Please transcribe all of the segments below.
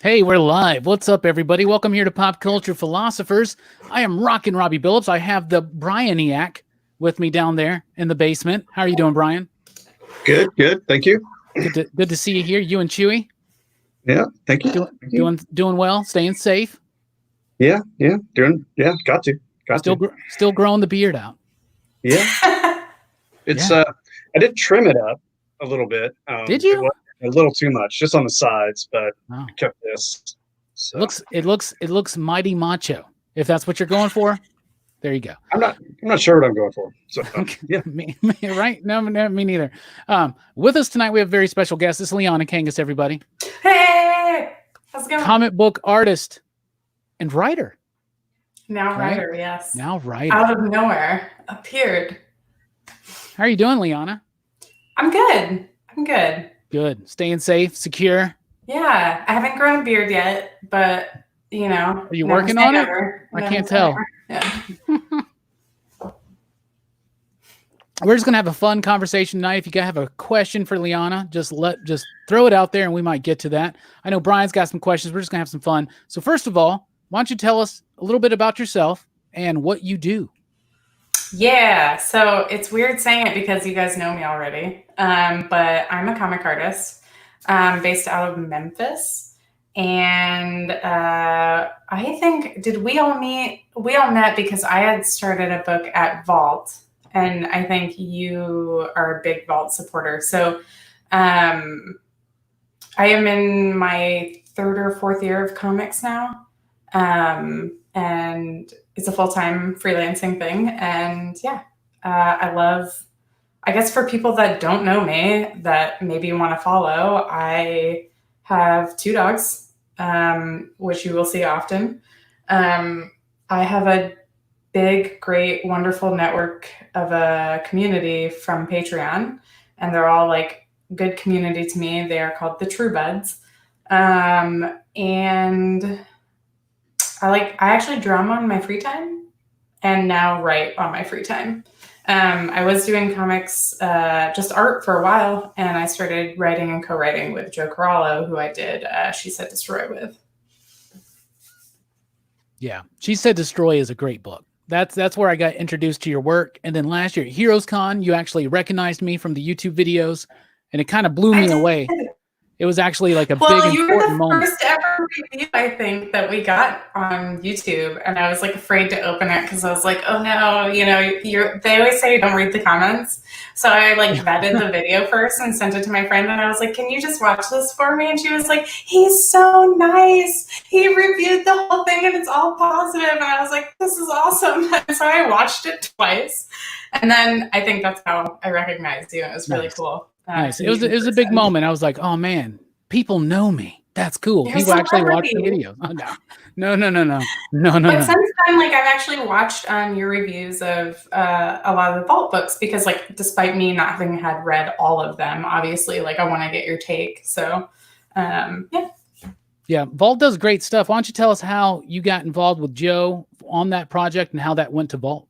Hey, we're live. What's up, everybody? Welcome here to Pop Culture Philosophers. I am Rockin Robbie Billups. I have the Brianiac with me down there in the basement. How are you doing, Brian? Good. Thank you. Good to see you here. You and Chewy? Yeah, thank you. Doing well, staying safe. Yeah, got to. Still growing the beard out. Yeah. It's I did trim it up a little bit. Did you? It was a little too much, just on the sides, but I kept this. So. It looks mighty macho. If that's what you're going for, there you go. I'm not sure what I'm going for. So yeah, me, right? No, me neither. With us tonight, we have a very special guest. This is Liana Kangas, everybody. Hey, how's it going? Comic book artist and writer. Now writer, yes. Now writer. Out of nowhere, appeared. How are you doing, Liana? I'm good. Good. Staying safe, secure. Yeah, I haven't grown a beard yet, but you know. Are you working on it? I can't tell. Yeah. We're just gonna have a fun conversation tonight. If you guys have a question for Liana, just throw it out there, and we might get to that. I know Brian's got some questions. We're just gonna have some fun. So first of all, why don't you tell us a little bit about yourself and what you do? Yeah, so it's weird saying it because you guys know me already, but I'm a comic artist based out of Memphis, and I think we all met because I had started a book at Vault, and I think you are a big Vault supporter. So I am in my third or fourth year of comics now, and it's a full-time freelancing thing. And yeah, I guess for people that don't know me, that maybe want to follow, I have 2 dogs, which you will see often. I have a big, great, wonderful network of a community from Patreon, and they're all like good community to me. They are called the True Buds. And I actually drum on my free time and now write on my free time. I was doing comics, just art for a while, and I started writing and co-writing with Joe Corallo, who I did She Said Destroy with. Yeah, She Said Destroy is a great book. That's where I got introduced to your work. And then last year at Heroes Con, you actually recognized me from the YouTube videos, and it kind of blew me away. It was actually like a big important moment. You were the first ever review, I think, that we got on YouTube, and I was like afraid to open it because I was like, oh no, you know, they always say don't read the comments. So I like vetted the video first and sent it to my friend, and I was like, can you just watch this for me? And she was like, he's so nice. He reviewed the whole thing and it's all positive. And I was like, this is awesome. And so I watched it twice. And then I think that's how I recognized you. It was really cool. Nice. It was a big moment. I was like, oh man, people know me. That's cool. People actually watch the video. Oh, no. But since then, like I've actually watched your reviews of a lot of the Vault books because, like, despite me not having had read all of them, obviously, like I want to get your take. So, yeah, Vault does great stuff. Why don't you tell us how you got involved with Joe on that project and how that went to Vault?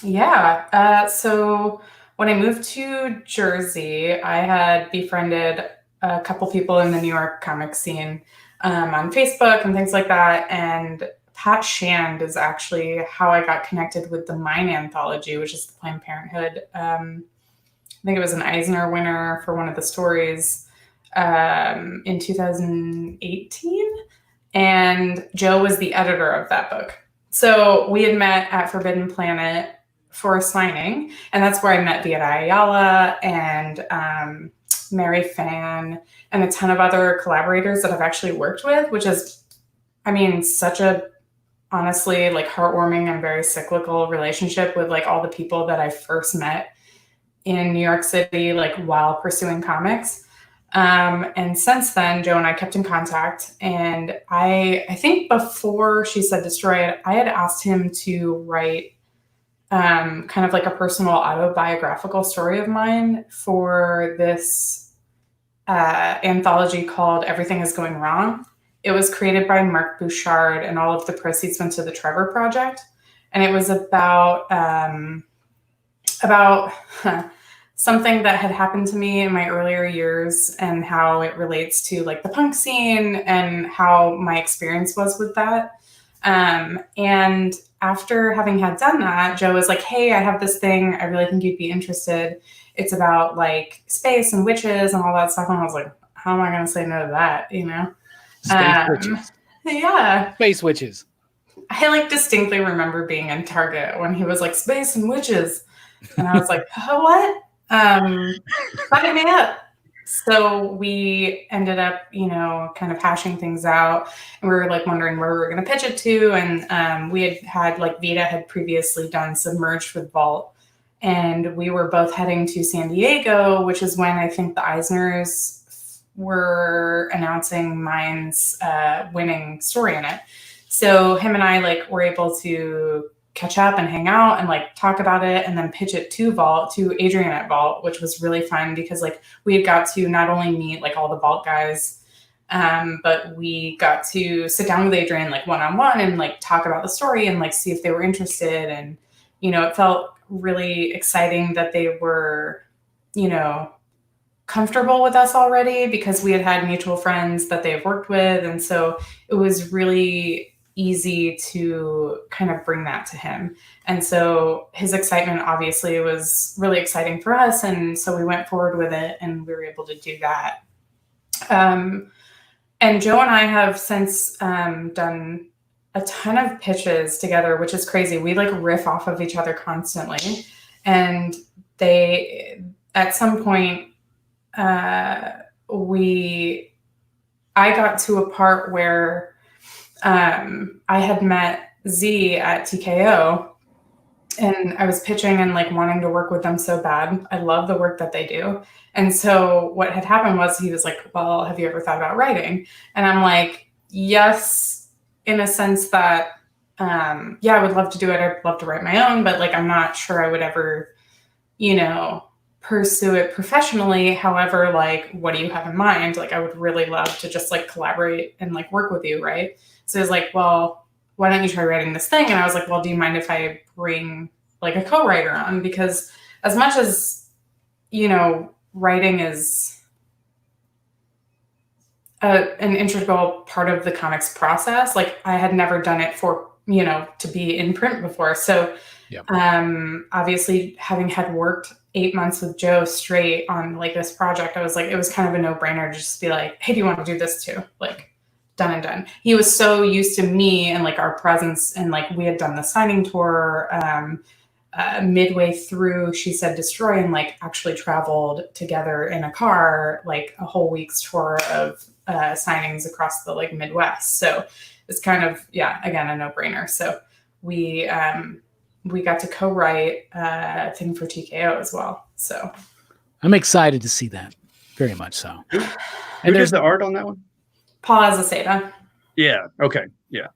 Yeah. So when I moved to Jersey, I had befriended a couple people in the New York comic scene on Facebook and things like that. And Pat Shand is actually how I got connected with the Mine Anthology, which is the Planned Parenthood. I think it was an Eisner winner for one of the stories in 2018. And Joe was the editor of that book. So we had met at Forbidden Planet for a signing, and that's where I met Viet Ayala and Mary Fan and a ton of other collaborators that I've actually worked with, which is, I mean, such a honestly like heartwarming and very cyclical relationship with like all the people that I first met in New York City, like while pursuing comics. And since then, Joe and I kept in contact, and I think before She Said Destroy It, I had asked him to write kind of like a personal autobiographical story of mine for this anthology called Everything Is Going Wrong. It was created by Mark Bouchard, and all of the proceeds went to the Trevor Project. And it was about something that had happened to me in my earlier years and how it relates to like the punk scene and how my experience was with that. And after having had done that, Joe was like, hey, I have this thing. I really think you'd be interested. It's about like space and witches and all that stuff. And I was like, how am I going to say no to that? You know? Space witches. Yeah. Space witches. I like distinctly remember being in Target when he was like space and witches. And I was like, oh, what? Sign me up. So we ended up, you know, kind of hashing things out, and we were like wondering where we were going to pitch it to. And we had like Vita had previously done Submerged with Vault, and we were both heading to San Diego, which is when I think the Eisners were announcing Mine's winning story in it. So him and I like were able to catch up and hang out and like talk about it and then pitch it to Vault, to Adrian at Vault, which was really fun because like we had got to not only meet like all the Vault guys, but we got to sit down with Adrian like one-on-one and like talk about the story and like see if they were interested. And, you know, it felt really exciting that they were, you know, comfortable with us already because we had had mutual friends that they have worked with. And so it was really easy to kind of bring that to him. And so his excitement obviously was really exciting for us. And so we went forward with it and we were able to do that. And Joe and I have since done a ton of pitches together, which is crazy. We like riff off of each other constantly. And at some point, I got to a part where I had met Z at TKO and I was pitching and like wanting to work with them so bad. I love the work that they do. And so what had happened was he was like, well, have you ever thought about writing? And I'm like, yes, in a sense that, yeah, I would love to do it. I'd love to write my own, but like, I'm not sure I would ever, you know, pursue it professionally. However, like, what do you have in mind? Like, I would really love to just like collaborate and like work with you. Right. So he was like, well, why don't you try writing this thing? And I was like, well, do you mind if I bring like a co-writer on? Because as much as, you know, writing is an integral part of the comics process, like I had never done it for, you know, to be in print before. So obviously having had worked 8 months with Joe straight on like this project, I was like, it was kind of a no-brainer to just be like, hey, do you want to do this too? Like, done and done. He was so used to me and like our presence, and like we had done the signing tour midway through She Said Destroy, and like actually traveled together in a car like a whole week's tour of signings across the like Midwest. So it's kind of, yeah, again, a no-brainer. So we got to co-write a thing for TKO as well. So I'm excited to see that, very much so. And there's the art on that one. Paul Azaceta. Yeah. Okay. Yeah.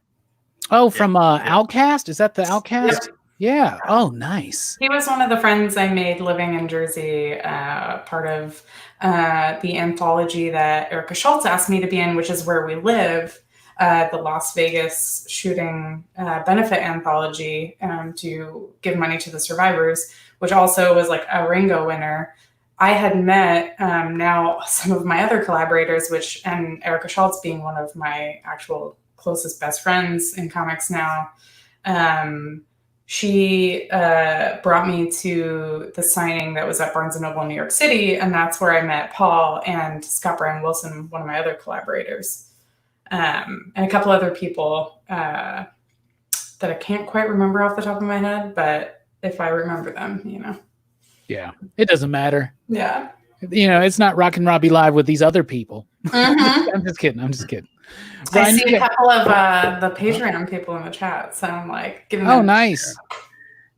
Oh, from Outcast? Is that the Outcast? Yep. Yeah. Oh, nice. He was one of the friends I made living in Jersey, part of the anthology that Erica Schultz asked me to be in, which is Where We Live, the Las Vegas shooting benefit anthology to give money to the survivors, which also was like a Ringo winner. I had met now some of my other collaborators, and Erica Schultz being one of my actual closest best friends in comics now. She brought me to the signing that was at Barnes & Noble in New York City, and that's where I met Paul and Scott Brian Wilson, one of my other collaborators, and a couple other people that I can't quite remember off the top of my head, but if I remember them, you know. Yeah, it doesn't matter. Yeah. You know, it's not Rockin Robbie live with these other people. Mm-hmm. I'm just kidding. I see a couple of the Patreon people in the chat, so I'm like, giving them. Oh, nice.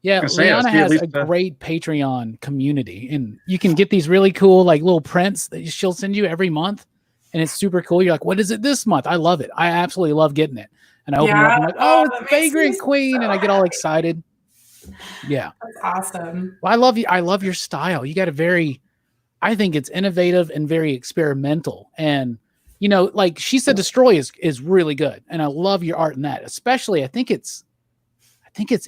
Yeah, Liana has a least, great Patreon community, and you can get these really cool like little prints that she'll send you every month, and it's super cool. You're like, what is it this month? I love it. I absolutely love getting it. And I open it up and I'm like, oh, it's Vagrant Queen, and I get all excited. Yeah, that's awesome. Well, I love you. I love your style. You got I think it's innovative and very experimental. And you know, like She Said Destroy is really good, and I love your art in that. Especially, I think it's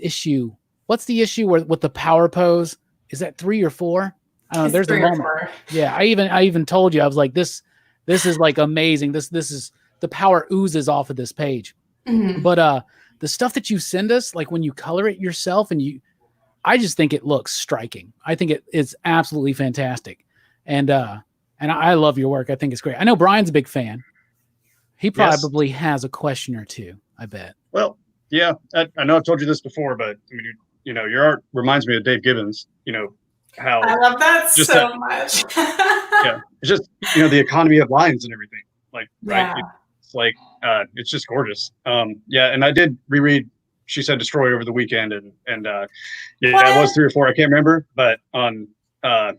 issue. What's the issue with the power pose? Is that 3 or 4? I don't know. There's a moment. Yeah, I even told you, I was like, this is like amazing. This is the power oozes off of this page. Mm-hmm. But the stuff that you send us, like when you color it yourself, I just think it looks striking. I think it's absolutely fantastic, and I love your work. I think it's great. I know Brian's a big fan. He probably has a question or two, I bet. Well, yeah, I know I've told you this before, but I mean, your art reminds me of Dave Gibbons. How I love that so much. Yeah, it's just the economy of lines and everything. Like, yeah. right? It's like it's just gorgeous. Yeah, and I did reread She Said Destroy over the weekend, and yeah, it was 3 or 4. I can't remember, but on that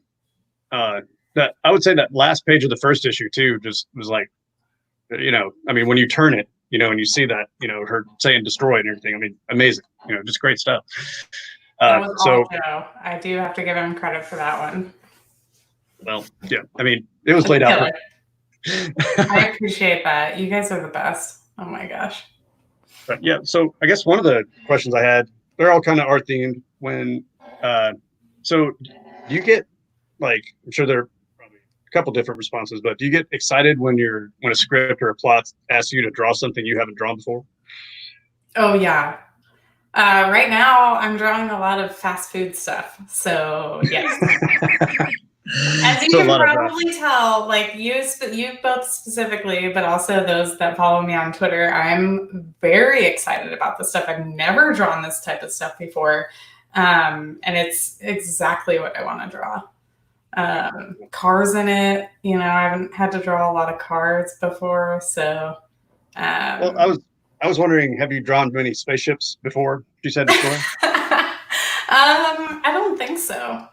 I would say that last page of the first issue too just was like, I mean, when you turn it, and you see that, her saying destroy and everything. I mean, amazing. Just great stuff. That was all Joe. I do have to give him credit for that one. Well, yeah. I mean, it was laid out. I appreciate that. You guys are the best. Oh my gosh. But yeah, so I guess one of the questions I had, they're all kind of art themed. So do you get, like, I'm sure there are probably a couple different responses, but do you get excited when a script or a plot asks you to draw something you haven't drawn before? Oh yeah. Right now I'm drawing a lot of fast food stuff. So yes. As you can probably tell, like you both specifically, but also those that follow me on Twitter, I'm very excited about this stuff. I've never drawn this type of stuff before. And it's exactly what I want to draw. Cars in it, I haven't had to draw a lot of cars before. So, well, I was wondering, have you drawn many spaceships before? You said destroy? I don't think so.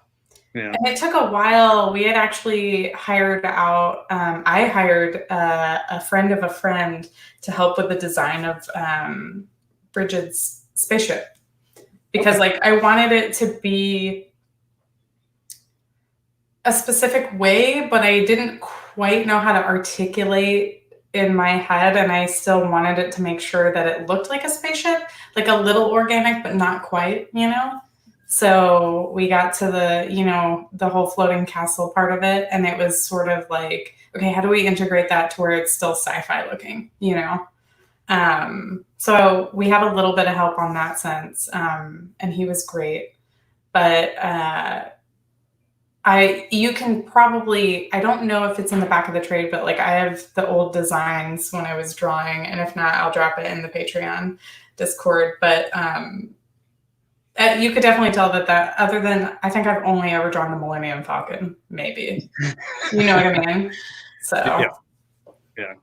Yeah. And it took a while. We had actually hired out, I hired a friend of a friend to help with the design of Bridget's spaceship. Because I wanted it to be a specific way, but I didn't quite know how to articulate in my head, and I still wanted it to make sure that it looked like a spaceship, like a little organic, but not quite, So we got to the whole floating castle part of it, and it was sort of like, okay, how do we integrate that to where it's still sci-fi looking, So we had a little bit of help on that sense, and he was great. But you can probably, I don't know if it's in the back of the trade, but I have the old designs when I was drawing, and if not, I'll drop it in the Patreon Discord. But you could definitely tell that other than, I think I've only ever drawn the Millennium Falcon, maybe. You know what I mean? So yeah.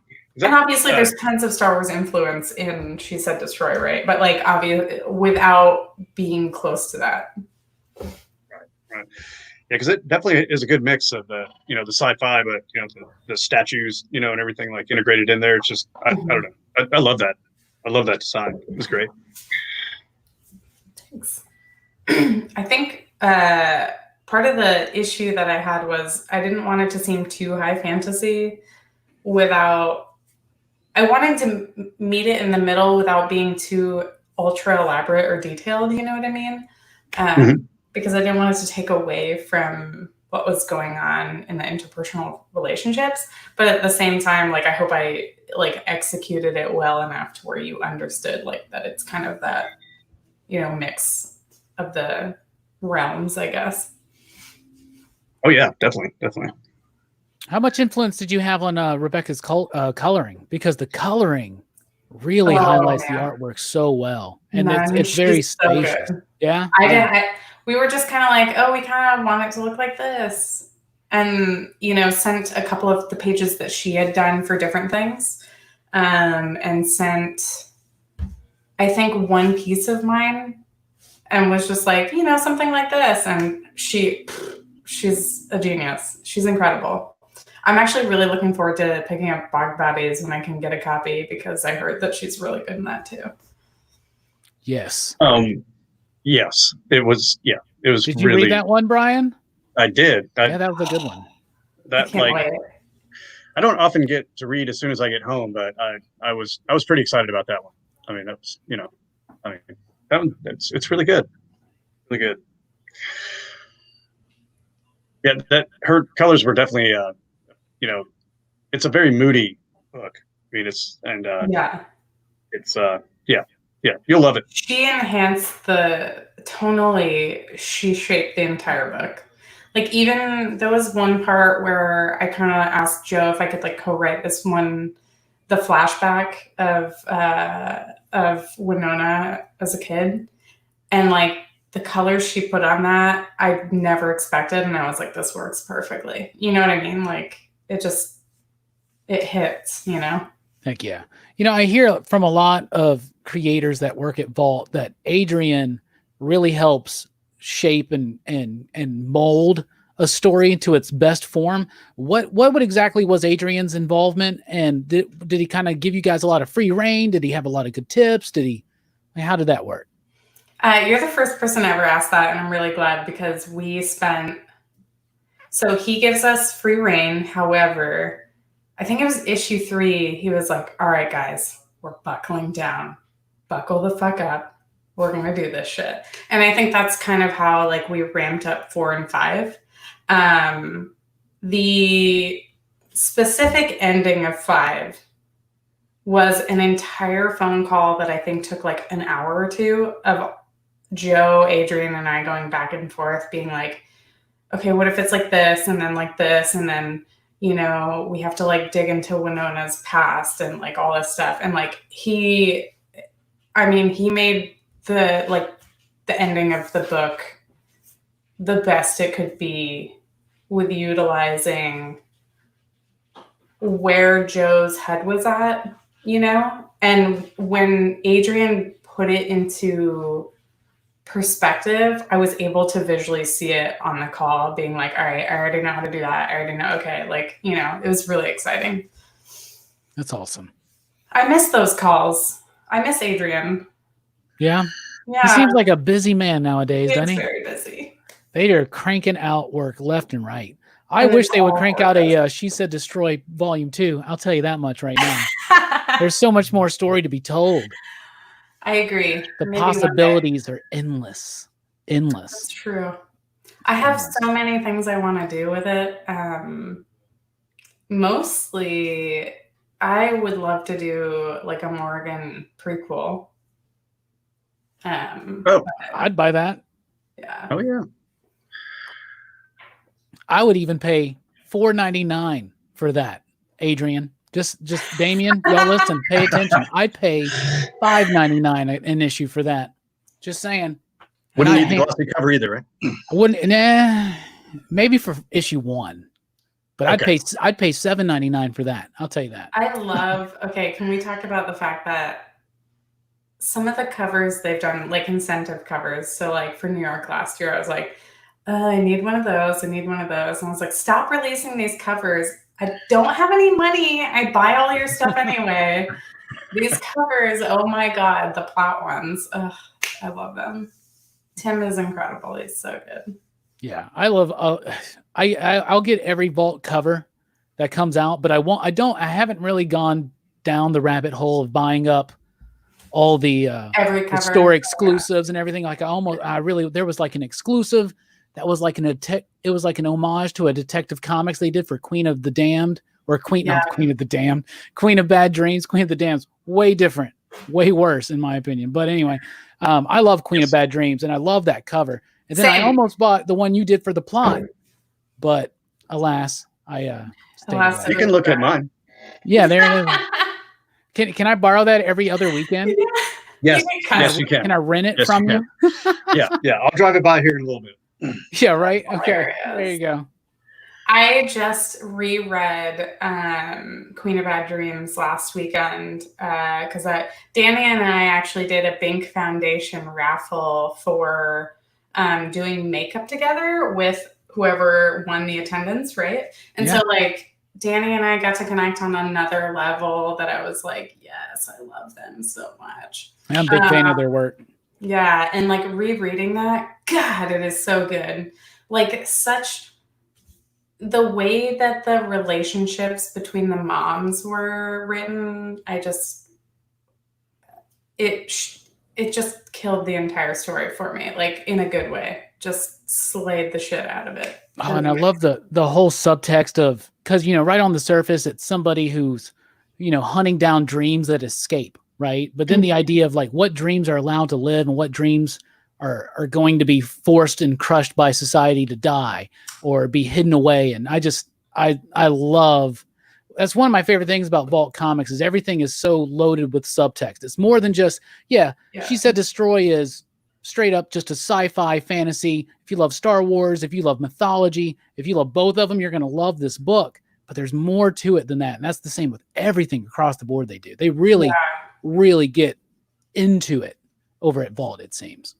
And obviously there's tons of Star Wars influence in She Said Destroy, right? But obviously without being close to that. Right. Yeah, because it definitely is a good mix of the sci-fi, but the statues, and everything integrated in there. It's just I don't know. I love that. I love that design. It was great. Thanks. I think part of the issue that I had was I didn't want it to seem too high fantasy I wanted to meet it in the middle without being too ultra elaborate or detailed, you know what I mean? Because I didn't want it to take away from what was going on in the interpersonal relationships. But at the same time, I hope I executed it well enough to where you understood that it's kind of that, mix of the realms, I guess. Oh yeah, definitely. How much influence did you have on Rebecca's coloring? Because the coloring really highlights the artwork so well, and it's very spacious. So yeah, we were just kind of we kind of want it to look like this, and sent a couple of the pages that she had done for different things, and sent, I think, one piece of mine, and was just something like this, and she's a genius. She's incredible. I'm actually really looking forward to picking up Bog Bodies when I can get a copy, because I heard that she's really good in that too. Yes. Yes. It was. Yeah. It was. Did you read that one, Brian? I did. Yeah, that was a good one. That I don't often get to read as soon as I get home, but I was pretty excited about that one. I mean, that was that one. It's really good. Really good. Yeah, that her colors were definitely, you know, it's a very moody book. I mean, it's you'll love it. She enhanced tonally, she shaped the entire book. Like, even there was one part where I kind of asked Joe if I could like co-write this one, the flashback of Winona as a kid, and like the colors she put on that, I never expected, and I was like, this works perfectly. You know what I mean? Like, it hits, you know? Heck yeah. You know, I hear from a lot of creators that work at Vault that Adrian really helps shape and mold a story into its best form. What exactly was Adrian's involvement? And did he kind of give you guys a lot of free reign? Did he have a lot of good tips? How did that work? You're the first person to ever ask that, and I'm really glad, because so he gives us free reign. However, I think it was issue 3. He was like, all right, guys, we're buckling down. Buckle the fuck up. We're going to do this shit. And I think that's kind of how like we ramped up 4 and 5. The specific ending of 5 was an entire phone call that I think took like an hour or 2 of Joe, Adrian, and I going back and forth being like, okay, what if it's like this and then like this, and then, you know, we have to like dig into Winona's past and like all this stuff. And like he made the ending of the book the best it could be, with utilizing where Joe's head was at, you know? And when Adrian put it into perspective, I was able to visually see it on the call, being like, all right, I already know how to do that. I already know. Okay. Like, you know, it was really exciting. That's awesome. I miss those calls. I miss Adrian. Yeah. Yeah. He seems like a busy man nowadays, doesn't he? He's very busy. They are cranking out work left and right. I wish they would crank out a She Said Destroy Volume 2. I'll tell you that much right now. There's so much more story to be told. I agree. The possibilities are endless. Endless. That's true. I have so many things I want to do with it. Mostly, I would love to do like a Morgan prequel. I'd buy that. Yeah. Oh yeah. I would even pay $4.99 for that, Adrian. Just Damien, y'all listen, pay attention. I'd pay $5.99 an issue for that. Just saying. Wouldn't need the glossy cover either, right? I wouldn't. Maybe for issue 1, but okay. I'd pay $7.99 for that. I'll tell you that. Okay, can we talk about the fact that some of the covers they've done, like incentive covers. So like for New York last year, I was like, I need one of those. I need one of those. And I was like, stop releasing these covers. I don't have any money. I buy all your stuff anyway. These covers, oh my God, the plot ones. Ugh, I love them. Tim is incredible. He's so good. Yeah, I love. I'll get every Vault cover that comes out, but I haven't really gone down the rabbit hole of buying up all the store exclusives and everything. Like there was like an exclusive that was like it was like an homage to a Detective Comics they did for Queen of the Damned, or Queen of the Damned, Queen of Bad Dreams, Queen of the Damned. Way different, way worse in my opinion. But anyway, I love Queen of Bad Dreams, and I love that cover. And then I almost bought the one you did for the plot, but alas, I stayed away. You can look at mine. Yeah, there it is. Can I borrow that every other weekend? Yes, yes, you can. Can I rent it from you? Yeah, I'll drive it by here in a little bit. Yeah, right. Okay, there you go. I just reread Queen of Bad Dreams last weekend because Danny and I actually did a Bink Foundation raffle for doing makeup together with whoever won the attendance, right? And so like Danny and I got to connect on another level that I was like, yes, I love them so much. I'm a big fan of their work. Yeah, and like rereading that, God, it is so good. Like the way that the relationships between the moms were written, it just killed the entire story for me, like in a good way. just slayed the shit out of it. Oh, and I love the whole subtext of, because, right on the surface, it's somebody who's, hunting down dreams that escape, right? But then the idea of like what dreams are allowed to live and what dreams are going to be forced and crushed by society to die or be hidden away. And I love, that's one of my favorite things about Vault Comics is everything is so loaded with subtext. It's more than just, she said Destroy is straight up just a sci-fi fantasy. If you love Star Wars, if you love mythology, if you love both of them, you're going to love this book. But there's more to it than that. And that's the same with everything across the board they do. They really, really get into it over at Vault, it seems.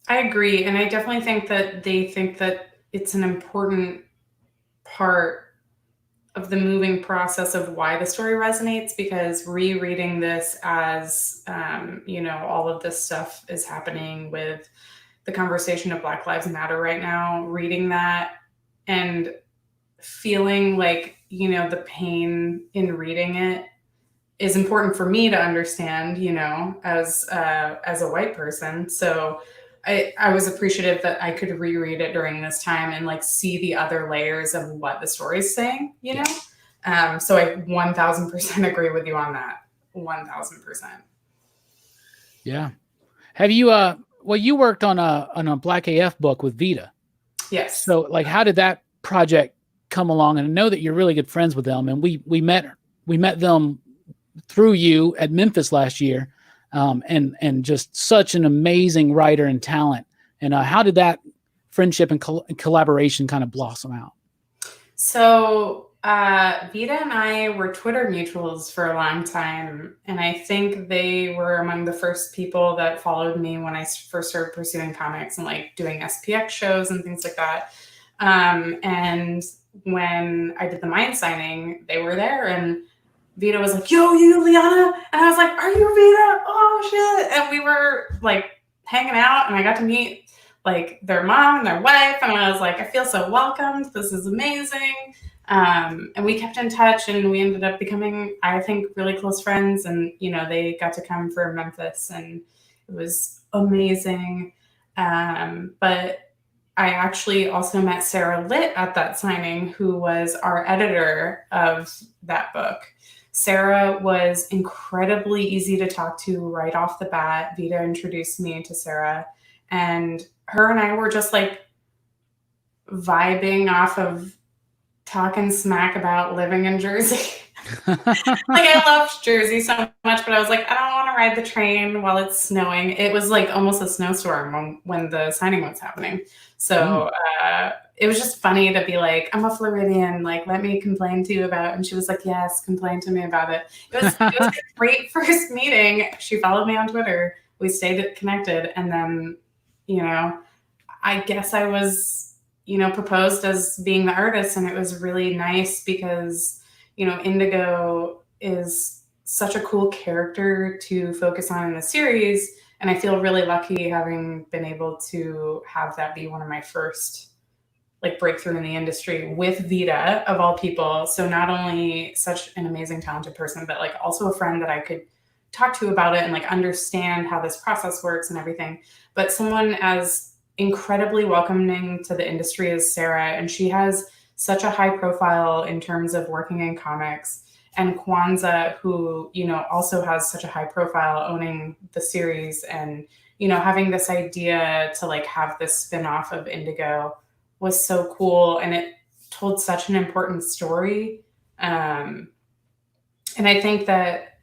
I agree. And I definitely think that they think that it's an important part of the moving process of why the story resonates, because rereading this as, all of this stuff is happening with the conversation of Black Lives Matter right now, reading that and feeling like, the pain in reading it is important for me to understand, as a white person. So I was appreciative that I could reread it during this time and like see the other layers of what the story's saying, So I 1000% agree with you on that. 1000%. Yeah. Have you, you worked on a Black AF book with Vita. Yes. So like, how did that project come along? And I know that you're really good friends with them, and we met them through you at Memphis last year. And just such an amazing writer and talent. And how did that friendship and collaboration kind of blossom out? So Vita and I were Twitter mutuals for a long time. And I think they were among the first people that followed me when I first started pursuing comics and like doing SPX shows and things like that. And when I did the Mind signing, they were there, and Vita was like, yo, you Liana? And I was like, are you Vita? Oh shit. And we were like hanging out, and I got to meet like their mom and their wife. And I was like, I feel so welcomed. This is amazing. And we kept in touch, and we ended up becoming, I think, really close friends. And, they got to come for Memphis, and it was amazing. But I actually also met Sarah Litt at that signing, who was our editor of that book. Sarah was incredibly easy to talk to right off the bat. Vita introduced me to Sarah, and her and I were just like vibing off of talking smack about living in Jersey. Like, I loved Jersey so much, but I was like, I don't want to ride the train while it's snowing. It was like almost a snowstorm when the signing was happening. So it was just funny to be like, I'm a Floridian, like, let me complain to you about it. And she was like, yes, complain to me about it. It was a great first meeting. She followed me on Twitter. We stayed connected. And then, I guess I was, proposed as being the artist. And it was really nice because, Indigo is such a cool character to focus on in the series. And I feel really lucky having been able to have that be one of my first like breakthrough in the industry with Vita, of all people. So not only such an amazing, talented person, but like also a friend that I could talk to about it and like understand how this process works and everything. But someone as incredibly welcoming to the industry as Sarah, and she has such a high profile in terms of working in comics. And Kwanzaa, who, also has such a high profile owning the series and, having this idea to like have this spin-off of Indigo was so cool. And it told such an important story. And I think that,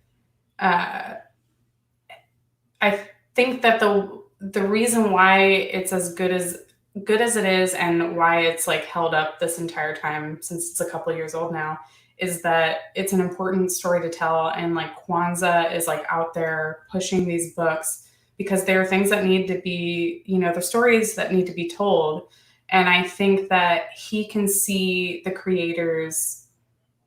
the reason why it's as good as it is and why it's like held up this entire time, since it's a couple of years old now, is that it's an important story to tell. And like Kwanzaa is like out there pushing these books because there are things that need to be, the stories that need to be told. And I think that he can see the creators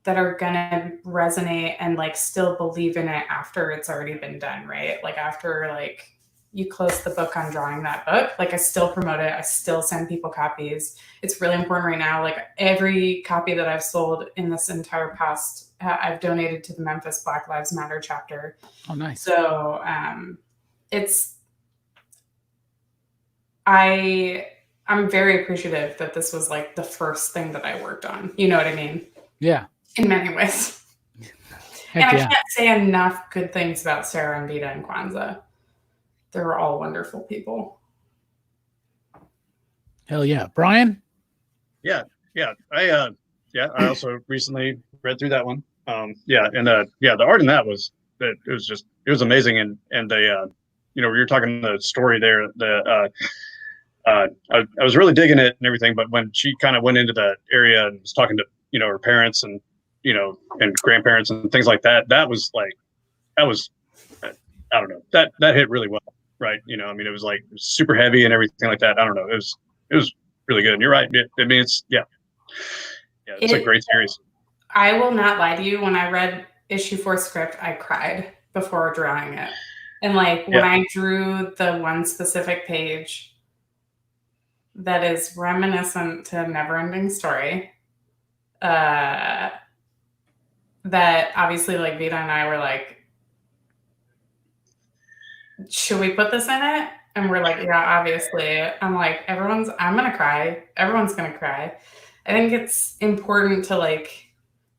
that are going to resonate and like still believe in it after it's already been done, right? Like after like you close the book on drawing that book, like I still promote it. I still send people copies. It's really important right now. Like every copy that I've sold in this entire past, I've donated to the Memphis Black Lives Matter chapter. Oh, nice. So I'm I'm very appreciative that this was like the first thing that I worked on. You know what I mean? Yeah. In many ways. Heck And I yeah. can't say enough good things about Sarah and Vita and Kwanzaa. They were all wonderful people. Hell yeah. Brian? Yeah. I also recently read through that one. The art in that was amazing, and the we were talking the story there. I was really digging it and everything, but when she kind of went into that area and was talking to her parents and and grandparents and things like that, that was I don't know, that hit really well, right? It was like super heavy and everything like that. I don't know, it was really good. And you're right. It's a great series. I will not lie to you. When I read issue 4 script, I cried before drawing it. And when I drew the one specific page that is reminiscent to Neverending Story, that obviously Vita and I were like, should we put this in it? And we're like, yeah, obviously. I'm like, I'm going to cry. Everyone's going to cry. I think it's important to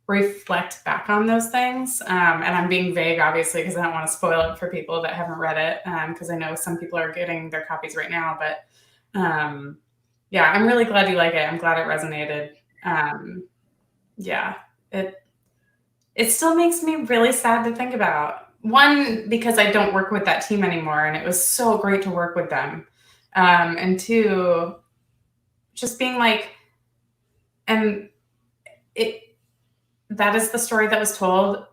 reflect back on those things. And I'm being vague, obviously, because I don't want to spoil it for people that haven't read it. Because I know some people are getting their copies right now. But I'm really glad you like it. I'm glad it resonated. It still makes me really sad to think about. One, because I don't work with that team anymore, and it was so great to work with them. And two, just being that is the story that was told,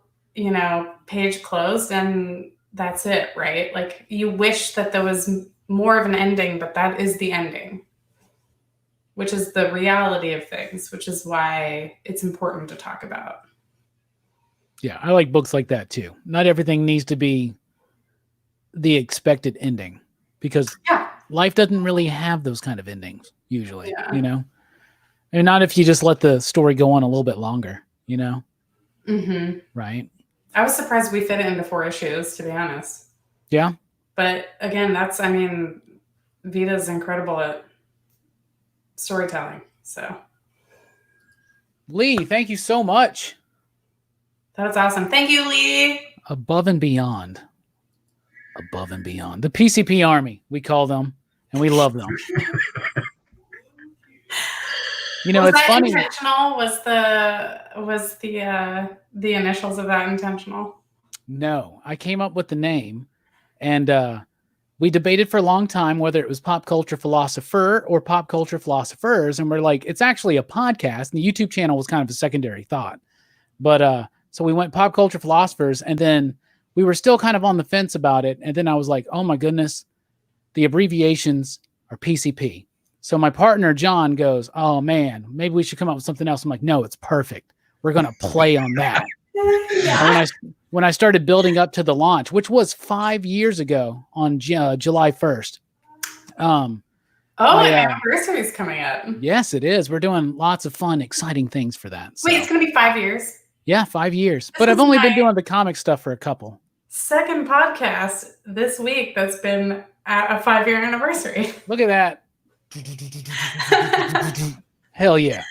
page closed, and that's it, right? You wish that there was more of an ending, but that is the ending, which is the reality of things, which is why it's important to talk about. Yeah, I like books like that too. Not everything needs to be the expected ending, because life doesn't really have those kind of endings usually, and not if you just let the story go on a little bit longer, Mm-hmm. Right? I was surprised we fit it into 4 issues, to be honest. Yeah. But again, Vita's incredible at storytelling. So, Lee, thank you so much. That's awesome. Thank you, Lee. Above and beyond. Above and beyond. The PCP Army, we call them, and we love them. Was it's that funny. Intentional? Was the initials of that intentional? No, I came up with the name, and we debated for a long time whether it was Pop Culture Philosopher or Pop Culture Philosophers, and we're like, it's actually a podcast, and the YouTube channel was kind of a secondary thought. But so we went Pop Culture Philosophers, and then we were still kind of on the fence about it, and then I was like, oh my goodness, the abbreviations are PCP. So my partner, John, goes, oh man, maybe we should come up with something else. I'm like, no, it's perfect. We're going to play on that. And when I started building up to the launch, which was 5 years ago on July 1st. An anniversary is coming up. Yes, it is. We're doing lots of fun, exciting things for that. Wait, it's going to be 5 years? Yeah, 5 years. But I've only been doing the comic stuff for a couple. Second podcast this week that's been at a 5-year anniversary. Look at that. Hell yeah.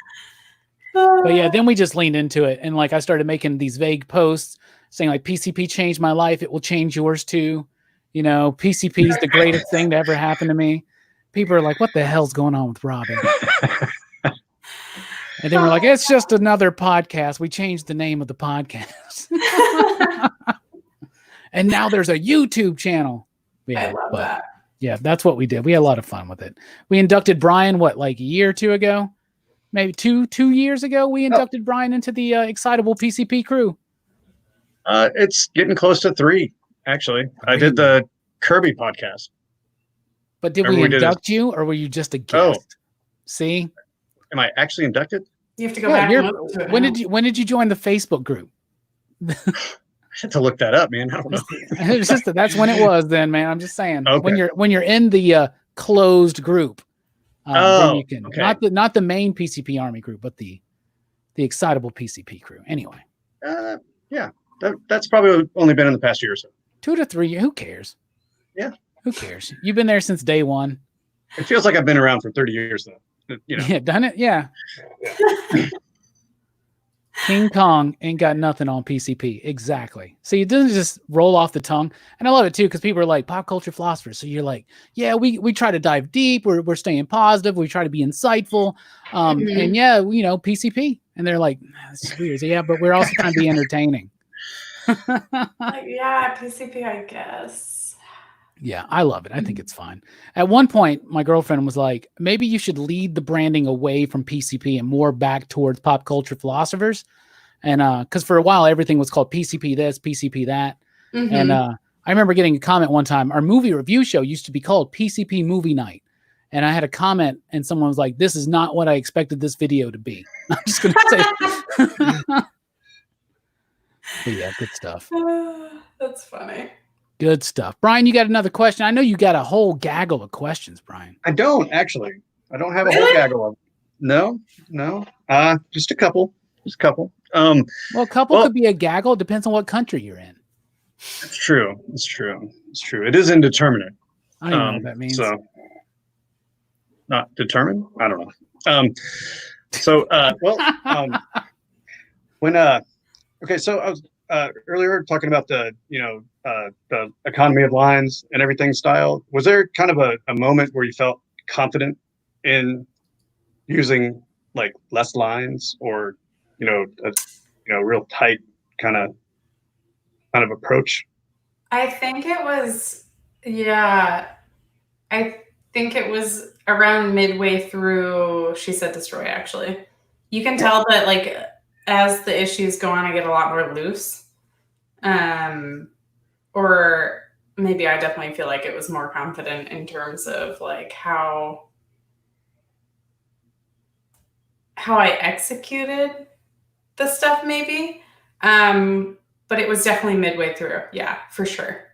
But yeah, then we just leaned into it, and I started making these vague posts saying PCP changed my life, it will change yours too. PCP is the greatest thing to ever happen to me. People are like, what the hell's going on with Robbie? And then we're like, it's just another podcast. We changed the name of the podcast. And now there's a YouTube channel. Yeah, I love that. Yeah, that's what we did. We had a lot of fun with it. We inducted Brian, a year or two ago? Maybe two years ago, we inducted Brian into the Excitable PCP crew. It's getting close to 3, actually. Really? I did the Kirby podcast. But did we induct you, or were you just a guest? Oh. See? Am I actually inducted? You have to go back. When did you join the Facebook group? I had to look that up, man. I don't know. It's just that's when it was. Then, man, I'm just saying. Okay. When you're in the closed group, then you can not the main PCP Army group, but the Excitable PCP crew. Anyway. Yeah, that's probably only been in the past year or so. 2 to 3 years. Who cares? Yeah. Who cares? You've been there since day one. It feels like I've been around for 30 years though. You know. Yeah, done it. Yeah. King Kong ain't got nothing on PCP. Exactly. See, it doesn't just roll off the tongue. And I love it too, because people are like pop culture philosophers. So you're like, yeah, we try to dive deep. We're staying positive. We try to be insightful. And yeah, you know, PCP. And they're like, this is weird. Yeah, but we're also trying to be entertaining. Like, yeah, PCP, I guess. Yeah, I love it. I think it's fine. At one point, my girlfriend was like, maybe you should lead the branding away from PCP and more back towards pop culture philosophers. And because for a while, everything was called PCP this, PCP that. And I remember getting a comment one time, our movie review show used to be called PCP Movie Night. And I had a comment and someone was like, this is not what I expected this video to be. I'm just going to say. But yeah, good stuff. That's funny. Good stuff. Brian, you got another question? I know you got a whole gaggle of questions, Brian. I don't actually. I don't have a whole gaggle of them. No. Just a couple. Well, a couple could be a gaggle. It depends on what country you're in. It's true. It is indeterminate. I don't know what that means. So, not determined? I don't know. Okay, so I was earlier talking about the economy of lines and everything style. Was there kind of a moment where you felt confident in using like less lines or a real tight kind of approach? I think it was around midway through She Said Destroy, actually. You can tell that like as the issues go on, I get a lot more loose. Or maybe I definitely feel like it was more confident in terms of like how I executed the stuff maybe. But it was definitely midway through. Yeah, for sure.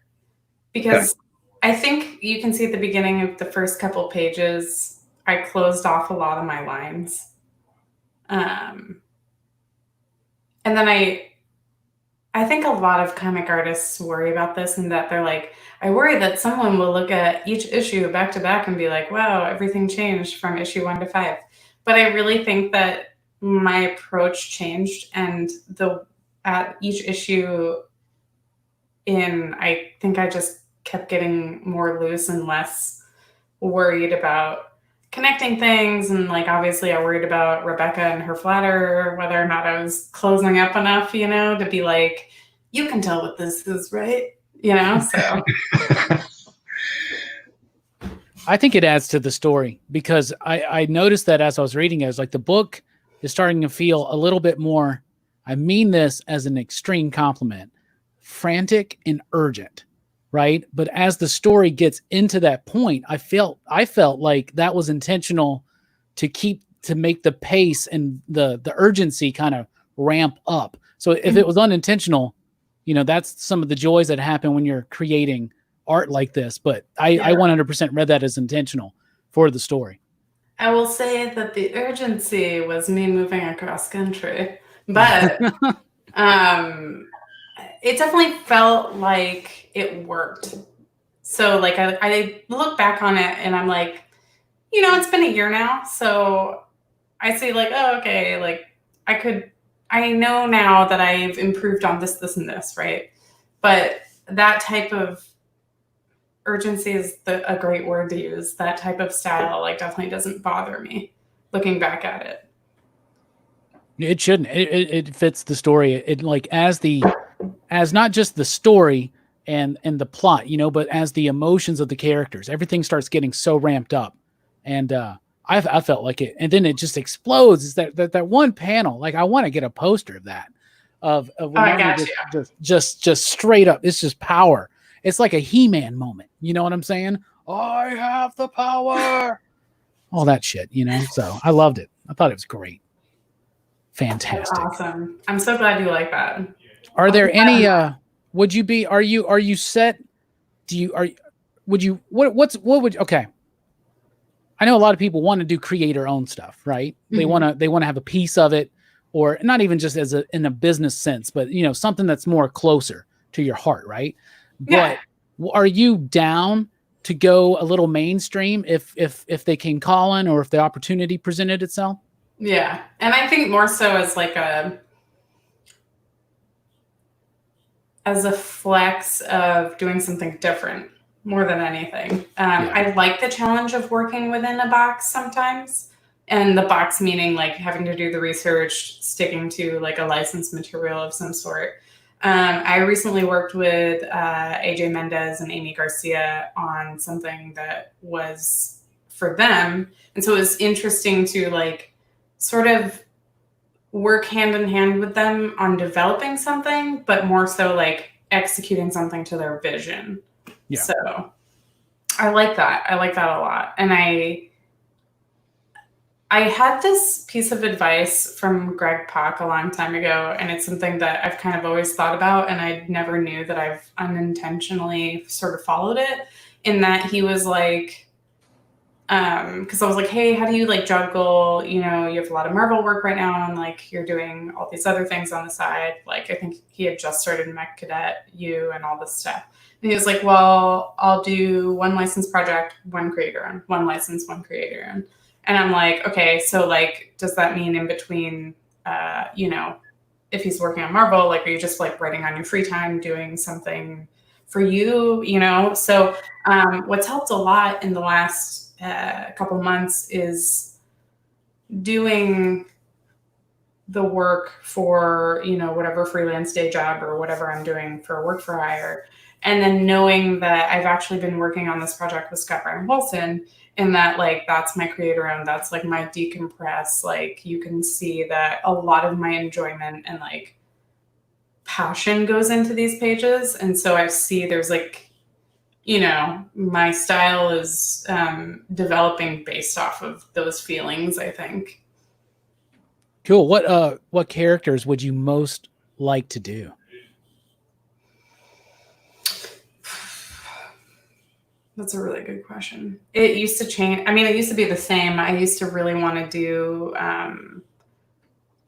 Because I think you can see at the beginning of the first couple pages, I closed off a lot of my lines. And then I think a lot of comic artists worry about this and that they're like, I worry that someone will look at each issue back to back and be like, wow, everything changed from issue 1 to 5. But I really think that my approach changed, and at each issue I think I just kept getting more loose and less worried about connecting things. And like, obviously I worried about Rebecca and her flatter, whether or not I was closing up enough, to be like, you can tell what this is, right? So. I think it adds to the story because I noticed that as I was reading it, I was like, the book is starting to feel a little bit more, I mean this as an extreme compliment, frantic and urgent, right? But as the story gets into that point, I felt like that was intentional to make the pace and the urgency kind of ramp up. So if it was unintentional, that's some of the joys that happen when you're creating art like this. But I 100% read that as intentional for the story. I will say that the urgency was me moving across country, but it definitely felt like it worked. So like I look back on it and I'm like, it's been a year now. So I say like, oh, okay. Like I know now that I've improved on this, and this, right? But that type of urgency is a great word to use. That type of style like definitely doesn't bother me looking back at it. It shouldn't. It fits the story. It like as not just the story and the plot, but as the emotions of the characters, everything starts getting so ramped up. And I felt like it, and then it just explodes. Is that one panel? Like I want to get a poster of that. Of just straight up. It's just power. It's like a He-Man moment. You know what I'm saying? I have the power. All that shit, So I loved it. I thought it was great. Fantastic. That's awesome. I'm so glad you like that. Are there any would you be are you set? Okay. I know a lot of people want to do creator-owned stuff, right? Mm-hmm. They want to have a piece of it, or not even just in a business sense, but something that's more closer to your heart, right? Yeah. But are you down to go a little mainstream if they came calling or if the opportunity presented itself? Yeah. And I think more so as like as a flex of doing something different more than anything. I like the challenge of working within a box sometimes. And the box meaning like having to do the research, sticking to like a licensed material of some sort. I recently worked with AJ Mendez and Amy Garcia on something that was for them. And so it was interesting to like sort of work hand in hand with them on developing something, but more so like executing something to their vision. Yeah. So I like that. I like that a lot. And I had this piece of advice from Greg Pak a long time ago, and it's something that I've kind of always thought about, and I never knew that I've unintentionally sort of followed it, in that he was like, because I was like, hey, how do you like juggle, you have a lot of Marvel work right now, and like you're doing all these other things on the side. Like I think he had just started Mech Cadet U and all this stuff. And he was like, well, I'll do one licensed project, one creator owned, one license, one creator owned. And I'm like, okay, so like, does that mean in between, if he's working on Marvel, like, are you just like writing on your free time, doing something for you, So what's helped a lot in the last couple months is doing the work for, whatever freelance day job or whatever I'm doing for work for hire. And then knowing that I've actually been working on this project with Scott Bryan Wilson, and that like that's my creator owned, that's like my decompress. Like you can see that a lot of my enjoyment and like passion goes into these pages. And so I see there's like, my style is developing based off of those feelings, I think. Cool. What characters would you most like to do? That's a really good question. It used to change. I mean, it used to be the same. I used to really want to do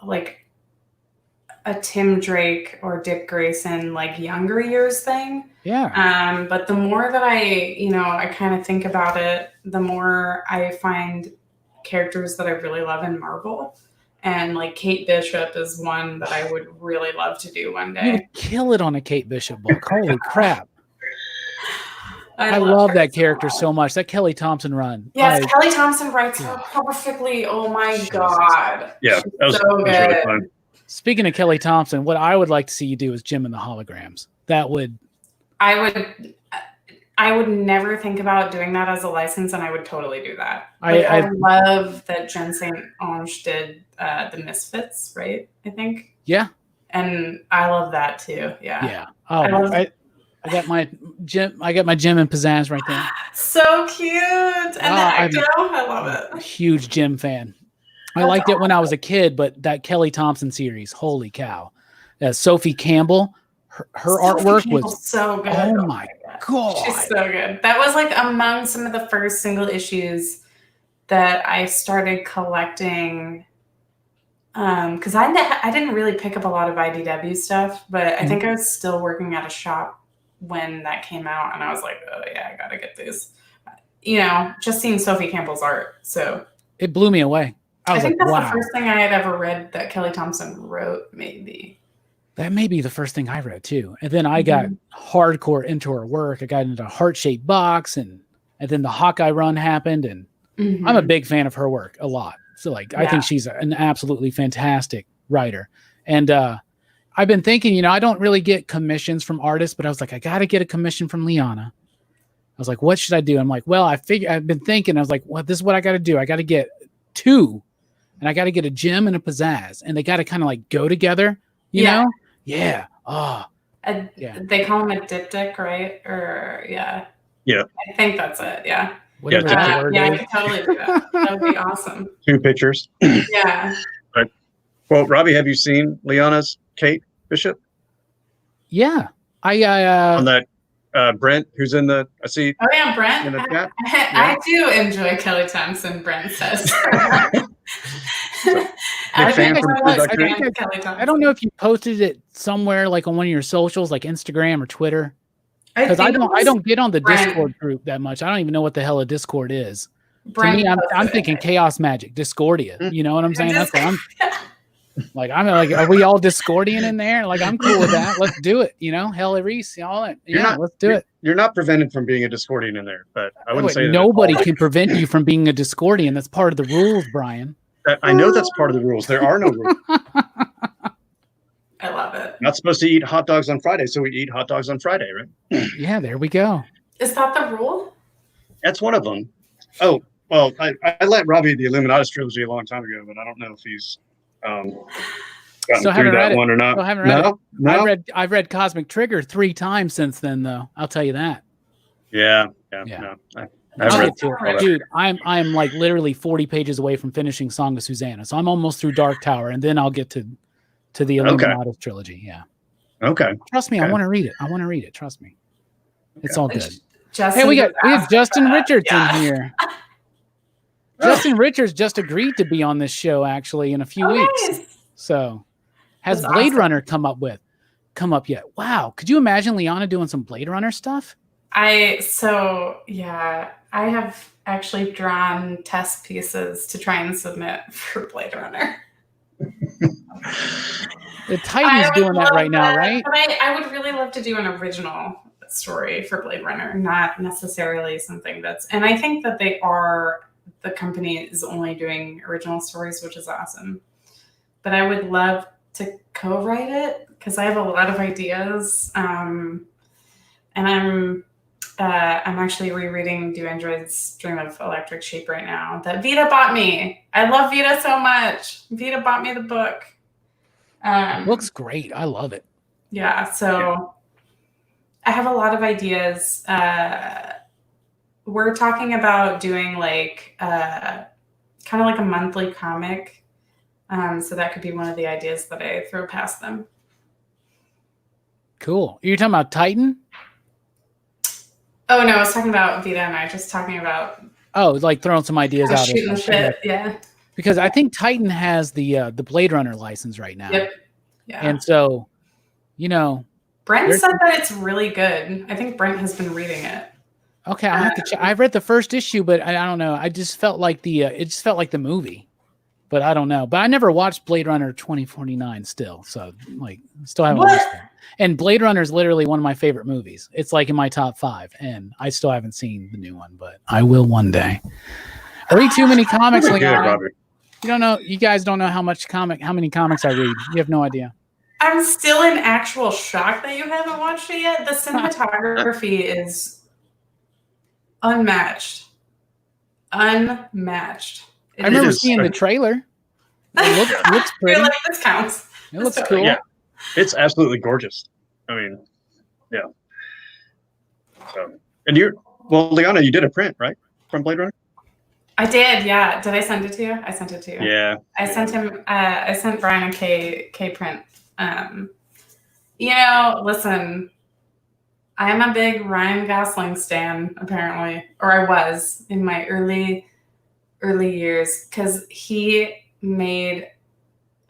like a Tim Drake or Dick Grayson, like younger years thing. Yeah. But the more that I kind of think about it, the more I find characters that I really love in Marvel. And like Kate Bishop is one that I would really love to do one day. You would kill it on a Kate Bishop book. Holy crap. I love that character so much. That Kelly Thompson run. Yes, Kelly Thompson writes her perfectly. Oh my God. Yeah, that was so good. Really fun. Speaking of Kelly Thompson, what I would like to see you do is Jim and the Holograms. I would never think about doing that as a license, and I would totally do that. I love that Jen St. Onge did the Misfits, right? I think. Yeah. And I love that too. Yeah. Yeah. Oh, I got my Jim and pizzazz right there. So cute. And the Ecto, I love it. Huge Jim fan. I liked it when I was a kid, but that Kelly Thompson series, holy cow. Sophie Campbell, her artwork was so good. Oh my God. She's so good. That was like among some of the first single issues that I started collecting. Because I didn't really pick up a lot of IDW stuff, but I think I was still working at a shop when that came out, and I was like, oh yeah, I gotta get these. Just seeing Sophie Campbell's art. So it blew me away. I think that's wow. the first thing I had ever read that Kelly Thompson wrote, maybe. That may be the first thing I read too. And then I got hardcore into her work. I got into Heart-Shaped Box, and then the Hawkeye run happened, and I'm a big fan of her work a lot. So I think she's an absolutely fantastic writer. And I've been thinking, I don't really get commissions from artists, but I was like, I got to get a commission from Liana. I was like, what should I do? I'm like, well, I've been thinking, I was like, well, this is what I got to do. I got to get 2, and I got to get a Jim and a Pizzazz, and they got to kind of like go together, you know? Yeah. Oh, They call him a diptych, right? Or Yeah. I think that's it. Yeah. Whatever I could totally do that. That would be awesome. 2 pictures. Yeah. Right. Well, Robbie, have you seen Liana's Kate Bishop? Yeah. On that Brent, who's in the I see. Oh yeah, Brent. In the chat. I do enjoy Kelly Thompson. Brent says. I don't know if you posted it somewhere like on one of your socials, like Instagram or Twitter. Because I don't get on the Brent. Discord group that much. I don't even know what the hell a Discord is. Brent to me, I'm posted thinking it. chaos magic, Discordia. You know what I'm saying? That's what I'm Like, I'm like, are we all Discordian in there? Like, I'm cool with that. Let's do it. You know, Hella Reese, all that. Yeah, let's do it. You're not prevented from being a Discordian in there, but I wouldn't say that nobody can prevent you from being a Discordian. That's part of the rules, Brian. I know that's part of the rules. There are no rules. I love it. Not supposed to eat hot dogs on Friday, so we eat hot dogs on Friday, right? Yeah, there we go. Is that the rule? That's one of them. Oh, well, I let Robbie the Illuminatus trilogy a long time ago, but I don't know if he's gotten through that one or not. Still haven't read it. No? I've read Cosmic Trigger 3 times since then, though. I'll tell you that. Yeah. Yeah. No. I'll get to it. Dude, I'm like literally 40 pages away from finishing Song of Susanna, so I'm almost through Dark Tower, and then I'll get to the Illuminatus trilogy. Yeah. Okay. Trust me, Okay. I want to read it. Trust me. It's all good. Justin Hey, we have Justin Richards Yeah. in here. Justin Richards just agreed to be on this show actually in a few weeks. Nice. So, has That's Blade awesome. Runner come up yet? Wow, could you imagine Liana doing some Blade Runner stuff? I have actually drawn test pieces to try and submit for Blade Runner. The Titan's doing that right now, right? But I would really love to do an original story for Blade Runner, not necessarily something and I think that the company is only doing original stories, which is awesome. But I would love to co-write it because I have a lot of ideas. And I'm actually rereading Do Androids Dream of Electric Sheep right now that Vita bought me. I love Vita so much. Vita bought me the book. Looks great. I love it. Yeah, so I have a lot of ideas. We're talking about doing like kind of like a monthly comic. So that could be one of the ideas that I throw past them. Cool. You're talking about Titan? Oh no, I was talking about Vita and I just talking about Like throwing some ideas out. shooting the shit. Yeah. Because I think Titan has the Blade Runner license right now. Yep. Yeah. And so, Brent said that it's really good. I think Brent has been reading it. Okay, I'll have to check. I read the first issue, but I don't know. I just felt like it just felt like the movie, but I don't know. But I never watched Blade Runner 2049 still, so like still haven't watched it. And Blade Runner is literally one of my favorite movies. It's like in my top 5, and I still haven't seen the new one, but I will one day. I read too many comics. Good, Robert. You don't know. You guys don't know how many comics I read. You have no idea. I'm still in actual shock that you haven't watched it yet. The cinematography is unmatched. Unmatched. I remember seeing the trailer. It looks pretty. You're like, this counts. It looks cool. Yeah, it's absolutely gorgeous. I mean, yeah. So, and Liana, you did a print, right, from Blade Runner? I did, yeah. Did I send it to you? I sent it to you. Yeah. I sent him. I sent Brian a K print. Listen, I am a big Ryan Gosling stan, apparently, or I was in my early years, because he made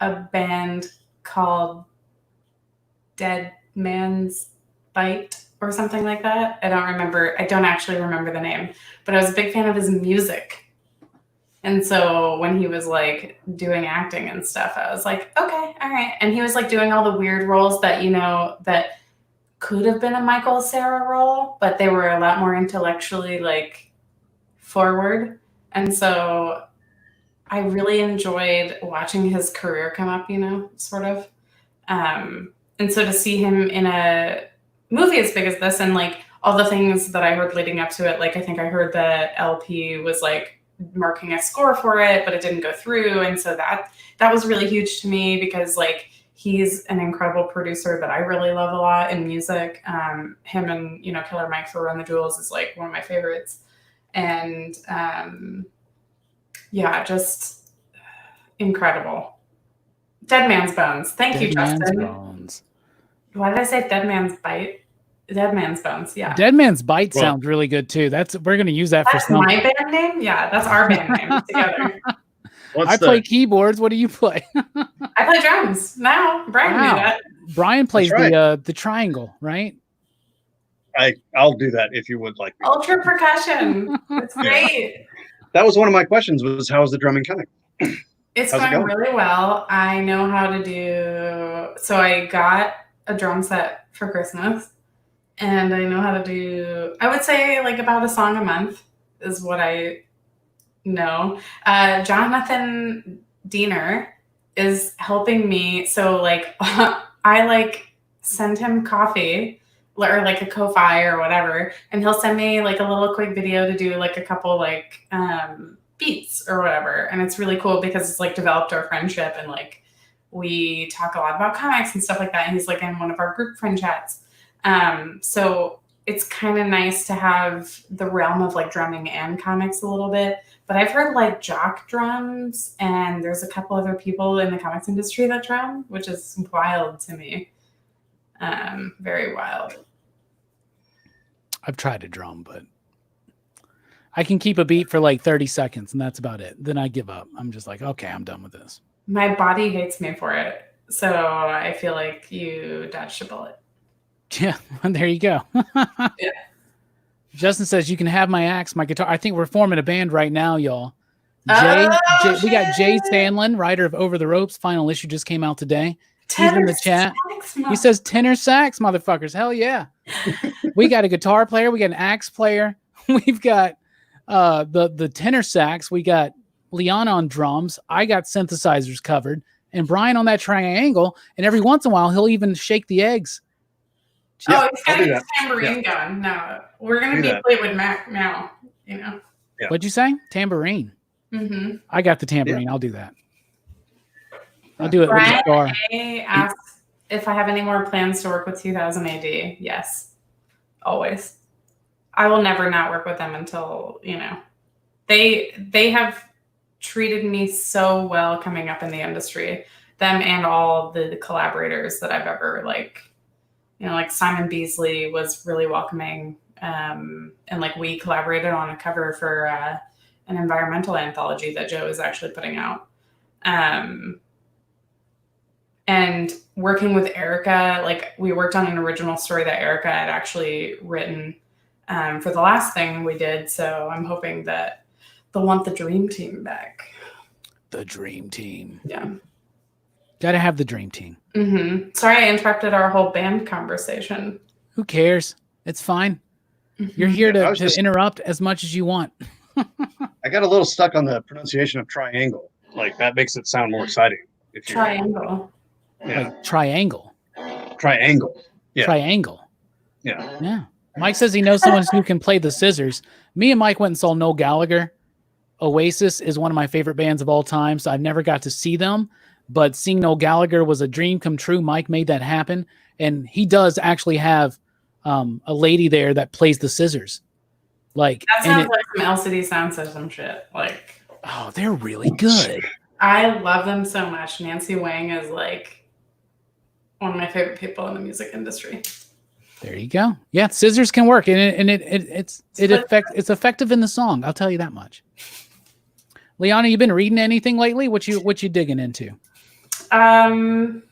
a band called Dead Man's Bite or something like that. I don't actually remember the name, but I was a big fan of his music. And so when he was like doing acting and stuff, I was like, okay, all right. And he was like doing all the weird roles that, that could have been a Michael Cera role, but they were a lot more intellectually like forward. And so I really enjoyed watching his career come up, sort of. And so to see him in a movie as big as this, and like all the things that I heard leading up to it, like I think I heard that LP was like marking a score for it, but it didn't go through. And so that was really huge to me, because like he's an incredible producer that I really love a lot in music. Him and, Killer Mike for Run the Jewels is like one of my favorites. And just incredible. Dead Man's Bones. Thank you, Justin. Bones. Why did I say Dead Man's Bite? Dead Man's Bones, yeah. Dead Man's Bite sounds really good too. We're going to use that for something. That's my band name? Yeah, that's our band name together. I play keyboards. What do you play? I play drums now. Brian knew that. Brian plays the triangle, right? I'll do that if you would like me. Ultra percussion. That's great. That was one of my questions, was how's the drumming coming? It's How's it going going? really well. I know how to do, so I got a drum set for Christmas, and I know how to do, I would say like about a song a month is what I know. Jonathan Diener is helping me. So like I like send him coffee or like a Ko-Fi or whatever, and he'll send me like a little quick video to do like a couple like beats or whatever. And it's really cool because it's like developed our friendship, and like we talk a lot about comics and stuff like that. And he's like in one of our group friend chats. So it's kind of nice to have the realm of like drumming and comics a little bit. But I've heard like jock drums, and there's a couple other people in the comics industry that drum, which is wild to me. Very wild. I've tried to drum, but I can keep a beat for like 30 seconds, and that's about it. Then I give up. I'm just like, okay, I'm done with this. My body hates me for it. So I feel like you dodged a bullet. Yeah, there you go. Yeah. Justin says, you can have my axe, my guitar. I think we're forming a band right now, y'all. We got Jay Sandlin, writer of Over the Ropes. Final issue just came out today. He's in the chat. He says tenor sax, motherfuckers. Hell yeah. We got a guitar player. We got an axe player. We've got the tenor sax. We got Liana on drums. I got synthesizers covered. And Brian on that triangle. And every once in a while, he'll even shake the eggs. Oh, he's got his tambourine going. No, we're going to be Fleetwood Mac now, you know. Yeah. What'd you say? Tambourine. Mm-hmm. I got the tambourine. Yeah. I'll do that. I'll do it with the guitar. I asked if I have any more plans to work with 2000 AD. Yes, always. I will never not work with them until, you know, they have treated me so well coming up in the industry. Them and all the collaborators that I've ever like. You know, like Simon Beasley was really welcoming. And like we collaborated on a cover for an environmental anthology that Joe is actually putting out. And working with Erica, like we worked on an original story that Erica had actually written for the last thing we did. So I'm hoping that they'll want the dream team back. The dream team. Yeah. Got to have the dream team. Mm-hmm. Sorry, I interrupted our whole band conversation. Who cares? It's fine. Mm-hmm. You're here to interrupt as much as you want. I got a little stuck on the pronunciation of triangle. Like that makes it sound more exciting. If triangle. Yeah. Like triangle. Triangle. Yeah. Triangle. Yeah. Yeah. Mike says he knows someone who can play the scissors. Me and Mike went and saw Noel Gallagher. Oasis is one of my favorite bands of all time, so I've never got to see them. But seeing Noel Gallagher was a dream come true. Mike made that happen. And he does actually have a lady there that plays the scissors. Like that sounds like some LCD Sound System shit. Like, oh, they're really good. I love them so much. Nancy Wang is like one of my favorite people in the music industry. There you go. Yeah, scissors can work, and it's effective in the song. I'll tell you that much. Liana, you been reading anything lately? What you digging into? I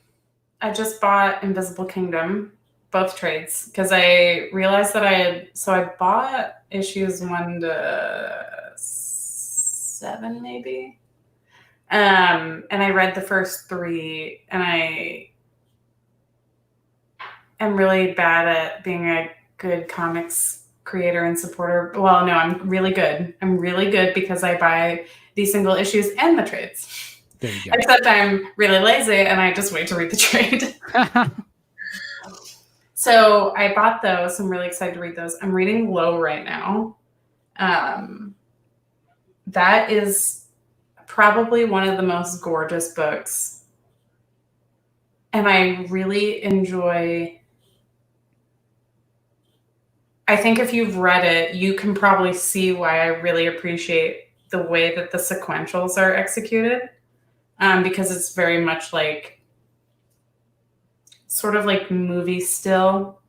just bought Invisible Kingdom, both trades, because I realized that I bought issues 1 to 7 maybe. And I read the first 3, and I am really bad at being a good comics creator and supporter. Well, no, I'm really good. I'm really good because I buy these single issues and the trades. There you go. Except I'm really lazy and I just wait to read the trade. So I bought those. I'm really excited to read those. I'm reading Low right now. That is probably one of the most gorgeous books. And I really enjoy. I think if you've read it, you can probably see why I really appreciate the way that the sequentials are executed. Because it's very much like sort of like movie still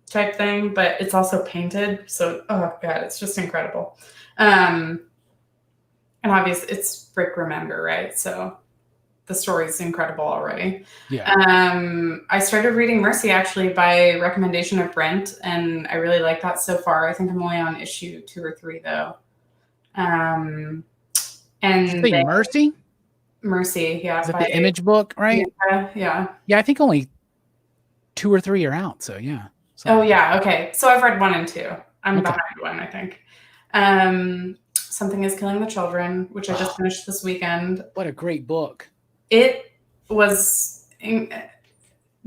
type thing, but it's also painted. So, oh God, it's just incredible. And obviously it's Rick Remender, right? So the story's incredible already. Yeah. I started reading Mercy actually by recommendation of Brent, and I really like that so far. I think I'm only on issue 2 or 3 though. And Mercy? Mercy, yeah. Is that the Image book, right? Yeah. Yeah, I think only 2 or 3 are out, so yeah. Oh yeah, okay. So I've read 1 and 2. I'm behind 1, I think. Something is Killing the Children, which I just finished this weekend. What a great book. It was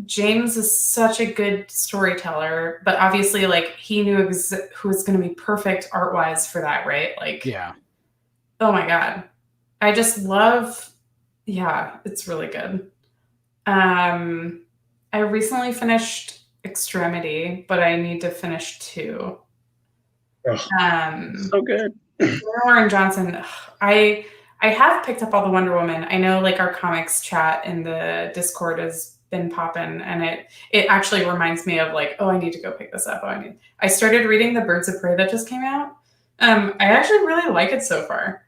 James is such a good storyteller, but obviously like he knew who was going to be perfect art-wise for that, right? Like, yeah. Oh my God. I just love, it's really good. I recently finished Extremity, but I need to finish 2. So good. Warren Johnson, I have picked up all the Wonder Woman. I know like our comics chat in the Discord has been popping, and it actually reminds me of like, oh, I need to go pick this up. I started reading the Birds of Prey that just came out. I actually really like it so far.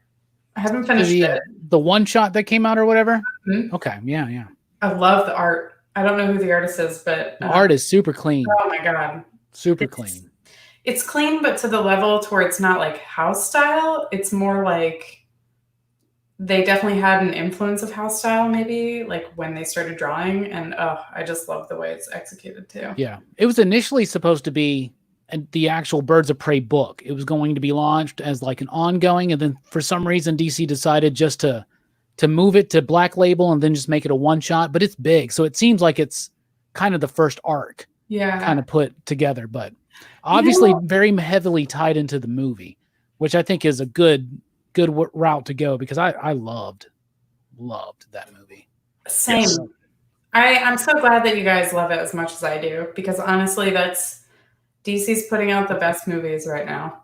I haven't finished it. The one shot that came out or whatever? Mm-hmm. Okay, yeah. I love the art. I don't know who the artist is, but the art is super clean. Oh my God. Super clean. It's clean, but to the level to where it's not like house style. It's more like they definitely had an influence of house style, maybe like when they started drawing. And I just love the way it's executed too. Yeah. It was initially supposed to be the actual Birds of Prey book. It was going to be launched as like an ongoing. And then for some reason, DC decided just to move it to Black Label and then just make it a one shot, but it's big. So it seems like it's kind of the first arc kind of put together, but obviously very heavily tied into the movie, which I think is a good route to go because I loved that movie. Same. Yes. I'm so glad that you guys love it as much as I do, because honestly, that's DC's putting out the best movies right now.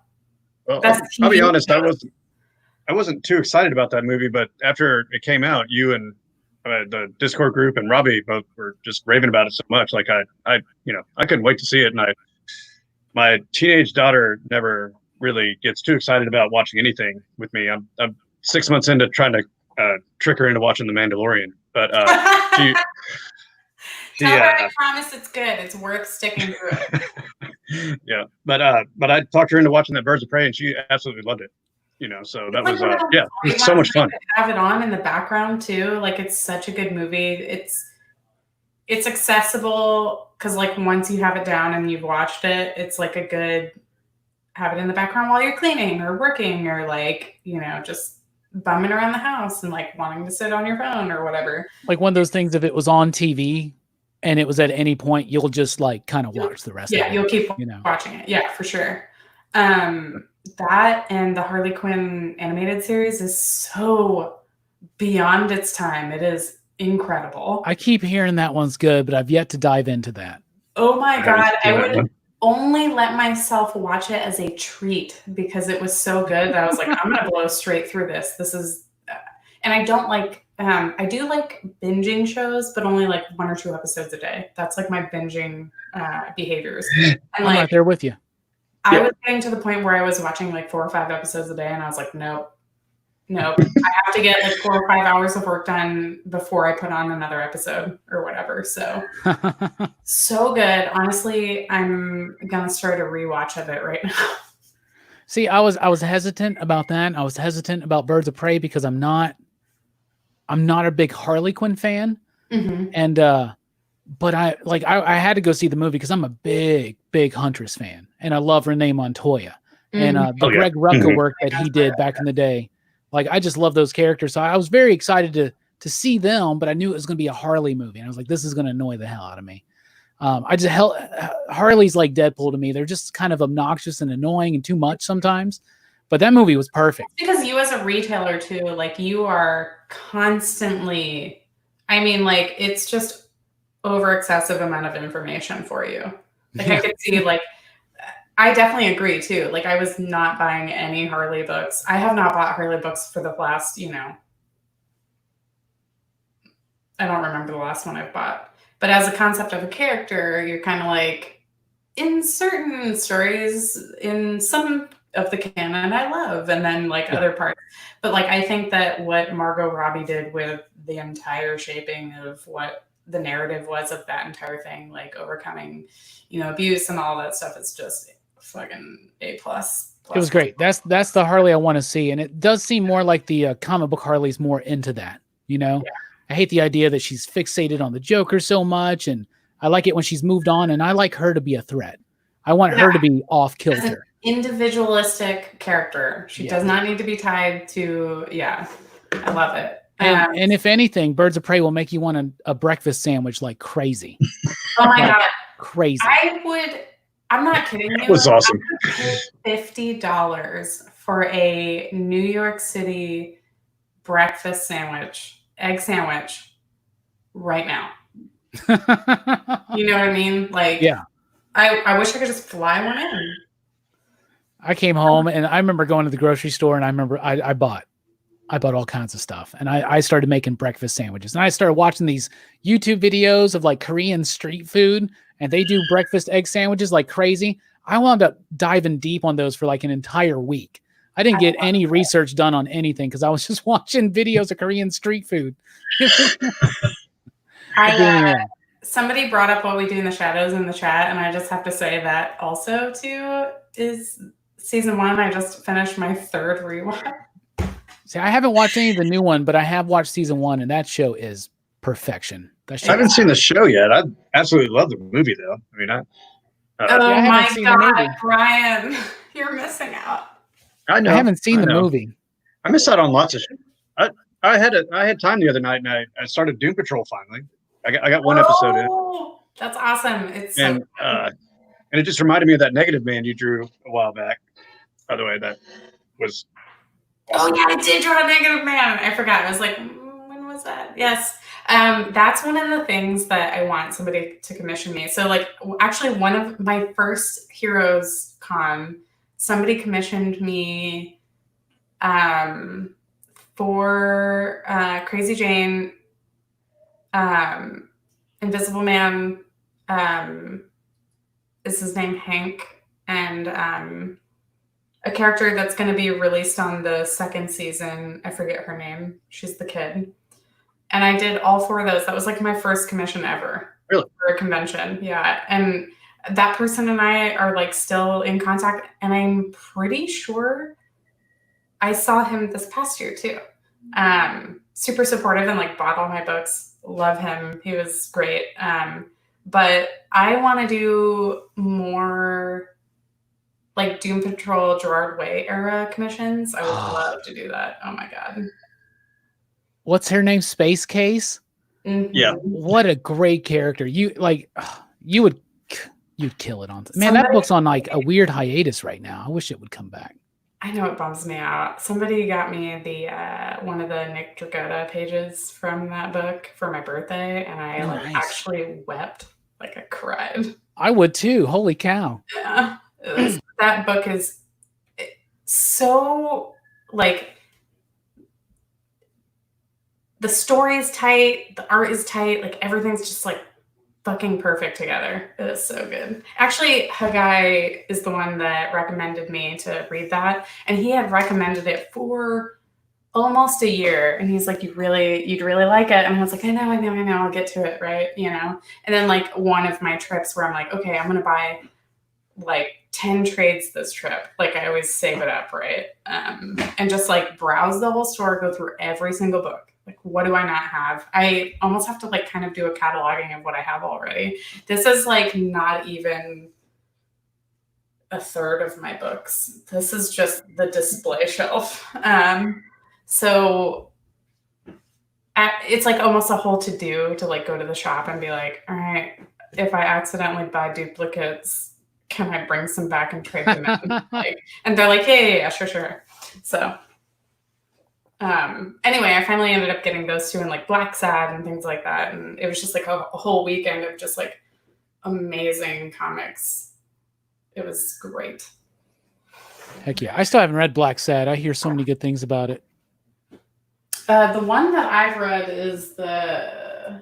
Well, I'll be honest, I wasn't too excited about that movie, but after it came out, you and the Discord group and Robbie both were just raving about it so much. Like I couldn't wait to see it, and my teenage daughter never really gets too excited about watching anything with me. I'm 6 months into trying to trick her into watching The Mandalorian, but Tell her I promise it's good. It's worth sticking through it. Yeah, but I talked her into watching that Birds of Prey, and she absolutely loved it. So that was it was so much fun. Have it on in the background too. Like it's such a good movie. It's accessible because like once you have it down and you've watched it, it's like a good have it in the background while you're cleaning or working or like just bumming around the house and like wanting to sit on your phone or whatever. Like one of those things, if it was on TV and it was at any point, you'll just like kind of watch the rest of it. Yeah, you'll keep watching it. Yeah, for sure. That and the Harley Quinn animated series is so beyond its time. It is incredible. I keep hearing that one's good, but I've yet to dive into that. Oh my God. I would only let myself watch it as a treat because it was so good that I was like, I'm going to blow straight through this. This is, and I don't like, I do like binging shows, but only like 1 or 2 episodes a day. That's like my binging behaviors. And I'm right there with you. I was getting to the point where I was watching like 4 or 5 episodes a day, and I was like, nope. I have to get like 4 or 5 hours of work done before I put on another episode or whatever. So, so good. Honestly, I'm gonna start a rewatch of it right now. See, I was hesitant about that. I was hesitant about Birds of Prey because I'm not a big Harley Quinn fan, and but I had to go see the movie because I'm a big Huntress fan, and I love Renee Montoya and the Greg Rucka work that he did back in the day. Like I just love those characters, so I was very excited to see them. But I knew it was going to be a Harley movie, and I was like, this is going to annoy the hell out of me. Harley's like Deadpool to me. They're just kind of obnoxious and annoying and too much sometimes. But that movie was perfect. Because you as a retailer too, like you are constantly, I mean, like it's just over excessive amount of information for you. Like I could see like, I definitely agree too. Like I was not buying any Harley books. I have not bought Harley books for the last, I don't remember the last one I've bought. But as a concept of a character, you're kind of like, in certain stories, in some of the canon I love, and then like other parts. But like I think that what Margot Robbie did with the entire shaping of what the narrative was of that entire thing, like overcoming, abuse and all that stuff, is just fucking A plus. It was great. That's the Harley I want to see, and it does seem more like the comic book Harley's more into that. I hate the idea that she's fixated on the Joker so much, and I like it when she's moved on, and I like her to be a threat. I want her to be off kilter. Individualistic character. She does not need to be tied to. Yeah, I love it. And if anything, Birds of Prey will make you want a breakfast sandwich like crazy. Oh my god, crazy! I'm not kidding you. That was awesome. $50 for a New York City breakfast sandwich, egg sandwich, right now. You know what I mean? Like, yeah. I wish I could just fly one in. I came home and I remember going to the grocery store, and I remember I bought all kinds of stuff, and I started making breakfast sandwiches, and I started watching these YouTube videos of like Korean street food, and they do breakfast egg sandwiches like crazy. I wound up diving deep on those for like an entire week. I didn't get any research done on anything because I was just watching videos of Korean street food. Somebody brought up What We Do in the Shadows in the chat, and I just have to say that also too is season 1. I just finished my 3rd rewatch. See, I haven't watched any of the new one, but I have watched season 1, and that show is perfection. I haven't seen the show yet. I absolutely love the movie, though. I mean, oh my god, Brian, you're missing out. I know. I haven't seen the movie. I missed out on lots of shit. I had time the other night, and I started Doom Patrol finally. I got one episode in. That's awesome. And it just reminded me of that Negative Man you drew a while back. By the way, that was awesome. Oh yeah, I did draw a Negative Man. I forgot. I was like, when was that? Yes. That's one of the things that I want somebody to commission me. So like, actually one of my first Heroes Con, somebody commissioned me for Crazy Jane, Invisible Man, is his name Hank, and a character that's going to be released on the 2nd season. I forget her name. She's the kid. And I did all 4 of those. That was like my first commission ever. Really? For a convention. Yeah. And that person and I are like still in contact. And I'm pretty sure I saw him this past year too. Super supportive and like bought all my books. Love him. He was great. But I want to do more like Doom Patrol, Gerard Way era commissions. I would love to do that. Oh my god. What's her name? Space Case? Mm-hmm. Yeah. What a great character. You'd kill it on. Man, that book's on like a weird hiatus right now. I wish it would come back. I know it bums me out. Somebody got me the one of the Nick Dragotta pages from that book for my birthday, and I actually wept. Like I cried. I would too. Holy cow. Yeah. That book is so like the story is tight, the art is tight, like everything's just like fucking perfect together. It is so good. Actually, Hagai is the one that recommended me to read that, and he had recommended it for almost a year, and he's like, you'd really like it. And I was like, I know, I'll get to it, right? And then like one of my trips where I'm like, okay, I'm gonna buy like 10 trades this trip. Like I always save it up, right? And just like browse the whole store, go through every single book. Like, what do I not have? I almost have to like kind of do a cataloging of what I have already. This is like not even a third of my books. This is just the display shelf. So it's like almost a whole to-do to like go to the shop and be like, all right, if I accidentally buy duplicates, can I bring some back and trade them in? And they're like, yeah, sure. So anyway, I finally ended up getting those 2 in like Black Sad and things like that. And it was just like a whole weekend of just like amazing comics. It was great. Heck yeah. I still haven't read Black Sad. I hear so many good things about it. The one that I've read is oh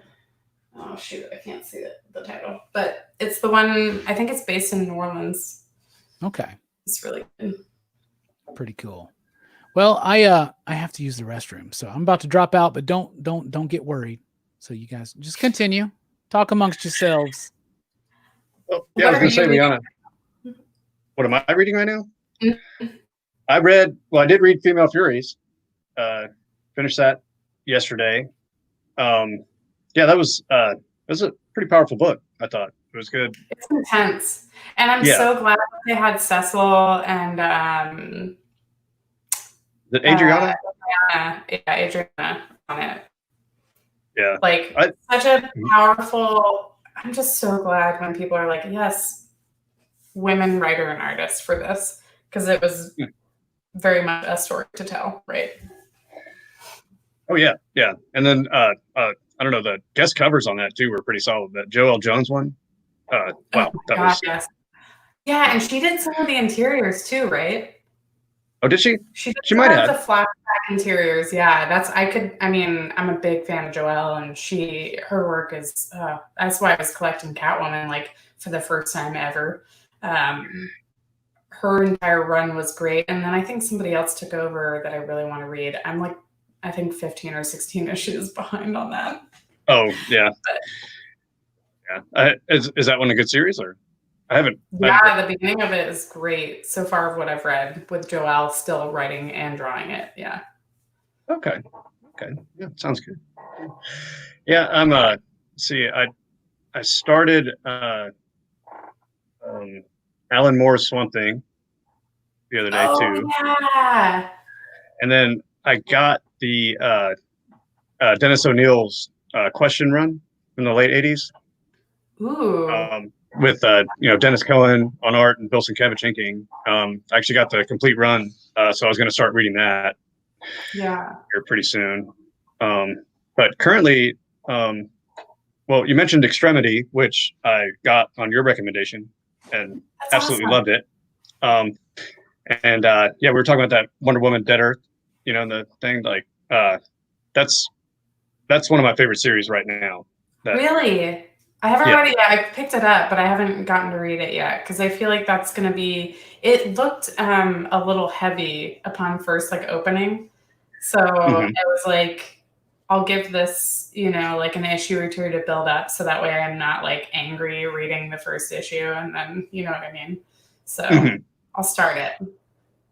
shoot, I can't see the title, but it's the one, I think it's based in New Orleans. Okay. It's really good. Pretty cool. Well, I have to use the restroom, so I'm about to drop out, but don't get worried. So you guys just continue. Talk amongst yourselves. Well, yeah, I was going to say, Liana, what am I reading right now? Mm-hmm. I did read Female Furies. Finished that yesterday. That was a pretty powerful book. I thought it was good. It's intense, and I'm so glad they had Cecil and Adriana. Adriana on it. Yeah, like such a powerful. I'm just so glad when people are like, yes, women writer and artist for this, because it was very much a story to tell, right? Oh yeah. And then I don't know, the guest covers on that too were pretty solid. That Joelle Jones one. Wow, yes. Yeah, and she did some of the interiors too, right? Oh, did she? She might have the flashback interiors. Yeah, I'm a big fan of Joelle, and her work is. That's why I was collecting Catwoman like for the first time ever. Her entire run was great, and then I think somebody else took over that I really want to read. I'm like, I think 15 or 16 issues behind on that. Oh yeah, yeah. Is that one a good series, or I haven't? Yeah, the beginning of it is great so far of what I've read, with Joelle still writing and drawing it. Yeah. Okay. Yeah, sounds good. Yeah, I'm. I started Alan Moore's Swamp Thing the other day too. Yeah. And then I got the Dennis O'Neill's Question Run from the late '80s. Ooh. With Dennis Cohen on art and Bill Sienkiewicz inking. I actually got the complete run, so I was going to start reading that. Yeah. Here pretty soon. But currently, you mentioned Extremity, which I got on your recommendation, and That's absolutely awesome. loved it. We were talking about that Wonder Woman Dead Earth, and the thing like that's one of my favorite series right now. Really? I haven't read it yet. I picked it up, but I haven't gotten to read it yet because I feel like that's going to be. It looked a little heavy upon first opening, so it was like, I'll give this like an issue or two to build up, so that way I'm not angry reading the first issue, and then you know what I mean. So I'll start it.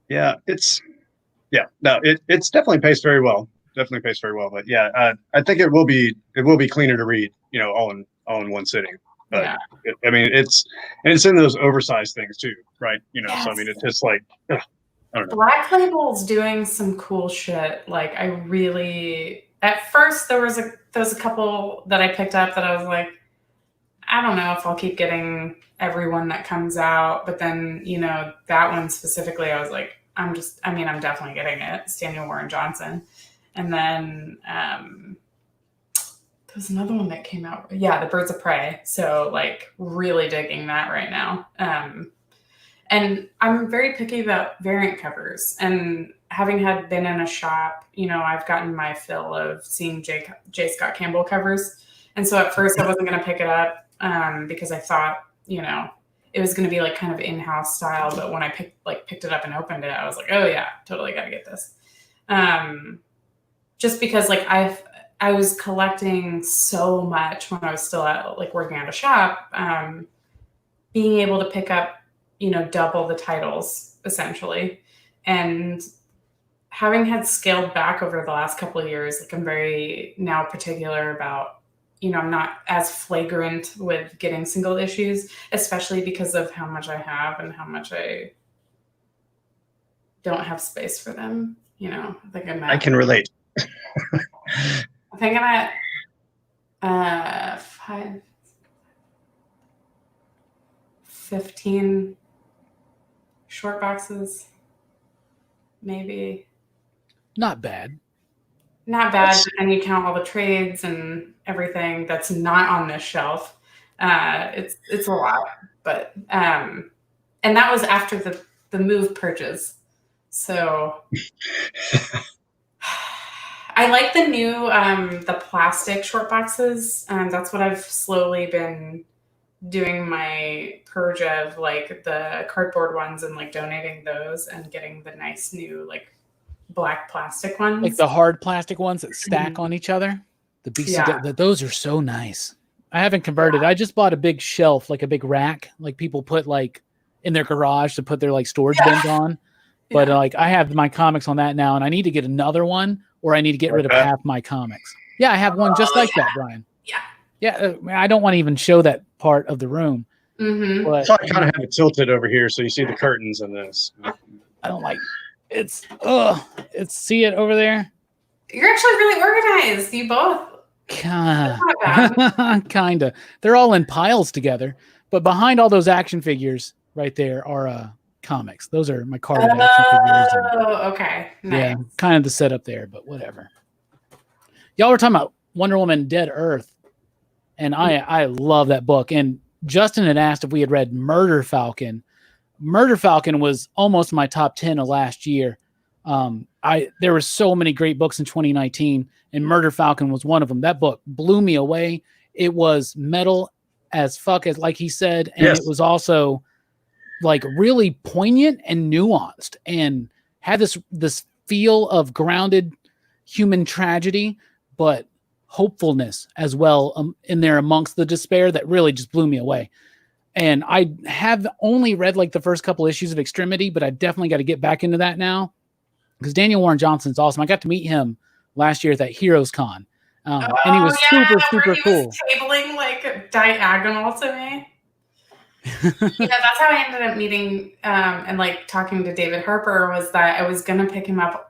Yeah, it's definitely paced very well. But yeah, I think it will be cleaner to read, all in one sitting. But yeah. I mean, it's in those oversized things too, right? Yes. So I mean, it's just like, I don't know. Black Label's doing some cool shit. I really, at first there was a couple that I picked up that I was like, I don't know if I'll keep getting every one that comes out. But then, that one specifically, I was like, I'm definitely getting it. It's Daniel Warren Johnson. And then there was another one that came out. Yeah, The Birds of Prey. So really digging that right now. And I'm very picky about variant covers. And having been in a shop, I've gotten my fill of seeing J. Scott Campbell covers. And so at first I wasn't going to pick it up because I thought, it was going to be kind of in-house style. But when I picked it up and opened it, I was like, oh yeah, totally got to get this. Just because I was collecting so much when I was still at working at a shop, being able to pick up, double the titles essentially. And having had scaled back over the last couple of years, I'm very now particular about, I'm not as flagrant with getting single issues, especially because of how much I have and how much I don't have space for them. I can relate. I think I'm at 15 short boxes, maybe. Not bad. And you count all the trades and everything that's not on this shelf. It's a lot, but and that was after the move purchase. So I like the new the plastic short boxes. That's what I've slowly been doing my purge of like the cardboard ones and like donating those and getting the nice new like black plastic ones. Like the hard plastic ones that stack on each other. The BCW, those are so nice. I haven't converted. I just bought a big shelf, like a big rack, like people put like in their garage to put their like storage bins on. But like I have my comics on that now, and I need to get another one, or I need to get rid of half my comics. Yeah, I have one just like that, Brian. Yeah, I don't want to even show that part of the room. But So I kind of have it tilted over here, so you see the curtains in this. I don't like it's. See it over there. You're actually really organized. You both. Kinda. They're all in piles together, but behind all those action figures right there are comics. Those are my carded action figures. Oh, okay. Nice. Yeah, kind of the setup there, but whatever. Y'all were talking about Wonder Woman Dead Earth, and I love that book. And Justin had asked if we had read Murder Falcon. Murder Falcon was almost my top 10 of last year. There were so many great books in 2019, and Murder Falcon was one of them. That book blew me away. It was metal as fuck, as like he said, and it was also like really poignant and nuanced, and had this feel of grounded human tragedy, but hopefulness as well in there amongst the despair that really just blew me away. And I have only read like the first couple issues of Extremity, but I definitely got to get back into that now because Daniel Warren Johnson's awesome. I got to meet him last year at that Heroes Con, and he was super cool. Was tabling like diagonal to me. That's how I ended up meeting and like talking to David Harper. Was that I was gonna pick him up,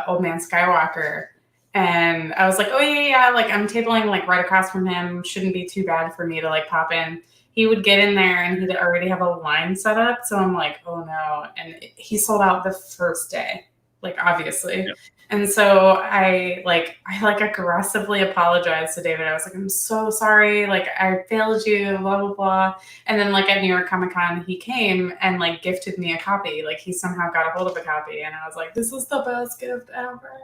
Old Man Skywalker, and I was like, oh yeah, like I'm tabling like right across from him. Shouldn't be too bad for me to like pop in. He would get in there and he'd already have a line set up. So I'm like, oh no. And he sold out the first day, like obviously. Yep. And so I aggressively apologized to David. I was like, I'm so sorry. Like I failed you, blah, blah, blah. And then like at New York Comic Con, he came and like gifted me a copy. Like he somehow got a hold of a copy. And I was like, this is the best gift ever.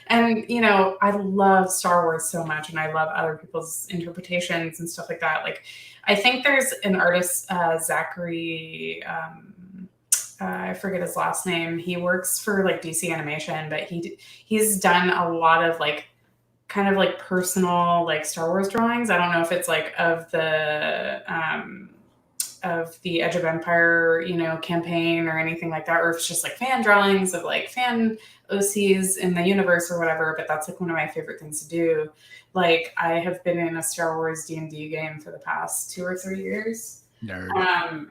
And, you know, I love Star Wars so much and I love other people's interpretations and stuff like that. Like, I think there's an artist, Zachary, I forget his last name. He works for like DC Animation, but he's done a lot of like kind of like personal like Star Wars drawings. I don't know if it's like of the Edge of Empire, you know, campaign or anything like that, or if it's just like fan drawings of like fan OCs in the universe or whatever. But that's like one of my favorite things to do. Like I have been in a Star Wars D&D game for the past 2 or 3 years. Nerd.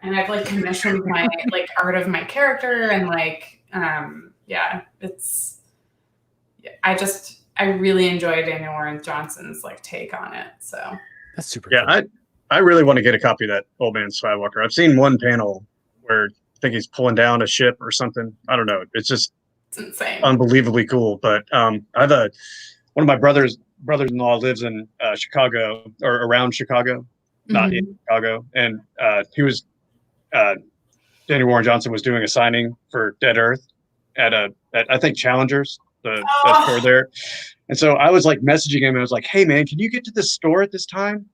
And I've like commissioned my like art of my character and like I really enjoy Daniel Warren Johnson's like take on it. So that's super cool. I really want to get a copy of that Old Man Skywalker. I've seen one panel where I think he's pulling down a ship or something. I don't know. It's insane. Unbelievably cool. But I have one of my brothers-in-law lives in Chicago or around Chicago. Not in Chicago, and he was Daniel Warren Johnson was doing a signing for Dead Earth at I think Challengers, the store there, and so I was like messaging him and I was like, hey man, can you get to this store at this time?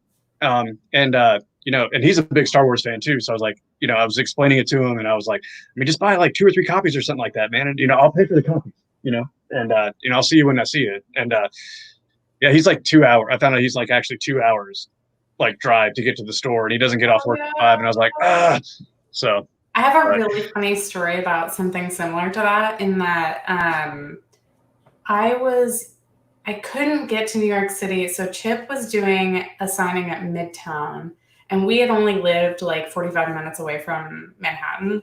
And he's a big Star Wars fan too, so I was like, I was explaining it to him and I was like, I mean, just buy like 2 or 3 copies or something like that, man, and I'll pay for the copies, and I'll see you when I see it, and he's like 2 hours. I found out he's like actually 2 hours. Like drive to get to the store and he doesn't get off work at 5 and I was like so I have a really funny story about something similar to that in that I couldn't get to New York City, so Chip was doing a signing at Midtown and we had only lived like 45 minutes away from Manhattan,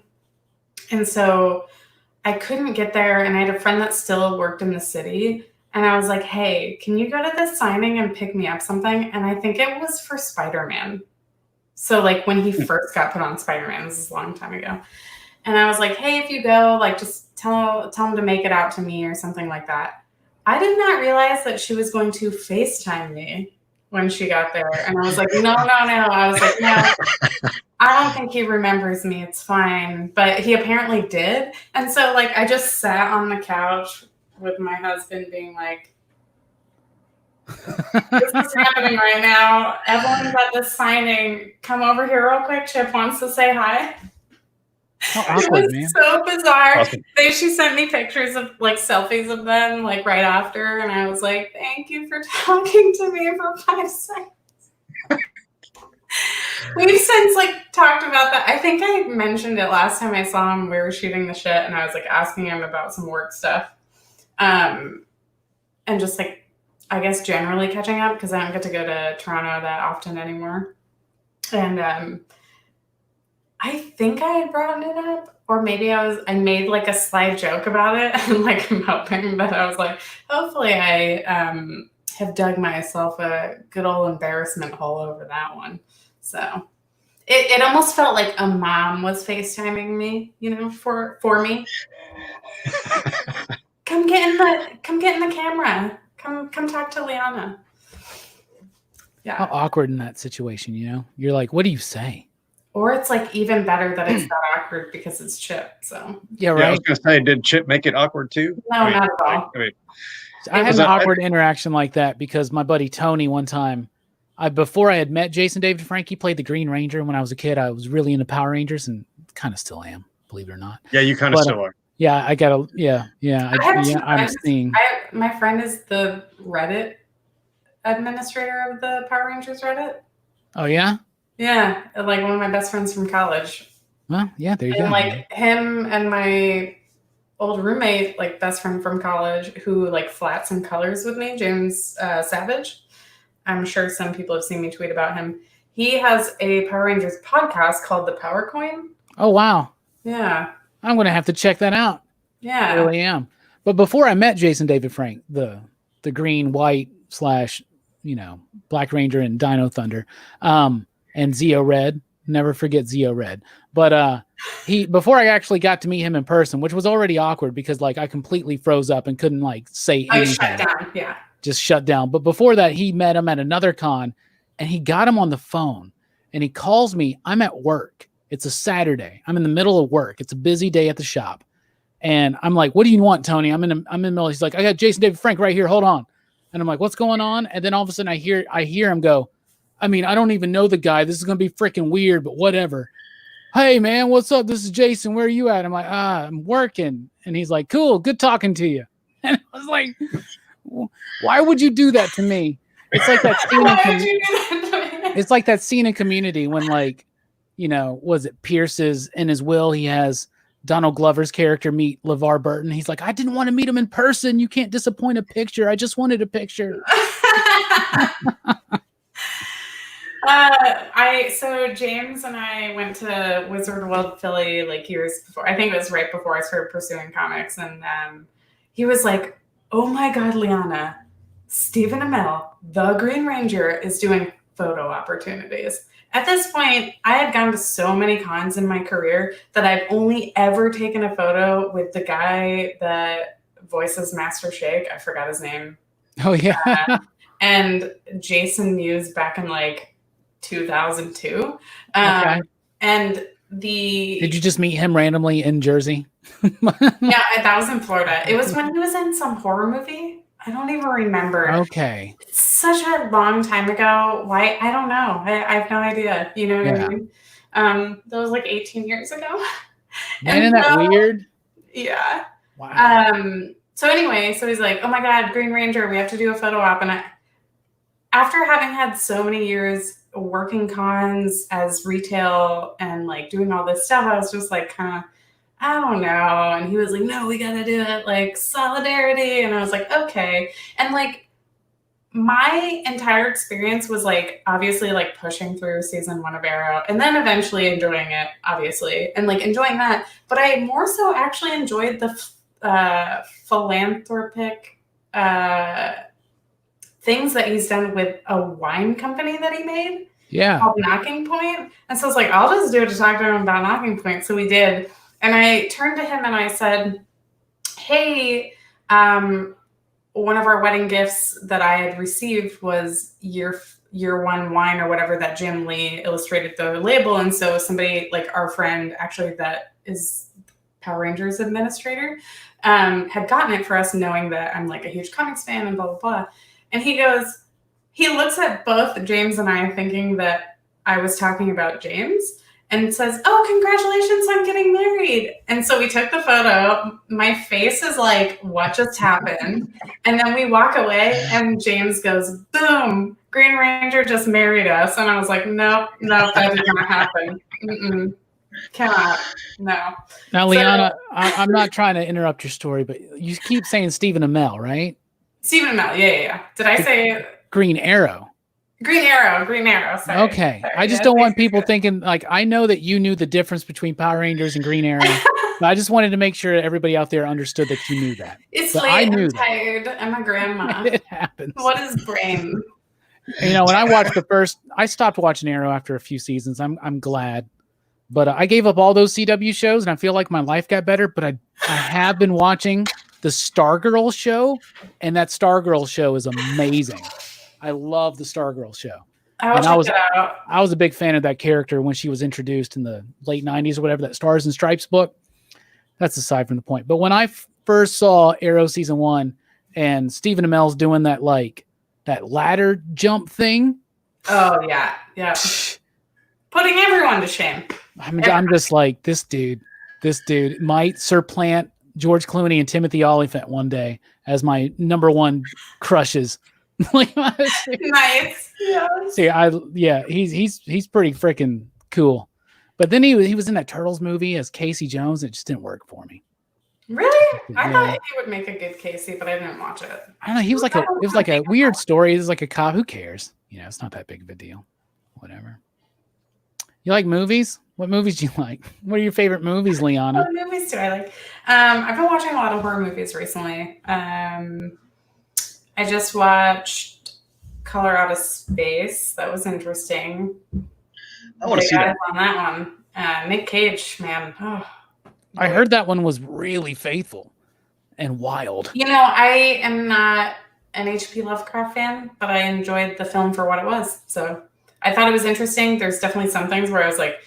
and so I couldn't get there, and I had a friend that still worked in the city. And I was like, hey, can you go to this signing and pick me up something? And I think it was for Spider-Man. So like when he first got put on Spider-Man, this is a long time ago. And I was like, hey, if you go, like just tell him to make it out to me or something like that. I did not realize that she was going to FaceTime me when she got there. And I was like, no. I was like, no, I don't think he remembers me. It's fine. But he apparently did. And so like I just sat on the couch with my husband being like, This is happening right now. Everyone's at this signing. Come over here real quick. Chip wants to say hi. How awkward, It was man. so bizarre. Awesome. She sent me pictures of like selfies of them like right after, and I was like, "Thank you for talking to me for 5 seconds." We've since like talked about that. I think I mentioned it last time I saw him. We were shooting the shit, and I was like asking him about some work stuff, and just like I guess generally catching up because I don't get to go to Toronto that often anymore, and I think I had brought it up, or maybe I made like a sly joke about it, and like I'm hoping that I was like, hopefully I have dug myself a good old embarrassment hole over that one. So it almost felt like a mom was FaceTiming me, for me. Come get in the camera. Come talk to Liana. Yeah. How awkward in that situation, You're like, what do you say? Or it's like even better that it's not awkward because it's Chip. So Yeah, right. Yeah, I was gonna say, did Chip make it awkward too? No, not at all. I had an awkward interaction like that because my buddy Tony one time, before I had met Jason David Frank, he played the Green Ranger. When I was a kid, I was really into Power Rangers and kind of still am, believe it or not. Yeah, you kind of still are. Yeah, I'm seeing. My friend is the Reddit administrator of the Power Rangers Reddit. Oh yeah? Yeah, like one of my best friends from college. Well, yeah, there you go. And like him and my old roommate, like best friend from college, who like flats and colors with me, James Savage. I'm sure some people have seen me tweet about him. He has a Power Rangers podcast called The Power Coin. Oh wow. Yeah. I'm gonna have to check that out. Yeah. I really am. But before I met Jason David Frank, the green, white / Black Ranger and Dino Thunder, and Zeo Red. Never forget Zeo Red. But before I actually got to meet him in person, which was already awkward because like I completely froze up and couldn't like say anything. Shut down. Yeah. Just shut down. But before that, he met him at another con and he got him on the phone and he calls me. I'm at work. It's a Saturday. I'm in the middle of work. It's a busy day at the shop. And I'm like, what do you want, Tony? I'm in the middle. He's like, I got Jason David Frank right here. Hold on. And I'm like, what's going on? And then all of a sudden I hear him go, I mean, I don't even know the guy. This is going to be freaking weird, but whatever. Hey man, what's up? This is Jason. Where are you at? I'm like, I'm working. And he's like, cool. Good talking to you. And I was like, why would you do that to me? It's like that scene it's like that scene in Community when like, was it Pierce's in his will? He has Donald Glover's character meet LeVar Burton. He's like, I didn't want to meet him in person. You can't disappoint a picture. I just wanted a picture. So James and I went to Wizard World Philly like years before. I think it was right before I started pursuing comics. And he was like, oh my God, Liana, Stephen Amell, the Green Ranger, is doing photo opportunities. At this point, I had gone to so many cons in my career that I've only ever taken a photo with the guy that voices Master Shake. I forgot his name. Oh, yeah. And Jason Mewes back in like 2002. Okay. And Did you just meet him randomly in Jersey? Yeah, that was in Florida. It was when he was in some horror movie. I don't even remember. Okay. It's such a long time ago. Why? I don't know. I have no idea. You know what I mean? That was like 18 years ago. Man, isn't that weird? Yeah. Wow. So anyway, so he's like, oh my God, Green Ranger, we have to do a photo op. And after having had so many years working cons as retail and like doing all this stuff, I was just like kind of, I don't know. And he was like, no, we got to do it like solidarity. And I was like, okay. And like my entire experience was like, obviously like pushing through season 1 of Arrow and then eventually enjoying it, obviously. And like enjoying that. But I more so actually enjoyed the philanthropic things that he's done with a wine company that he made. Yeah. Called Knocking Point. And so I was like, I'll just do it to talk to him about Knocking Point. So we did. And I turned to him and I said, hey, one of our wedding gifts that I had received was year 1 wine or whatever that Jim Lee illustrated the label. And so somebody like our friend actually that is Power Rangers administrator had gotten it for us knowing that I'm like a huge comics fan and blah, blah, blah. And he looks at both James and I thinking that I was talking about James and says, "Oh, congratulations on getting married." And so we took the photo. My face is like, what just happened? And then we walk away and James goes, boom, Green Ranger just married us. And I was like, nope, that did not happen. Mm-mm. Cannot. No. Now, Liana, I'm not trying to interrupt your story, but you keep saying Stephen Amell, right? Stephen Amell, yeah. Did I say Green Arrow? Green Arrow. Sorry. Okay. I just don't want people thinking, like, I know that you knew the difference between Power Rangers and Green Arrow, but I just wanted to make sure everybody out there understood that you knew that. It's but late, I'm tired. I'm a grandma. It happens. What is brain? When I watched I stopped watching Arrow after a few seasons. I'm glad. But I gave up all those CW shows, and I feel like my life got better, but I have been watching the Stargirl show, and that Stargirl show is amazing. I love the Stargirl show. I was a big fan of that character when she was introduced in the late 90s or whatever, that Stars and Stripes book. That's aside from the point. But when I first saw Arrow season 1 and Stephen Amell's doing that ladder jump thing. Oh, yeah. Putting everyone to shame. I'm just like, this dude might supplant George Clooney and Timothy Olyphant one day as my number one crushes. Nice. Yeah. He's pretty freaking cool. But then he was in that Turtles movie as Casey Jones. It just didn't work for me. Really? I thought he would make a good Casey, but I didn't watch it. I don't know. It was like a weird story. It was like a cop. Who cares? It's not that big of a deal. Whatever. You like movies? What movies do you like? What are your favorite movies, Liana? What movies do I like? I've been watching a lot of horror movies recently. I just watched Color Out of Space. That was interesting. I want to see that. On that one. Nick Cage, man. Oh, I heard that one was really faithful and wild. I am not an H.P. Lovecraft fan, but I enjoyed the film for what it was. So I thought it was interesting. There's definitely some things where I was like,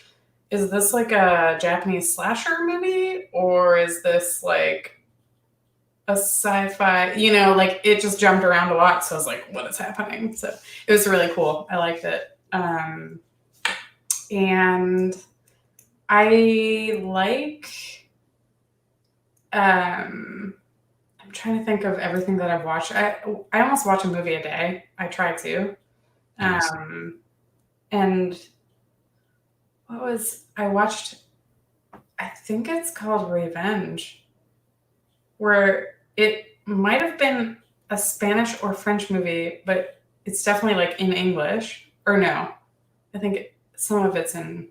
is this like a Japanese slasher movie? Or is this like a sci-fi? It just jumped around a lot. So I was like, what is happening? So it was really cool. I liked it. And I like, I'm trying to think of everything that I've watched. I almost watch a movie a day. I try to. Nice. And I watched, I think it's called Revenge, where it might have been a Spanish or French movie, but it's definitely like in English. Or no, I think some of it's in,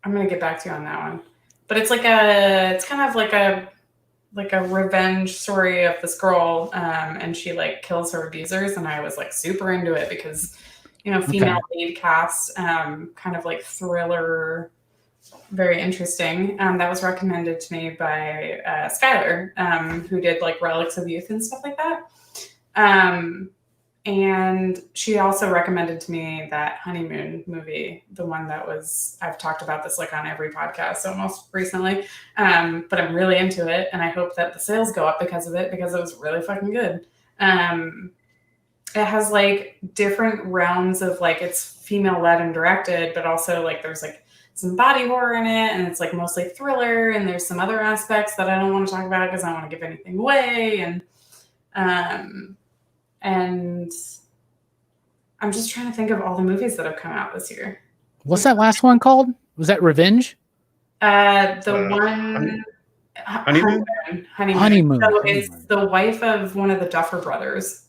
I'm going to get back to you on that one. But it's kind of like a revenge story of this girl, and she kills her abusers, and I was super into it because female lead cast, kind of thriller, very interesting. That was recommended to me by Skylar, who did Relics of Youth and stuff like that. And she also recommended to me that Honeymoon movie, the one that I've talked about this on every podcast almost recently. But I'm really into it, and I hope that the sales go up because of it, because it was really fucking good. It has different realms of it's female led and directed, but also there's some body horror in it, and it's mostly thriller, and there's some other aspects that I don't want to talk about because I don't want to give anything away. And I'm just trying to think of all the movies that have come out this year. What's that last one called? Was that Revenge? Honeymoon. Honeymoon. So it's the wife of one of the Duffer brothers.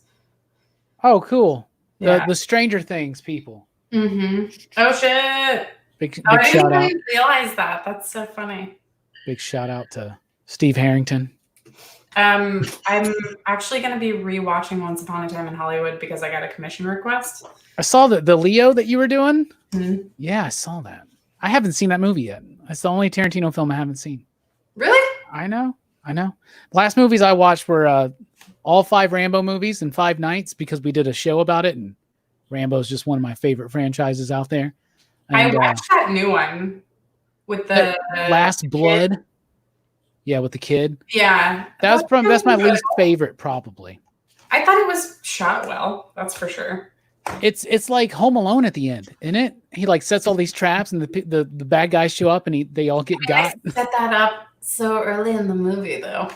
Oh, cool. Yeah. The Stranger Things people. Mm-hmm. Oh, shit. Big I shout out. didn't realize that. That's so funny. Big shout out to Steve Harrington. I'm actually going to be rewatching Once Upon a Time in Hollywood because I got a commission request. I saw the Leo that you were doing. Mm-hmm. Yeah, I saw that. I haven't seen that movie yet. It's the only Tarantino film I haven't seen. Really? I know. The last movies I watched were all 5 Rambo movies in 5 nights because we did a show about it, and Rambo is just one of my favorite franchises out there. And, I watched that new one with the Last Blood. Yeah, with the kid. Yeah. That's my least favorite, probably. I thought it was shot well. That's for sure. It's like Home Alone at the end, isn't it? He like sets all these traps, and the bad guys show up, and they all get got. Set that up so early in the movie, though.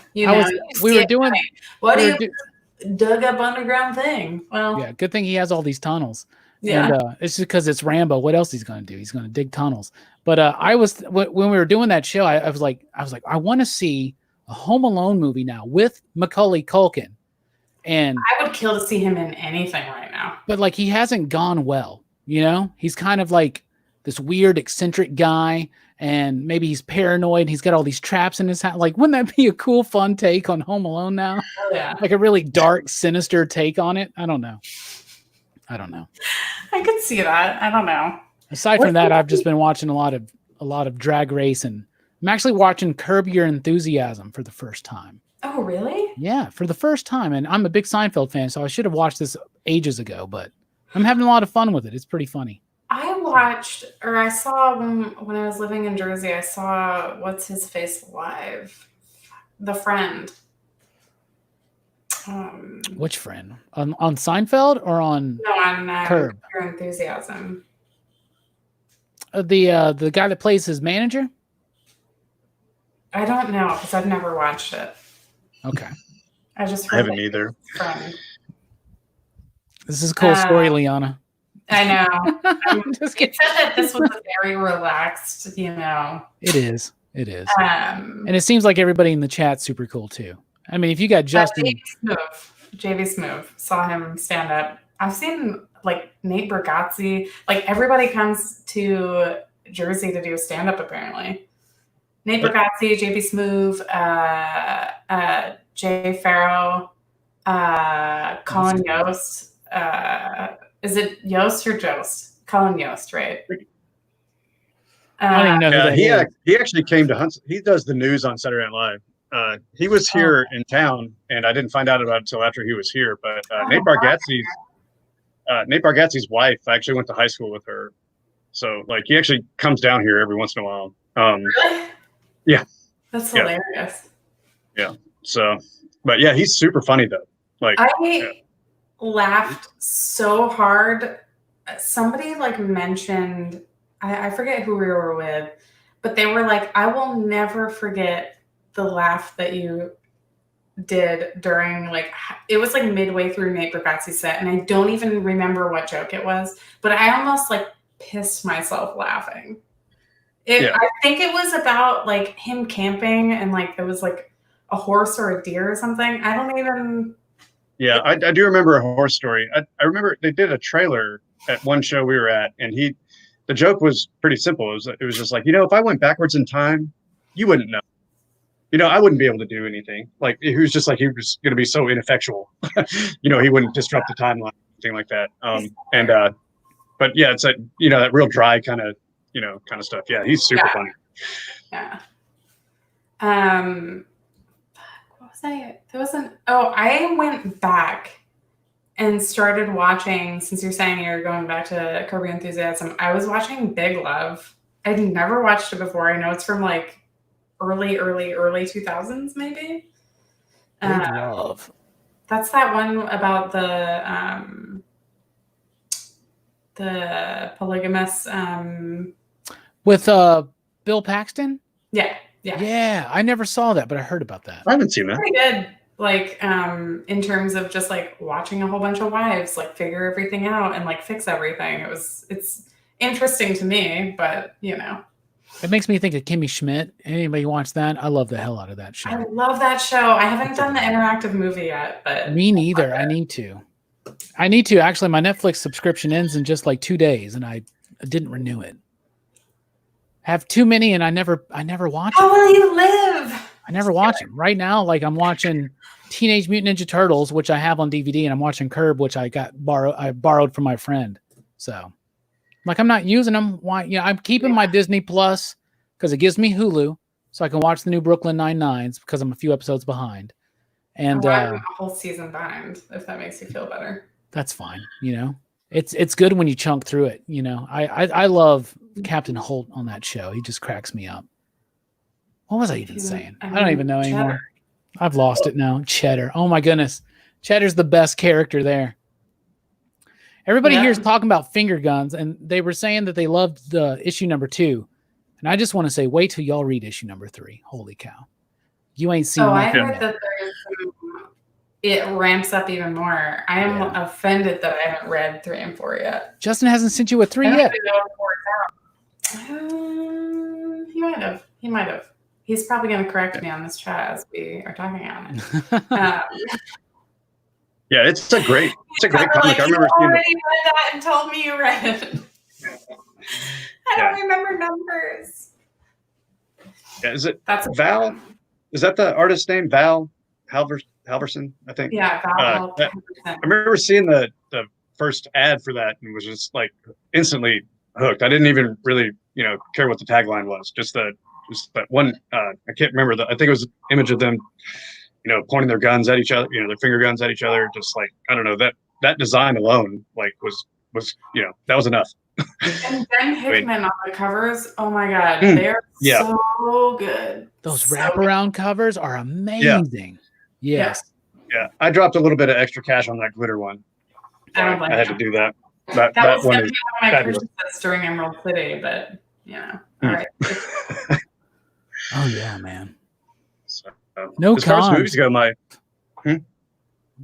Dug up underground thing. Well, yeah, good thing he has all these tunnels. Yeah, and, it's just because it's Rambo. What else he's going to do? He's going to dig tunnels. But when we were doing that show, I was like, I want to see a Home Alone movie now with Macaulay Culkin. And I would kill to see him in anything right now. But like, he hasn't gone well, you know? He's kind of like this weird, eccentric guy, and maybe he's paranoid. And he's got all these traps in his house. Like, wouldn't that be a cool, fun take on Home Alone now? Oh, yeah. Like a really dark, sinister take on it. I don't know. I could see that. I don't know. Aside from that, I've just been watching a lot of Drag Race, and I'm actually watching Curb Your Enthusiasm for the first time. Oh, really? Yeah, for the first time. And I'm a big Seinfeld fan, so I should have watched this ages ago, but I'm having a lot of fun with it. It's pretty funny. I saw when I was living in Jersey, I saw What's His Face live. The Friend. Which friend? On Seinfeld or on Curb Your Enthusiasm? The guy that plays his manager? I don't know because I've never watched it. Okay. I haven't either. Friend. This is a cool story, Liana. I know. It said that this was a very relaxed, you know. It is. And it seems like everybody in the chat's super cool too. I mean, if you got Justin. JV Smoove, saw him stand up. I've seen like Nate Bargatze. Like everybody comes to Jersey to do a stand up apparently. Nate Bargatze, JV Smoove, Jay Farrow, Colin Yost. Is it Yost or Jost? Colin Yost, right? I don't even know who that is. He actually came to Hunts. He does the news on Saturday Night Live. He was here in town, and I didn't find out about it until after he was here. But Nate Bargatze's wife, I actually went to high school with her. So, like, he actually comes down here every once in a while. Really? Yeah. That's hilarious. Yeah. So, but yeah, he's super funny though. Like, I laughed so hard. Somebody like mentioned, I forget who we were with, but they were like, I will never forget the laugh that you did during like, it was like midway through Nate Bargatze's set, and I don't even remember what joke it was, but I almost like pissed myself laughing. I think it was about like him camping, and like there was like a horse or a deer or something. I don't even. Yeah, I do remember a horse story. I remember they did a trailer at one show we were at, and the joke was pretty simple. It was just like, you know, if I went backwards in time, you wouldn't know. You know, I wouldn't be able to do anything. Like, he was just like, he was going to be so ineffectual. You know, he wouldn't disrupt the timeline, anything like that. But yeah, it's like, you know, that real dry kind of stuff. Yeah, he's super funny. Yeah. What was I? I went back and started watching, since you're saying you're going back to Curb Your Enthusiasm, I was watching Big Love. I'd never watched it before. I know it's from like early 2000s, maybe. Big Love. That's that one about the polygamous. With Bill Paxton? Yeah. Yeah, I never saw that, but I heard about that. I haven't seen that. Pretty good. Like, in terms of just like watching a whole bunch of wives like figure everything out and like fix everything. It's interesting to me, but you know. It makes me think of Kimmy Schmidt. Anybody watch that? I love the hell out of that show. I love that show. I haven't done the interactive movie yet, but me neither. I need to. Actually, my Netflix subscription ends in just like 2 days, and I didn't renew it. I have too many, and I never watch How them. will you live? I never watch them. Right now, like I'm watching Teenage Mutant Ninja Turtles, which I have on DVD, and I'm watching Curb, which I borrowed from my friend. So, like, I'm not using them. Why? You know, I'm keeping my Disney Plus because it gives me Hulu, so I can watch the new Brooklyn Nine-Nines because I'm a few episodes behind. And I'm a whole season behind, if that makes you feel better. That's fine. You know, it's good when you chunk through it. You know, I love Captain Holt on that show. He just cracks me up. What was I even saying? I I don't even know Cheddar. anymore. I've lost it now. Cheddar. Oh my goodness. Cheddar's the best character there. Everybody here is talking about finger guns, and they were saying that they loved the issue number 2. And I just want to say, wait till y'all read issue number 3. Holy cow. You ain't seen I nothing heard yet. that it ramps up even more. I am offended that I haven't read 3 and 4 yet. Justin hasn't sent you a 3 I don't yet. even know if 4 is out. He might have. He might have. He's probably going to correct me on this chat as we are talking on it. Yeah, it's a great comic. Like, I remember you seeing already read that and told me you read it. I don't remember numbers. Yeah, is it That's Val? Is that the artist's name? Val Halverson, I think. Yeah, Val. I remember seeing the first ad for that and was just like instantly hooked. I didn't even really, care what the tagline was. Just that one. I can't remember I think it was an image of them, pointing their guns at each other, their finger guns at each other. Just like, I don't know, that design alone, like was that was enough. And Ben Hickman on the covers, oh my god, they're so good. Those wraparound covers are amazing. Yes. Yeah, I dropped a little bit of extra cash on that glitter one. I had to do that. That that was one going to is be one of my fabulous. purchases during Emerald City, but all right. Oh yeah, man. So, No as far as cons. movies go,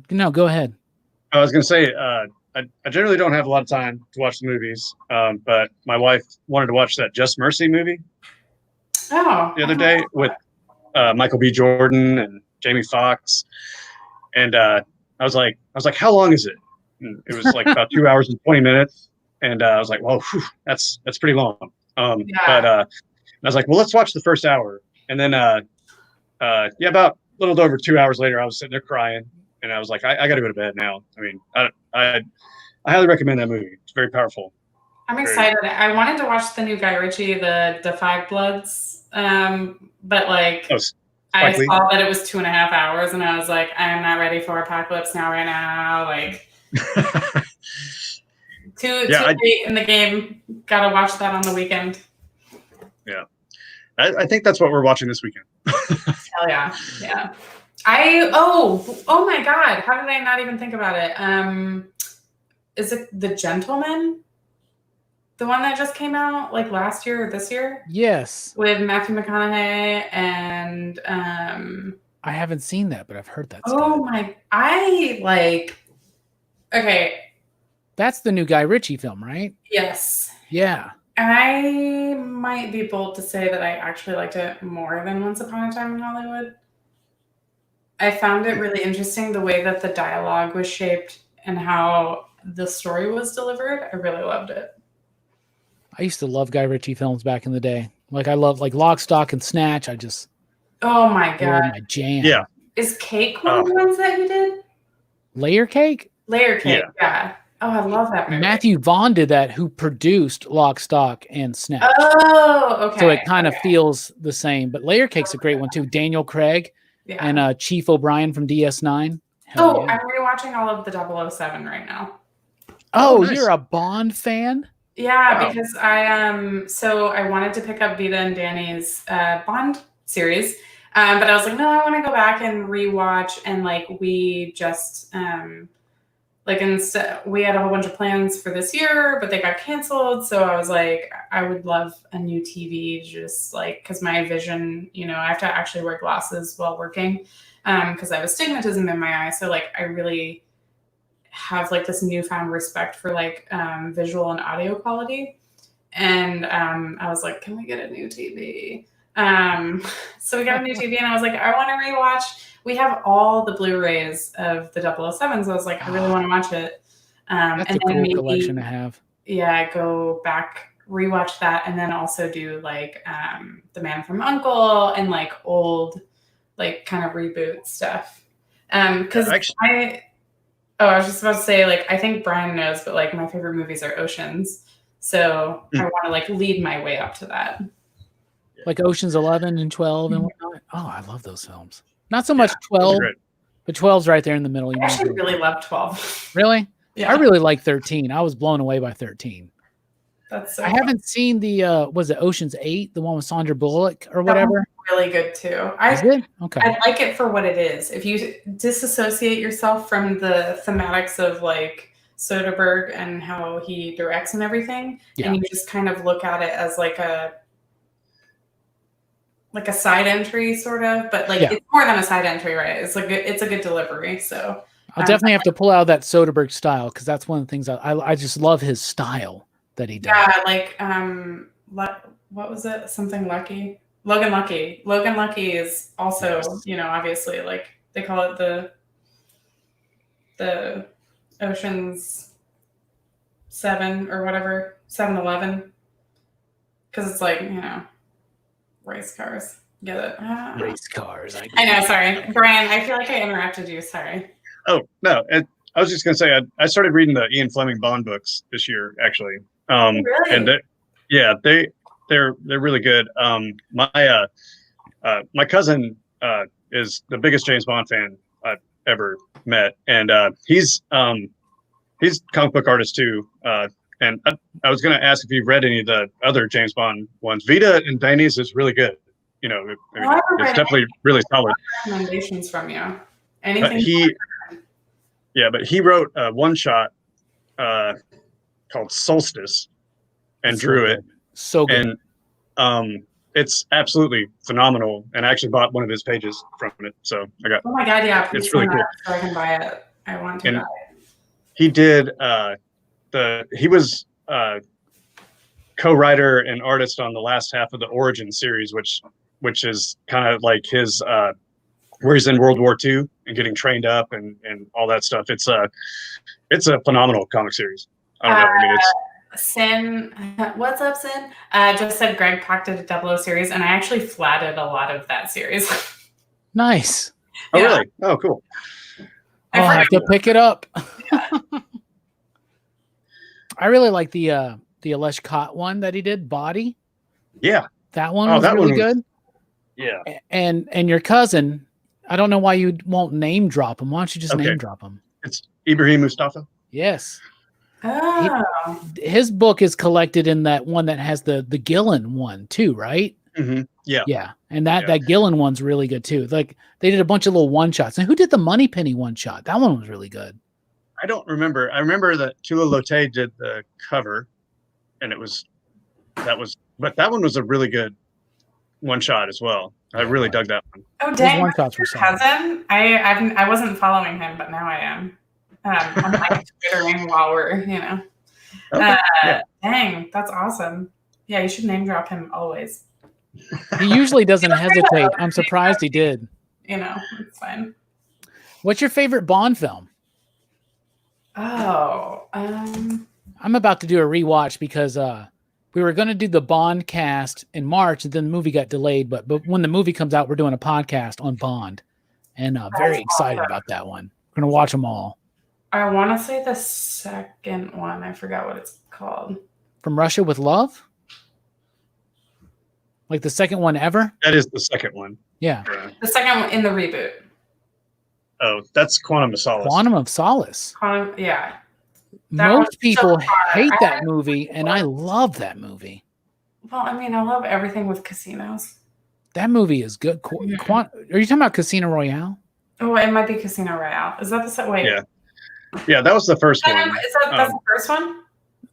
No, go ahead. I was going to say, I generally don't have a lot of time to watch the movies, but my wife wanted to watch that Just Mercy movie the other day with Michael B. Jordan and Jamie Foxx, and I was like, how long is it? And it was like about 2 hours and 20 minutes, and I was like, well, that's pretty long. But I was like, well, let's watch the first hour, and then about a little over 2 hours later, I was sitting there crying. And I was like, I got to go to bed now. I mean, I highly recommend that movie. It's very powerful. I'm excited. I wanted to watch the new Guy Ritchie, the Five Bloods, but like I saw that it was 2.5 hours, and I was like, I'm not ready for Apocalypse Now right now. Like, too late in the game. Got to watch that on the weekend. Yeah, I think that's what we're watching this weekend. Hell yeah, yeah. Oh my god, how did I not even think about it? Is it The Gentleman? The one that just came out like last year or this year? Yes. With Matthew McConaughey and I haven't seen that, but I've heard that. Okay. That's the new Guy Ritchie film, right? Yes. Yeah. I might be bold to say that I actually liked it more than Once Upon a Time in Hollywood. I found it really interesting the way that the dialogue was shaped and how the story was delivered. I really loved it. I used to love Guy Ritchie films back in the day. Like I love like Lock, Stock, and Snatch. Oh my god, my jam. Yeah. Is Cake one of the ones that you did? Layer Cake? Layer Cake, yeah. Oh, I love that movie. Matthew Vaughn did that, who produced Lock, Stock, and Snatch. Oh, okay. So it kind of feels the same. But Layer Cake's a great one too. Daniel Craig and Chief O'Brien from DS9. I'm rewatching all of the 007 right now. Oh, nice. You're a Bond fan? Yeah, because I wanted to pick up Vita and Danny's Bond series, but I was like, no, I want to go back and rewatch, and like we just instead we had a whole bunch of plans for this year, but they got canceled. So I was like, I would love a new TV, just like because my vision, I have to actually wear glasses while working because I have astigmatism in my eye. So like I really have like this newfound respect for like visual and audio quality, and I was like, can we get a new TV? So we got a new TV, and I was like, I want to rewatch. We have all the Blu-rays of the 007s. So I was like, I really want to watch it. That's a cool collection to have. Yeah, go back, rewatch that, and then also do like The Man from U.N.C.L.E. and like old, like kind of reboot stuff. Because I was just about to say, like, I think Brian knows, but like my favorite movies are Oceans. So I want to like lead my way up to that. Like Oceans 11 and 12 and whatnot. Oh, I love those films. Not so much 12, but 12's right there in the middle. I actually really love 12. Really? Yeah. I really like 13. I was blown away by 13. That's so I haven't seen the was it Ocean's 8, the one with Sandra Bullock or whatever? really good too. Is it? Okay. I like it for what it is. If you disassociate yourself from the thematics of like Soderbergh and how he directs and everything, and you just kind of look at it as like a side entry sort of, but like it's more than a side entry, right? It's like it's a good delivery. So I'll definitely have to pull out that Soderbergh style because that's one of the things I just love his style that he does. Yeah, like what was it? Something Lucky. Logan Lucky. Logan Lucky is also, obviously like they call it the Ocean's 7 or whatever, 7-Eleven. Because it's like, race cars. Get it? Race cars. I know, sorry. Brian, I feel like I interrupted you. Sorry. Oh, no. I was just going to say, I started reading the Ian Fleming Bond books this year, actually. Really? And they're really good. My cousin is the biggest James Bond fan I've ever met. And he's a comic book artist too. And I was going to ask if you've read any of the other James Bond ones. Vita and Danny's is really good. It's definitely really solid. Recommendations from you. Anything? But he wrote a one shot called Solstice and drew it. So good. And it's absolutely phenomenal. And I actually bought one of his pages from it. So I got. Oh my god! Yeah, it's really cool. So I can buy it. I want to buy it. He did he was co-writer and artist on the last half of the Origin series, which is kind of like his where he's in World War II and getting trained up and all that stuff. It's a phenomenal comic series. I don't know. I mean, it's Sin, what's up, Sin? Just said Greg packed a 00 series, and I actually flatted a lot of that series. Nice. Oh, yeah. Really? Oh, cool. I'll have to pick it up. Yeah. I really like the Alesh Kott one that he did, Body. Yeah. That one was really good. Yeah. And your cousin, I don't know why you won't name drop him. Why don't you just name drop him? It's Ibrahim Mustafa. Yes. Oh. His book is collected in that one that has the Gillen one too, right? Mm-hmm. Yeah. Yeah. And that Gillen one's really good too. Like they did a bunch of little one shots. And who did the Moneypenny one shot? That one was really good. I don't remember. I remember that Tula Lotay did the cover, and but that one was a really good one shot as well. I really dug that one. Oh dang! One shots were cousin. I wasn't following him, but now I am. I'm like twittering while we're Okay. Dang, that's awesome. Yeah, you should name drop him always. He usually doesn't hesitate. I'm surprised he did. It's fine. What's your favorite Bond film? Oh, I'm about to do a rewatch because we were going to do the Bond cast in March, and then the movie got delayed. But when the movie comes out, we're doing a podcast on Bond, and very excited about that one. We're going to watch them all. I want to say the second one. I forgot what it's called. From Russia with Love? Like the second one ever? That is the second one. Yeah. The second one in the reboot. Oh, that's Quantum of Solace. Quantum of Solace. Yeah. Most people hate that movie, and I love that movie. Well, I mean, I love everything with casinos. That movie is good. Are you talking about Casino Royale? Oh, it might be Casino Royale. Is that the set? Wait. Yeah. Yeah, that was the first one. That's the first one?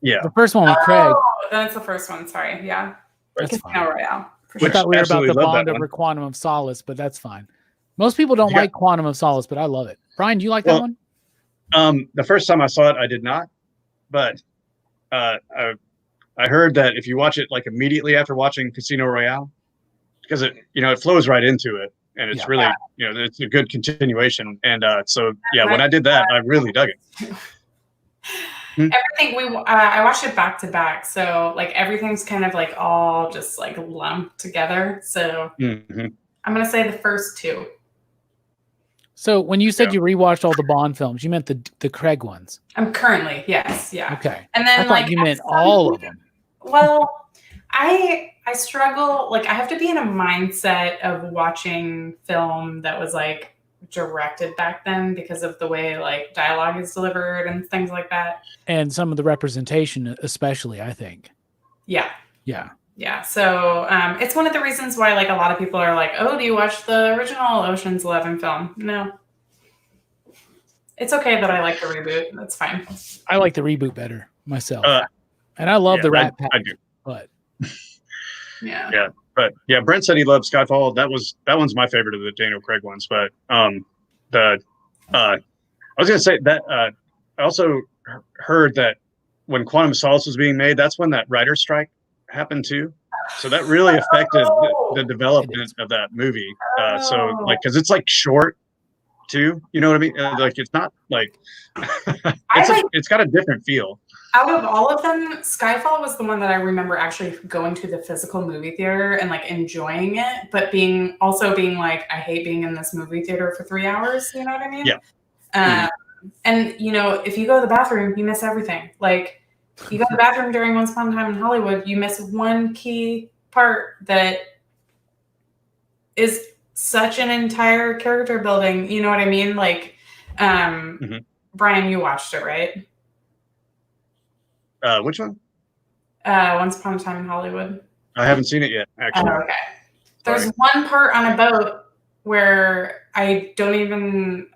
Yeah. The first one with Craig. Oh, then it's the first one. Sorry. Yeah. That's Casino fine. Royale. I thought we were about the Bond over Quantum of Solace, but that's fine. Most people don't like Quantum of Solace, but I love it. Brian, do you like that one? The first time I saw it, I did not. But I heard that if you watch it like immediately after watching Casino Royale, because it flows right into it, and it's really it's a good continuation. And when I did that, I really dug it. Everything I watched it back to back, so like everything's kind of like all just like lumped together. So I'm gonna say the first two. So when you said you rewatched all the Bond films, you meant the Craig ones. I'm currently, yes, yeah. Okay. And then I thought you meant all of them. Well, I struggle. Like I have to be in a mindset of watching film that was like directed back then because of the way like dialogue is delivered and things like that. And some of the representation, especially, I think. Yeah. Yeah. Yeah, so it's one of the reasons why like a lot of people are like, oh, do you watch the original Ocean's 11 film? No. It's okay that I like the reboot. That's fine. I like the reboot better myself. And I love the Rat Pack. I do. But yeah. But yeah, Brent said he loved Skyfall. That one's my favorite of the Daniel Craig ones. But I was gonna say that I also heard that when Quantum of Solace was being made, that's when that writer's strike happened too. So that really affected the development of that movie. So like, because it's like short too, you know what I mean? Like it's not like it's got a different feel. Out of all of them, Skyfall was the one that I remember actually going to the physical movie theater and like enjoying it, but being like, I hate being in this movie theater for 3 hours. You know what I mean? Yeah. And you know, if you go to the bathroom, you miss everything. Like you go to the bathroom during Once Upon a Time in Hollywood, you miss one key part that is such an entire character building. You know what I mean? Like, Brian, you watched it, right? Which one? Once Upon a Time in Hollywood. I haven't seen it yet, actually. Okay. There's one part on a boat where I don't even.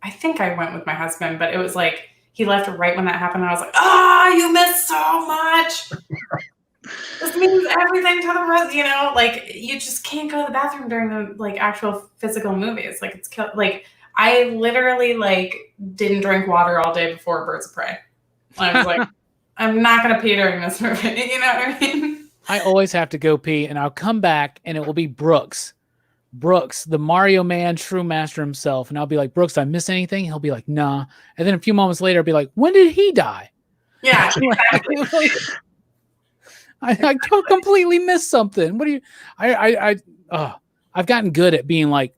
I think I went with my husband, but it was like he left right when that happened. And I was like, "Oh, you missed so much. This means everything to the rest." You know, like you just can't go to the bathroom during the like actual physical movies. Like it's like I literally like didn't drink water all day before Birds of Prey. I was like, I'm not gonna pee during this movie. You know what I mean? I always have to go pee, and I'll come back, and it will be Brooks, the Mario Man, true master himself. And I'll be like, Brooks, did I miss anything? He'll be like, nah. And then a few moments later, I'll be like, when did he die? Yeah, exactly. I completely missed something. What do you? I've gotten good at being like,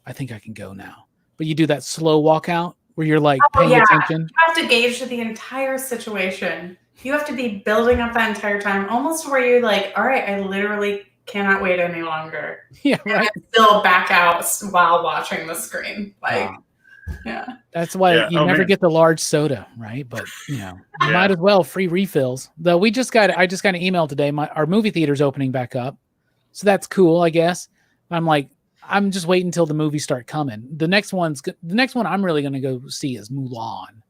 I think I can go now. But you do that slow walkout where you're like paying attention. You have to gauge the entire situation. You have to be building up that entire time, almost where you're like, all right, I literally cannot wait any longer. Yeah, right. And still back out while watching the screen. Like, yeah. That's why you never get the large soda, right? But you know, you might as well free refills. Though I just got an email today. Our movie theater's opening back up, so that's cool, I guess. I'm like, I'm just waiting until the movies start coming. The next one I'm really going to go see is Mulan.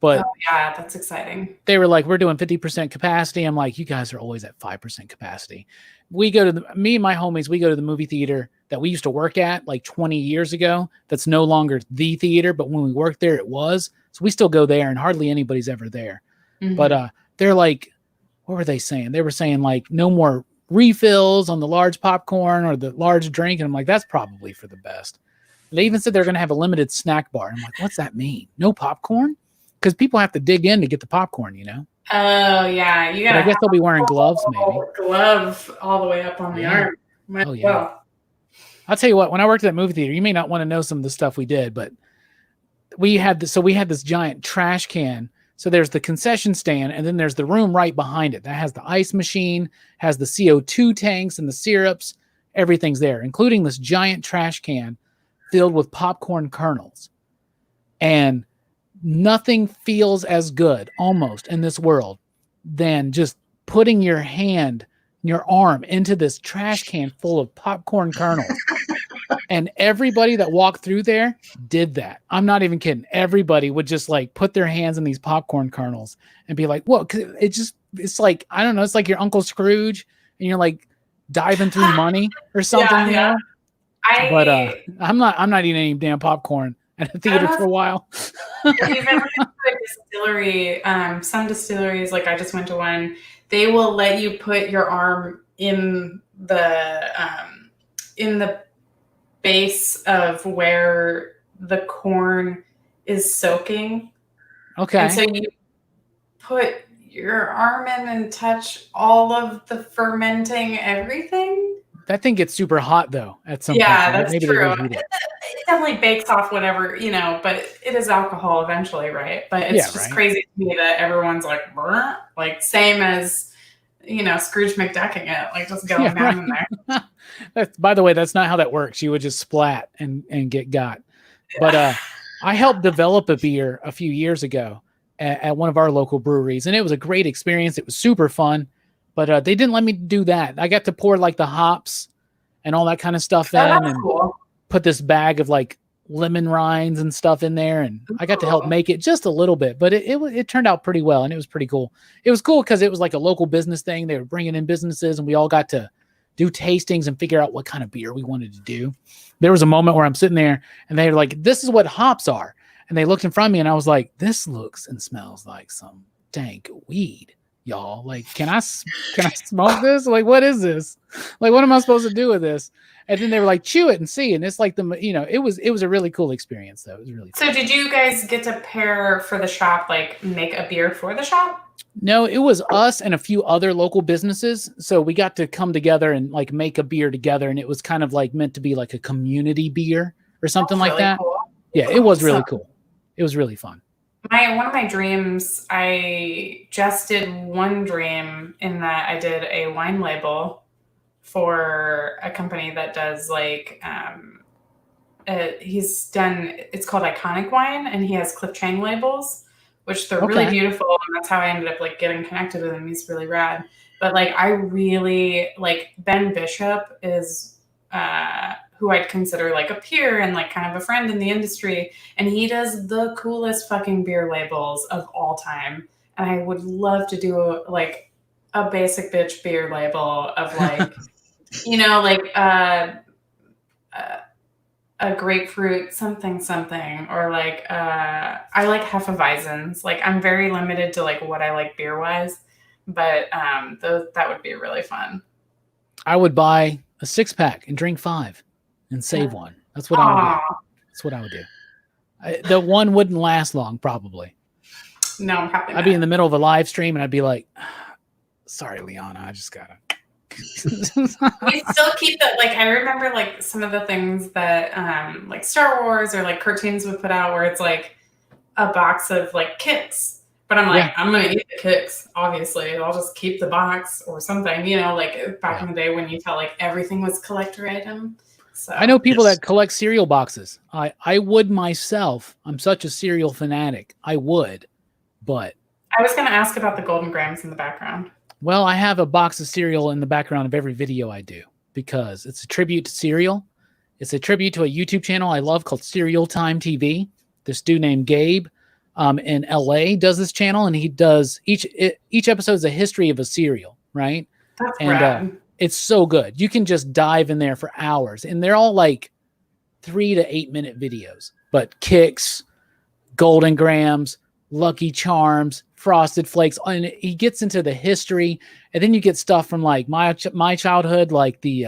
But yeah, that's exciting. They were like, we're doing 50% capacity. I'm like, you guys are always at 5% capacity. Me and my homies, we go to the movie theater that we used to work at like 20 years ago. That's no longer the theater, but when we worked there, it was. So we still go there, and hardly anybody's ever there. Mm-hmm. But they're like, what were they saying? They were saying like, no more refills on the large popcorn or the large drink. And I'm like, that's probably for the best. They even said they're going to have a limited snack bar. I'm like, what's that mean? No popcorn? Because people have to dig in to get the popcorn, you know? Oh, yeah. You gotta I guess they'll be wearing gloves, maybe. Glove all the way up on the arm. Oh, yeah. Well. I'll tell you what, when I worked at that movie theater, you may not want to know some of the stuff we did, but we had this giant trash can. So there's the concession stand, and then there's the room right behind it. That has the ice machine, has the CO2 tanks and the syrups. Everything's there, including this giant trash can filled with popcorn kernels. And nothing feels as good almost in this world than just putting your arm into this trash can full of popcorn kernels. And everybody that walked through there did that. I'm not even kidding. Everybody would just like put their hands in these popcorn kernels and be like, whoa, it's like, I don't know. It's like your Uncle Scrooge and you're like diving through money or something, you know? But I'm not eating any damn popcorn at a theater for a while. Even a distillery, some distilleries, like I just went to one, they will let you put your arm in the base of where the corn is soaking. Okay. And so you put your arm in and touch all of the fermenting everything. That thing gets super hot though at some point. Yeah, that's true. It definitely bakes off whatever, you know, but it is alcohol eventually, right? But it's just crazy to me that everyone's like, same as, you know, Scrooge McDucking it, like just going down in there. By the way, that's not how that works. You would just splat and get got. But I helped develop a beer a few years ago at one of our local breweries, and it was a great experience. It was super fun. But they didn't let me do that. I got to pour like the hops and all that kind of stuff in, and cool. put this bag of like lemon rinds and stuff in there, and I got to help make it just a little bit, but it turned out pretty well, and it was pretty cool. It was cool because it was like a local business thing. They were bringing in businesses, and we all got to do tastings and figure out what kind of beer we wanted to do. There was a moment where I'm sitting there, and they were like, "This is what hops are," and they looked in front of me, and I was like, "This looks and smells like some dank weed, y'all. Like, can I smoke this? Like, what is this? Like, what am I supposed to do with this?" And then they were like, "Chew it and see." And it's like it was a really cool experience though. It was really fun. So did you guys get to pair for the shop, like make a beer for the shop? No, it was us and a few other local businesses. So we got to come together and like make a beer together. And it was kind of like meant to be like a community beer or something like that. Cool. Yeah, it was really cool. It was really fun. One of my dreams, I just did one dream in that I did a wine label for a company that does like, it's called Iconic Wine, and he has Cliff Chang labels, which they're really beautiful. And that's how I ended up like getting connected with him. He's really rad. But like, I really like Ben Bishop is, who I'd consider like a peer and like kind of a friend in the industry. And he does the coolest fucking beer labels of all time. And I would love to do like a basic bitch beer label of like, like a grapefruit something, or like I like Hefeweizens. Like I'm very limited to like what I like beer wise, but that would be really fun. I would buy a 6-pack and drink 5 and save one. That's what I would do. That's what I would do. The one wouldn't last long, probably. No, probably not. I'd be in the middle of a live stream and I'd be like, "Sorry, Liana, I just gotta." We still keep that. Like I remember like some of the things that like Star Wars or like cartoons would put out where it's like a box of like kicks, but I'm like, I'm gonna eat the kicks, obviously. I'll just keep the box or something, like back in the day when you felt like everything was collector item. So I know people that collect cereal boxes. I would myself. I'm such a cereal fanatic. I would, but I was gonna ask about the Golden Grams in the background. Well, I have a box of cereal in the background of every video I do because it's a tribute to cereal. It's a tribute to a YouTube channel I love called Cereal Time TV. This dude named Gabe in LA does this channel, and he does each episode is a history of a cereal, right? That's rad. It's so good. You can just dive in there for hours, and they're all like 3 to 8 minute videos. But Kix, Golden Grams, Lucky Charms, Frosted Flakes, and he gets into the history, and then you get stuff from like my childhood, like the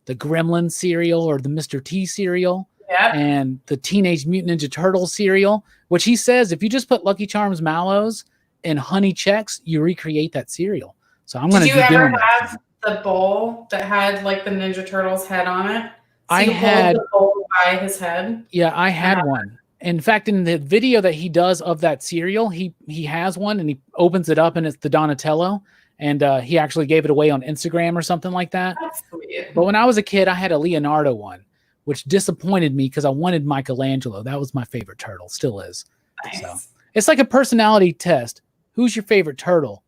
Gremlin cereal or the Mr. T cereal, and the Teenage Mutant Ninja Turtles cereal, which he says if you just put Lucky Charms Mallows and Honey Chex, you recreate that cereal. So I'm going to. Did you ever have the bowl that had like the Ninja Turtles head on it? So I had the bowl by his head. Yeah, I had one. In fact, in the video that he does of that cereal, he has one and he opens it up and it's the Donatello, and he actually gave it away on Instagram or something like that. That's sweet. But when I was a kid, I had a Leonardo one, which disappointed me because I wanted Michelangelo. That was my favorite turtle, still is. Nice. So it's like a personality test. Who's your favorite turtle?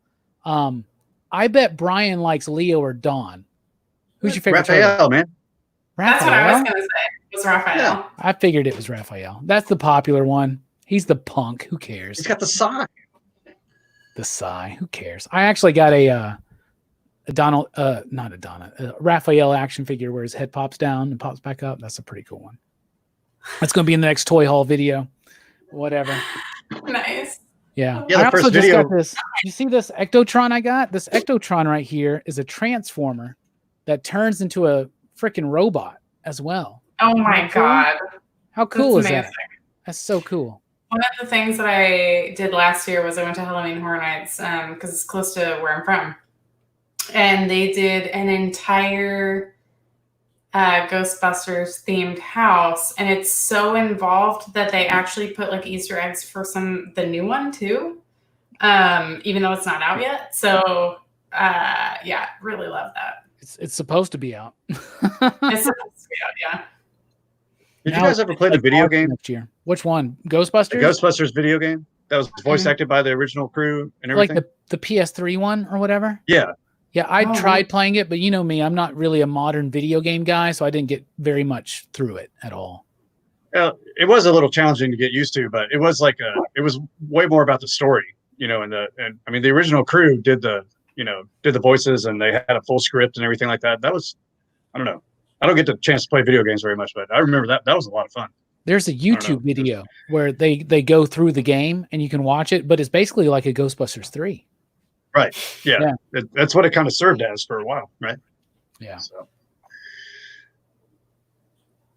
I bet Brian likes Leo or Dawn. Who's your favorite Raphael, turtle? man. That's what I was going to say. It was Raphael. Yeah. I figured it was Raphael. That's the popular one. He's the punk. Who cares? He's got the sign. The sigh. Who cares? I actually got a Raphael action figure where his head pops down and pops back up. That's a pretty cool one. That's going to be in the next toy haul video. Whatever. Nice. Yeah. Yeah, the I also first just video. got this. You see this Ectotron I got? This Ectotron right here is a transformer that turns into a freaking robot as well. Oh my God. How cool That's is amazing. that? That's so cool. One of the things that I did last year was I went to Halloween Horror Nights because it's close to where I'm from. And they did an entire Ghostbusters themed house. And it's so involved that they actually put like Easter eggs for the new one too, even though it's not out yet. So yeah, really love that. It's supposed to be out. It's supposed to be out, yeah. Did you guys ever play the video game? Next year. Which one? Ghostbusters? The Ghostbusters video game that was voice acted by the original crew and everything. Like the PS3 one or whatever? Yeah. Yeah, I tried playing it, but you know me, I'm not really a modern video game guy, so I didn't get very much through it at all. It was a little challenging to get used to, but it was it was way more about the story, and I mean, the original crew did the voices, and they had a full script and everything like that. That was, I don't know. I don't get the chance to play video games very much, but I remember that was a lot of fun. There's a YouTube video where they go through the game and you can watch it, but it's basically like a Ghostbusters 3. Right. Yeah. That's what it kind of served as for a while, right? Yeah. So.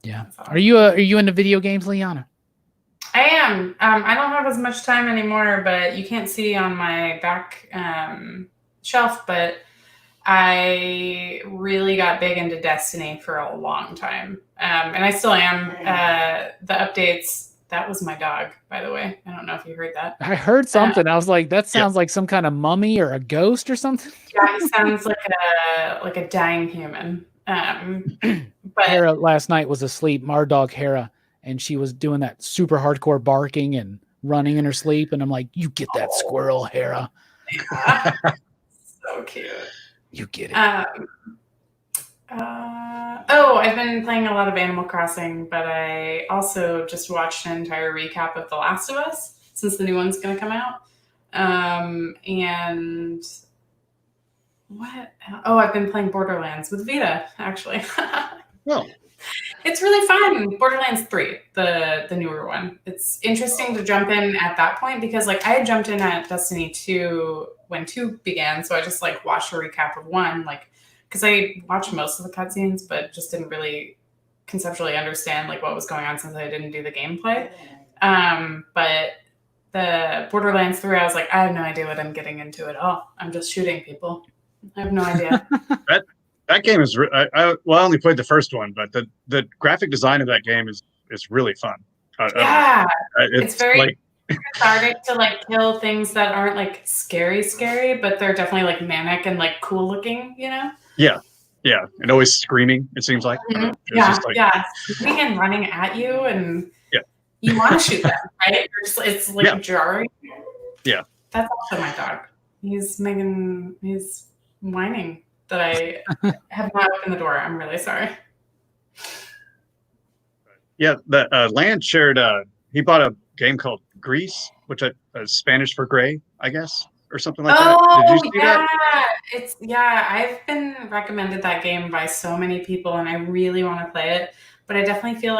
Yeah. Are you into video games, Liana? I am. I don't have as much time anymore, but you can't see on my back shelf, but I really got big into Destiny for a long time. And I still am. The updates, that was my dog, by the way. I don't know if you heard that. I heard something. I was like, that sounds like some kind of mummy or a ghost or something. Yeah, he sounds like a dying human. But Hera last night was asleep, our dog Hera, and she was doing that super hardcore barking and running in her sleep. And I'm like, you get that squirrel, Hera. So cute. You get it. I've been playing a lot of Animal Crossing, but I also just watched an entire recap of The Last of Us since the new one's going to come out. And what? Oh, I've been playing Borderlands with Vita, actually. Well, it's really fun. Borderlands 3, the newer one. It's interesting to jump in at that point because I had jumped in at Destiny 2 when 2 began, so I just watched a recap of 1, because I watched most of the cutscenes, but just didn't really conceptually understand what was going on since I didn't do the gameplay. But the Borderlands 3, I was like, I have no idea what I'm getting into at all. I'm just shooting people. I have no idea. That game is. I only played the first one, but the graphic design of that game is really fun. It's very cathartic to kill things that aren't scary, but they're definitely manic and cool looking. Yeah, and always screaming. It seems like. Screaming and running at you, and you want to shoot them, right? It's jarring. Yeah, that's also my dog. He's whining that I have not opened the door. I'm really sorry. Yeah, the Land shared. He bought a game called Grease, which is Spanish for gray, I guess, or something like that. Did you see that? I've been recommended that game by so many people, and I really want to play it. But I definitely feel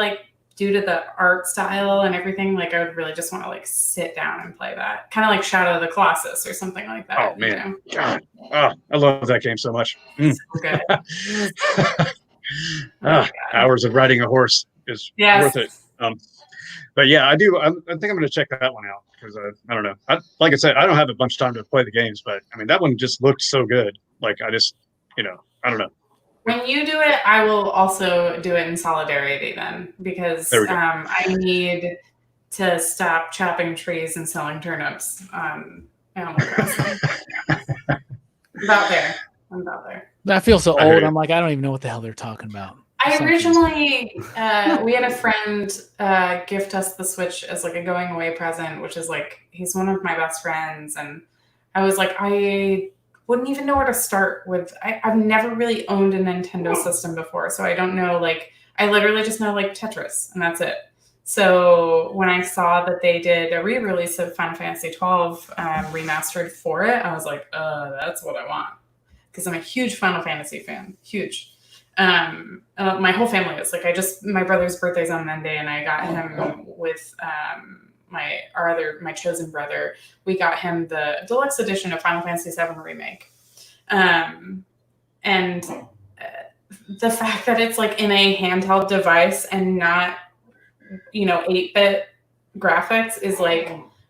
due to the art style and everything, I would really just want to sit down and play that, kind of like Shadow of the Colossus or something like that. Oh man, God. Oh, I love that game so much. So good. Hours of riding a horse is worth it. But yeah, I do. I think I'm going to check that one out because I don't know. Like I said, I don't have a bunch of time to play the games, but I mean that one just looked so good. I just, I don't know. When you do it, I will also do it in solidarity then, because I need to stop chopping trees and selling turnips on Animal Crossing. I'm about there. That feels so old. I'm I don't even know what the hell they're talking about. I originally, we had a friend gift us the Switch as a going away present, which is he's one of my best friends. And I was I wouldn't even know where to start with. I've never really owned a Nintendo system before, so I don't know, I literally just know Tetris, and that's it. So when I saw that they did a re-release of Final Fantasy XII remastered for it, I was that's what I want. Because I'm a huge Final Fantasy fan. Huge. My whole family is. My brother's birthday's on Monday, and I got him with my chosen brother. We got him the deluxe edition of Final Fantasy VII Remake. And the fact that it's in a handheld device and not, 8-bit graphics is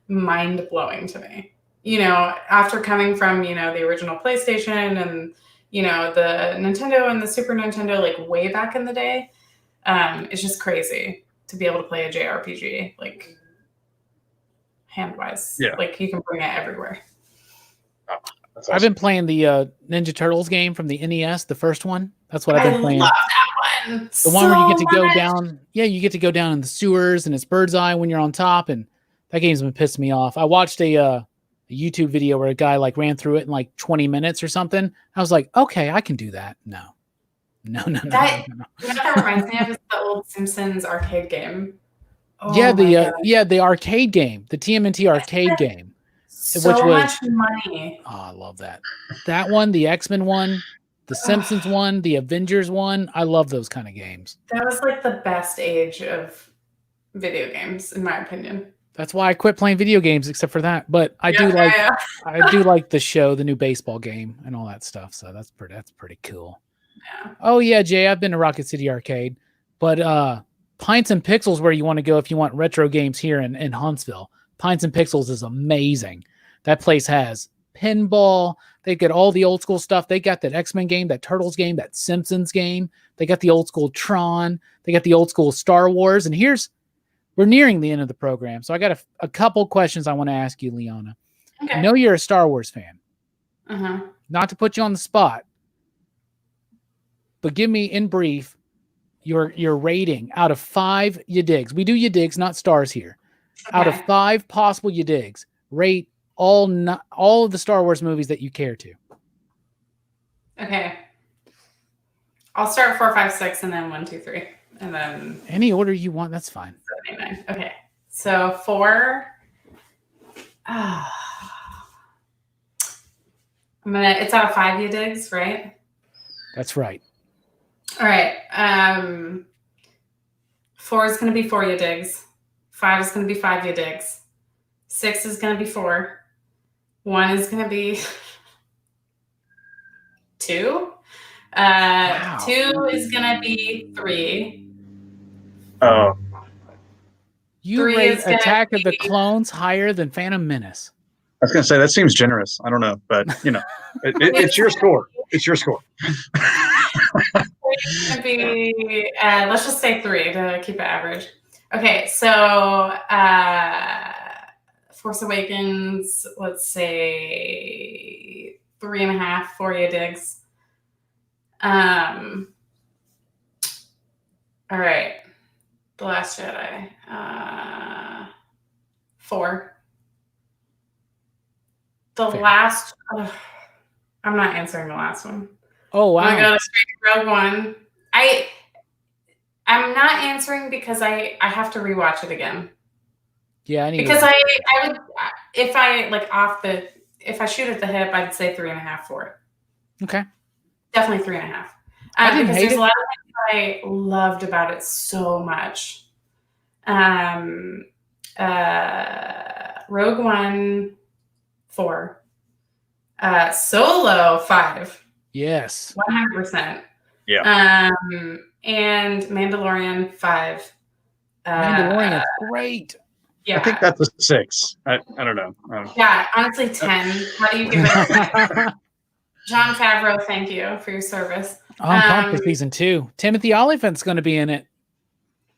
mind-blowing to me. After coming from, the original PlayStation and, the Nintendo and the Super Nintendo, way back in the day, it's just crazy to be able to play a JRPG, hand-wise. Yeah. You can bring it everywhere. Awesome. I've been playing the Ninja Turtles game from the NES, the first one. That's what I've been playing. I love that one. The one where you get to go down. Yeah, you get to go down in the sewers, and it's bird's eye when you're on top, and that game's been pissing me off. I watched a YouTube video where a guy like ran through it in like 20 minutes or something. I was like, okay, I can do that. No. You know what that reminds me of is the old Simpsons arcade game. Oh yeah, the arcade game, the TMNT arcade game. So much money. Oh, I love that. That one, the X-Men one, the Simpsons one, the Avengers one. I love those kind of games. That was like the best age of video games, in my opinion. That's why I quit playing video games, except for that. But I do like the show, the new baseball game, and all that stuff. So that's pretty cool. Yeah. Oh yeah, Jay, I've been to Rocket City Arcade, but Pints and Pixels where you want to go if you want retro games here in Huntsville. Pints and Pixels is amazing. That place has pinball. They get all the old school stuff. They got that X-Men game, that Turtles game, that Simpsons game. They got the old school Tron. They got the old school Star Wars. And we're nearing the end of the program. So I got a couple questions I want to ask you, Liana. Okay. I know you're a Star Wars fan. Uh-huh. Not to put you on the spot, but give me in brief your rating out of 5 you digs. We do you digs, not stars here. Okay. Out of 5 possible you digs, rate all of the Star Wars movies that you care to. Okay. I'll start 4, 5, 6, and then 1, 2, 3, and then any order you want. That's fine. 7, 8, 9. Okay. So 4. It's out of 5 you digs, right? That's right. All right. 4 is going to be 4 you digs. 5 is going to be 5 you digs. 6 is going to be 4. 1 is going to be 2. Wow. 2 is going to be 3. Oh, You 3 rate is gonna Attack of the be- Clones higher than Phantom Menace. I was gonna say that seems generous. I don't know, but it's your score. It's your score. 3 is going to be, let's just say 3 to keep it average. Okay, so Force Awakens, let's say 3.5, 4 you digs. All right. The Last Jedi. 4. The Fair. last. I'm not answering the last one. Oh wow. I'm gonna go straight to Rogue One. I'm not answering because I have to rewatch it again. Yeah, I need Because I would, if I shoot at the hip, I'd say 3.5 for it. Okay. Definitely 3.5. I didn't because hate there's it. a lot of things I loved about it so much. Rogue One, 4. Solo, 5. Yes. 100%. Yeah. And Mandalorian, 5. Mandalorian's great. Yeah. I think that's a 6. I don't know. Yeah, honestly, 10. How do you give it? Jon Favreau, thank you for your service. Oh, I'm pumped for season 2. Timothy Olyphant's going to be in it.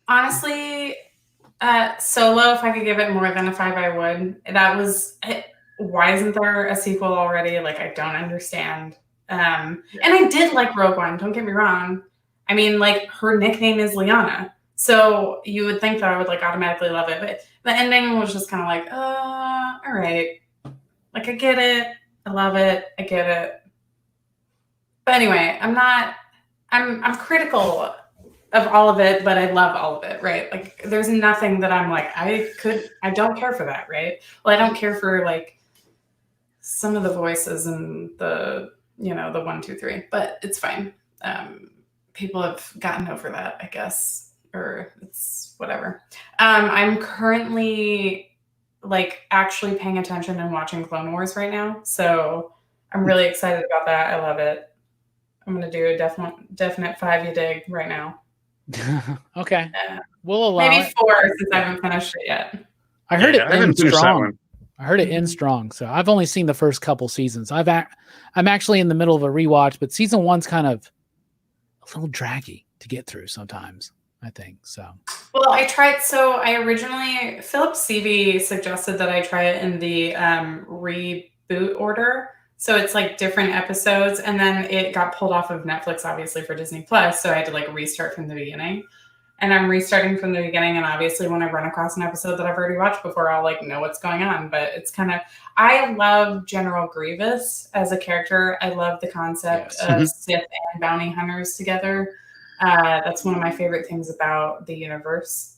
Honestly, Solo, if I could give it more than a 5, I would. Why isn't there a sequel already? Like, I don't understand. And I did like Rogue One, don't get me wrong. I mean, like, her nickname is Liana. So you would think that I would, like, automatically love it. But the ending was just kind of like, all right. Like, I get it. I love it. I get it. But anyway, I'm critical of all of it, but I love all of it, right? Like, there's nothing that I'm like, I don't care for that, right? Well, I don't care for, like, some of the voices and the 1, 2, 3, but it's fine. People have gotten over that, I guess, or it's whatever. I'm currently, like, actually paying attention and watching Clone Wars right now, so I'm really excited about that. I love it. I'm gonna do a definite 5 you dig right now. Okay. We'll allow Maybe it. 4 since I haven't finished it yet. I heard I it haven't ends finished that strong. one. I heard it ends strong. So I've only seen the first couple seasons. I'm actually in the middle of a rewatch, but season 1's kind of a little draggy to get through sometimes, I think. So Well, I tried. So I originally, Philip CV suggested that I try it in the reboot order. So it's like different episodes, and then it got pulled off of Netflix, obviously, for Disney Plus. So I had to like restart from the beginning. and I'm restarting from the beginning. And obviously, when I run across an episode that I've already watched before, I'll like know what's going on. But it's kind of, I love General Grievous as a character. I love the concept of Sith and bounty hunters together. That's one of my favorite things about the universe.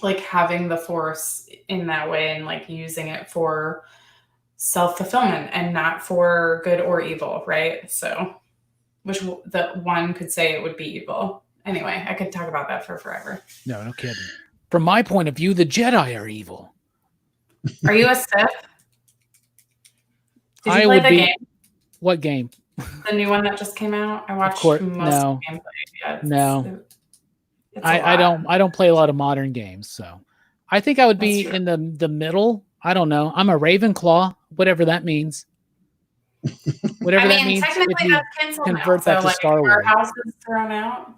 Like having the Force in that way and like using it for self-fulfillment and not for good or evil, right? So, which the one could say it would be evil. Anyway, I could talk about that for forever. No kidding. From my point of view, the Jedi are evil. Are you a Sith? Did you I play would the be. game? What game? The new one that just came out? I watched course, most no. of the gameplay. Yeah, No. it's a I lot. don't play a lot of modern games, so I think I would be That's in the middle. I don't know. I'm a Ravenclaw, whatever that means. Whatever that means. Technically, If you that's canceled convert now. that So, to like, Star our Wars. house is thrown out.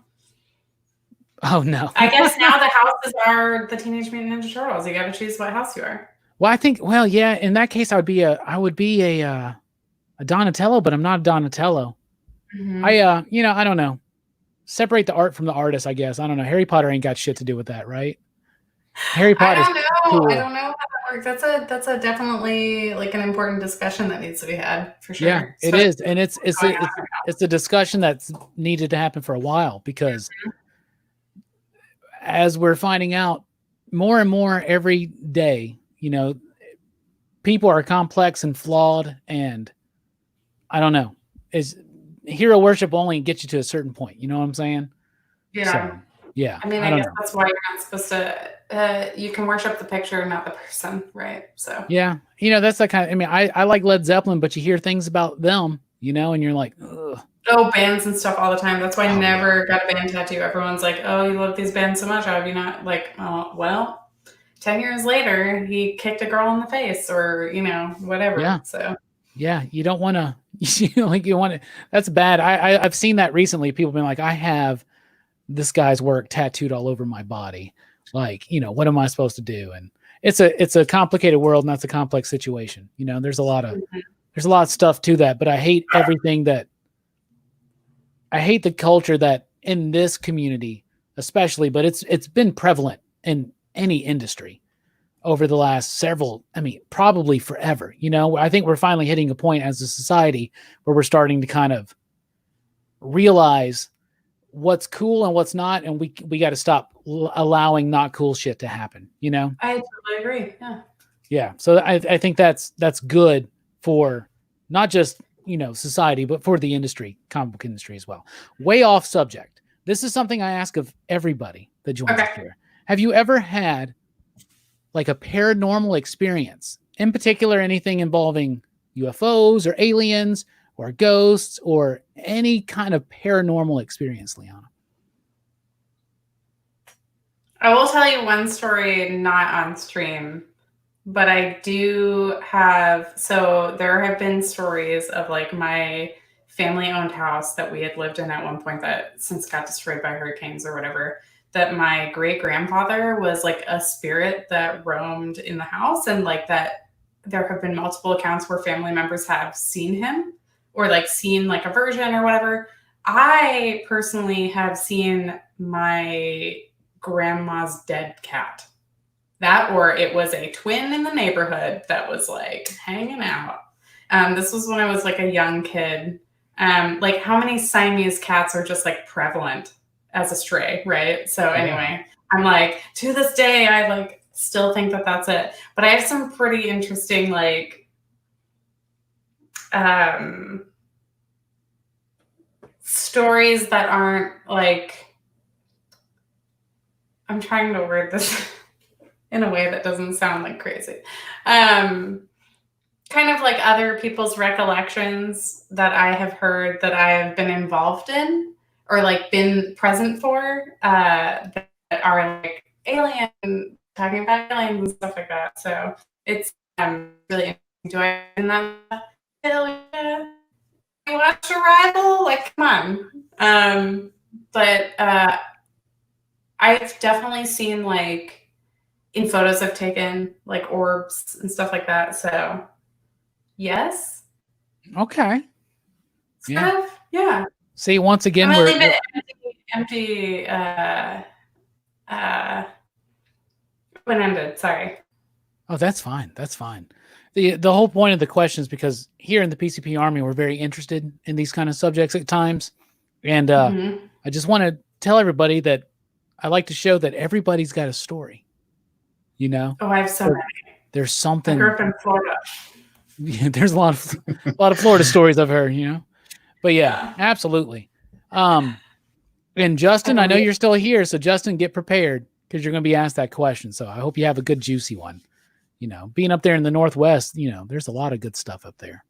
Oh no. I guess now the houses are the Teenage Mutant Ninja Turtles. You got to choose what house you are. Well, I think. Well, yeah. In that case, I would be a Donatello, but I'm not a Donatello. Mm-hmm. I don't know. Separate the art from the artist, I guess. I don't know. Harry Potter ain't got shit to do with that, right? Harry Potter. I don't know. Cool. I don't know how that works. That's a definitely like an important discussion that needs to be had for sure. Yeah, it is, and it's a discussion that's needed to happen for a while because as we're finding out more and more every day, people are complex and flawed, and I don't know. Is hero worship only gets you to a certain point? You know what I'm saying? Yeah. So, yeah. I mean, I guess that's why you're not supposed to. You can worship the picture, not the person, right? So. Yeah, that's the kind of. I mean, I like Led Zeppelin, but you hear things about them, and you're like, ugh. Oh, bands and stuff all the time. That's why I never got a band tattoo. Everyone's like, "Oh, you love these bands so much. How have you not?" Like, oh, well, 10 years later, he kicked a girl in the face, or whatever. Yeah. So. Yeah, you don't want to. You want to. That's bad. I've seen that recently. People have been like, I have this guy's work tattooed all over my body. Like, what am I supposed to do? And it's a complicated world, and that's a complex situation. There's a lot of stuff to that. But I hate everything that. I hate the culture that in this community, especially, but it's been prevalent in any industry over the last probably forever. I think we're finally hitting a point as a society where we're starting to kind of realize what's cool and what's not, and we got to stop allowing not cool shit to happen. I totally agree. Yeah. Yeah. So I think that's good for not just society, but for the industry, comic book industry as well. Way off subject. This is something I ask of everybody that joins us here. Have you ever had like a paranormal experience, in particular, anything involving UFOs or aliens or ghosts or any kind of paranormal experience, Liana? I will tell you one story, not on stream, but I do have. So there have been stories of like my family-owned house that we had lived in at one point that since got destroyed by hurricanes or whatever, that my great-grandfather was like a spirit that roamed in the house, and like that there have been multiple accounts where family members have seen him or like seen like a version or whatever. I personally have seen my grandma's dead cat. That, or it was a twin in the neighborhood that was like hanging out. This was when I was like a young kid. Like how many Siamese cats are just like prevalent as a stray, right? So anyway, I'm like, to this day, I like still think that that's it. But I have some pretty interesting like stories that aren't like, I'm trying to word this in a way that doesn't sound like crazy. Kind of like other people's recollections that I have heard that I have been involved in or like been present for that are like alien, talking about aliens and stuff like that. So it's really enjoying that. Hell yeah. You watch Arrival? Like, come on. But I've definitely seen like in photos I've taken like orbs and stuff like that. So yes. Okay. Yeah. See, once again, I'm gonna leave it empty, open-ended. Sorry. Oh, that's fine. That's fine. The whole point of the question is because here in the PCP Army, we're very interested in these kind of subjects at times. And I just want to tell everybody that I like to show that everybody's got a story, you know? Oh, I have so many. There's something. I grew up in Florida. Yeah, there's a lot of Florida stories I've heard, you know? But yeah, absolutely. And Justin, I know you're still here. So Justin, get prepared because you're going to be asked that question. So I hope you have a good, juicy one. You know, being up there in the Northwest, you know, there's a lot of good stuff up there.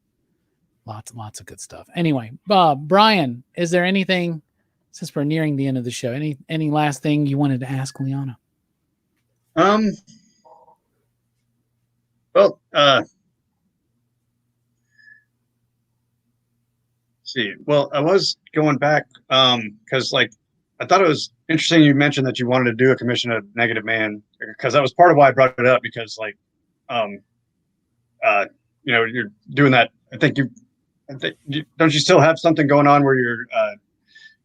Lots of good stuff. Anyway, Brian, is there anything, since we're nearing the end of the show, any last thing you wanted to ask Liana? Well, see. Well, I was going back because like I thought it was interesting you mentioned that you wanted to do a commission of Negative Man, because that was part of why I brought it up, because like you know, you're doing that. I think don't you still have something going on where you're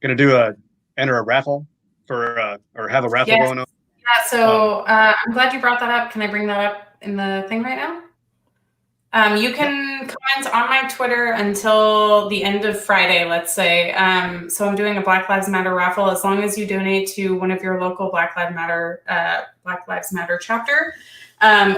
going to enter a raffle for or have a raffle going on? Yeah, so I'm glad you brought that up. Can I bring that up in the thing right now? You can comment on my Twitter until the end of Friday, let's say. So I'm doing a Black Lives Matter raffle. As long as you donate to one of your local Black Lives Matter chapter.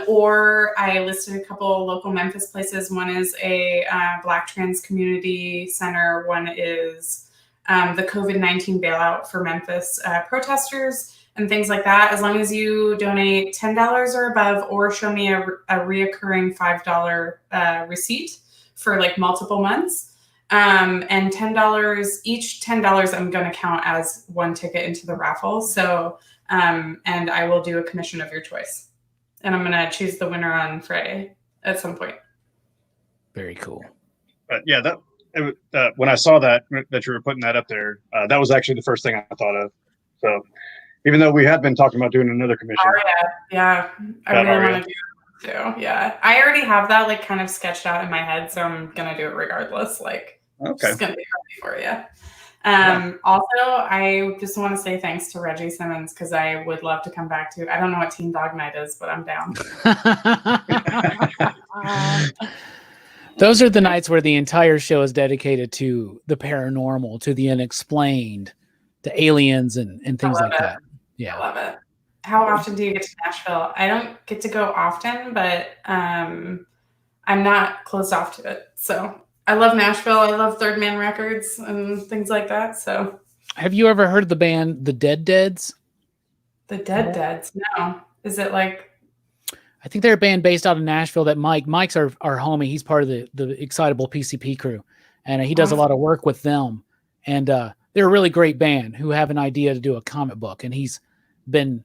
Or I listed a couple local Memphis places. One is a Black trans community center. One is the COVID-19 bailout for Memphis protesters and things like that. As long as you donate $10 or above, or show me a reoccurring $5 receipt for like multiple months, and $10, each $10 I'm going to count as one ticket into the raffle. So, and I will do a commission of your choice. And I'm going to choose the winner on Friday at some point. Very cool. Yeah, when I saw that you were putting that up there, that was actually the first thing I thought of. So even though we had been talking about doing another commission. Oh, yeah. I really want to do it too. Yeah. I already have that like kind of sketched out in my head, so I'm going to do it regardless. Like, okay. It's going to be ready for you. Also, I just want to say thanks to Reggie Simmons, because I would love to come back to. I don't know what Teen Dog Night is, but I'm down. Those are the nights where the entire show is dedicated to the paranormal, to the unexplained, to aliens and things like that. Yeah. I love it. How often do you get to Nashville? I don't get to go often, but I'm not closed off to it. So I love Nashville. I love Third Man Records and things like that. So, have you ever heard of the band The Dead Deads? The Dead Deads? No. Is it like? I think they're a band based out of Nashville. That Mike's our homie. He's part of the Excitable PCP crew, and he does a lot of work with them. And they're a really great band who have an idea to do a comic book, and he's been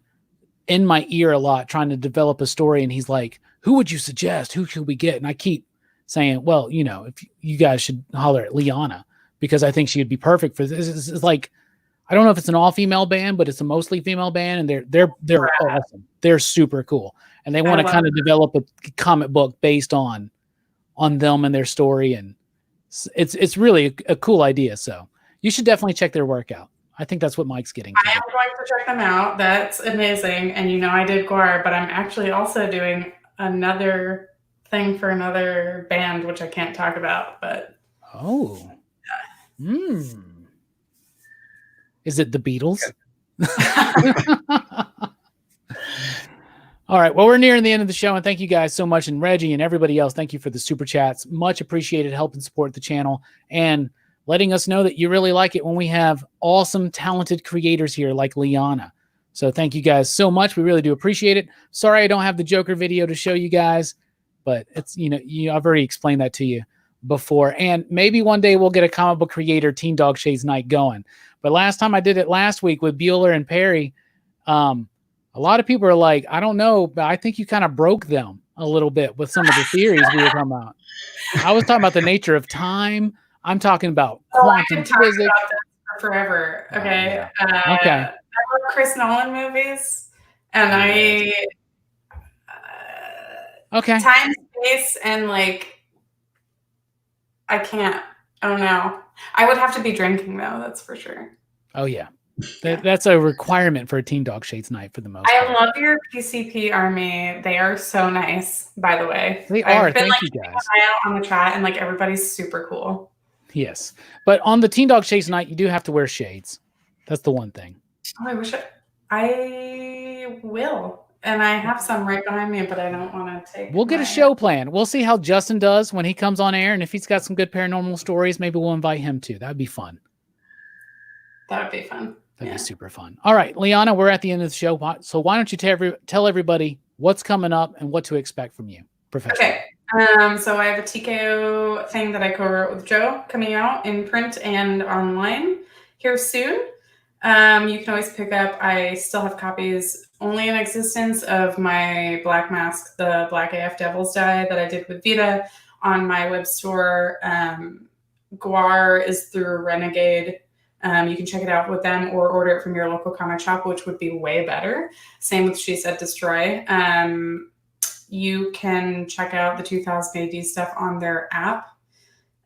in my ear a lot trying to develop a story. And he's like, "Who would you suggest? Who should we get?" And I keep saying, well, you know, if you guys should holler at Liana, because I think she would be perfect for this. It's like, I don't know if it's an all-female band, but it's a mostly female band, and they're awesome. They're super cool, and they want to kind of develop a comic book based on them and their story, and it's really a cool idea. So you should definitely check their work out. I think that's what Mike's getting to. I am going to check them out. That's amazing. And you know, I did GWAR, but I'm actually also doing another thing for another band, which I can't talk about, but is it the Beatles? All right, well, we're nearing the end of the show, and thank you guys so much. And Reggie and everybody else, thank you for the super chats. Much appreciated. Help and support the channel and letting us know that you really like it when we have awesome, talented creators here like Liana. So thank you guys so much. We really do appreciate it. Sorry I don't have the Joker video to show you guys, but it's, I've already explained that to you before. And maybe one day we'll get a comic book creator Teen Dog Shades night going. But last time I did it last week with Bueller and Perry, a lot of people are like, I don't know, but I think you kind of broke them a little bit with some of the theories we were talking about. I was talking about the nature of time. I'm talking about quantum physics. About this for forever. Okay. Okay. I love Chris Nolan movies, and okay. Time, space, and like, I can't. Oh no. I would have to be drinking though. That's for sure. Oh yeah. That's a requirement for a Teen Dog Shades night for the most I part. love your PCP army. They are so nice, by the way. They are. I've been, Thank you, guys. keeping an eye out on the chat, and like everybody's super cool. Yes. But on the Teen Dog Shades night, you do have to wear shades. That's the one thing. Oh, I wish I will. And I have some right behind me, but I don't want to take. We'll get a show plan. We'll see how Justin does when he comes on air. And if he's got some good paranormal stories, maybe we'll invite him too. That'd be fun. That would be fun. That'd be super fun. All right, Liana, we're at the end of the show. So why don't you tell everybody what's coming up and what to expect from you professionally? Okay. So I have a TKO thing that I co-wrote with Joe coming out in print and online here soon. You can always pick up, I still have copies only in existence of my Black Mask, the Black AF Devil's Die that I did with Vita on my web store. GWAR is through Renegade. You can check it out with them or order it from your local comic shop, which would be way better. Same with She Said Destroy. You can check out the 2000 AD stuff on their app.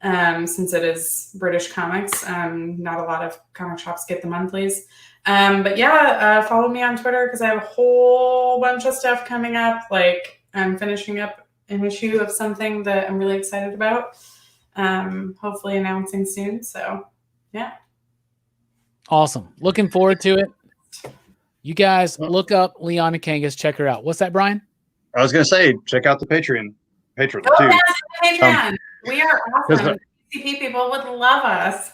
Since it is British comics, not a lot of comic shops get the monthlies. But yeah, follow me on Twitter because I have a whole bunch of stuff coming up. Like I'm finishing up an issue of something that I'm really excited about. Hopefully announcing soon. So yeah. Awesome. Looking forward to it. You guys look up Liana Kangas. Check her out. What's that, Brian? I was going to say, check out the Patreon too. Patreon. We are awesome. PCP people would love us.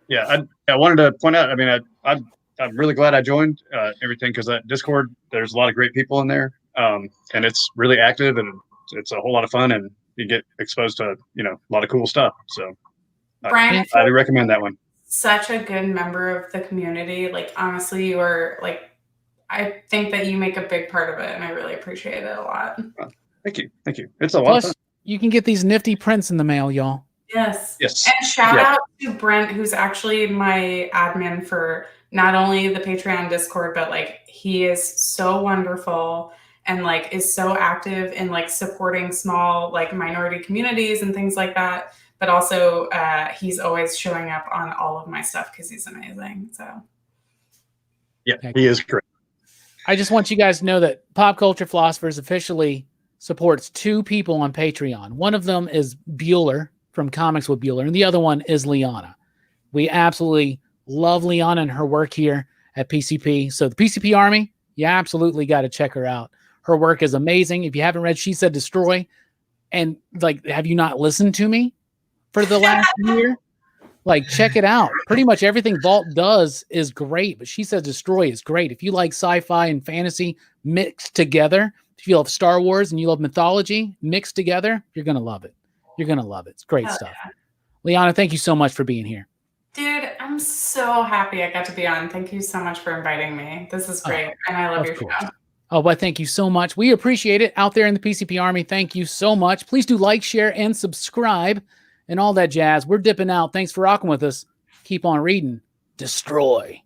Yeah, I wanted to point out. I mean, I'm really glad I joined everything because that Discord, there's a lot of great people in there, and it's really active and it's a whole lot of fun, and you get exposed to a lot of cool stuff. So, Brian, I highly recommend that one. Such a good member of the community. Like honestly, you are like. I think that you make a big part of it, and I really appreciate it a lot. Thank you. It's a lot of fun. You can get these nifty prints in the mail, y'all. Yes. Yes. And shout out to Brent, who's actually my admin for not only the Patreon Discord, but like he is so wonderful and like is so active in like supporting small like minority communities and things like that. But also he's always showing up on all of my stuff because he's amazing. So yeah, he is great. I just want you guys to know that Pop Culture Philosophers officially supports 2 people on Patreon. One of them is Bueller from Comics with Bueller, and the other one is Liana. We absolutely love Liana and her work here at PCP. So the PCP Army, you absolutely got to check her out. Her work is amazing. If you haven't read She Said Destroy, and like, have you not listened to me for the last year? Like, check it out. Pretty much everything Vault does is great, but She Said Destroy is great. If you like sci-fi and fantasy mixed together, if you love Star Wars and you love mythology mixed together, you're going to love it. You're going to love it. It's great stuff. Yeah. Liana, thank you so much for being here. Dude, I'm so happy I got to be on. Thank you so much for inviting me. This is great. And I love your show. Oh, but thank you so much. We appreciate it out there in the PCP Army. Thank you so much. Please do like, share, and subscribe and all that jazz. We're dipping out. Thanks for rocking with us. Keep on reading. Destroy.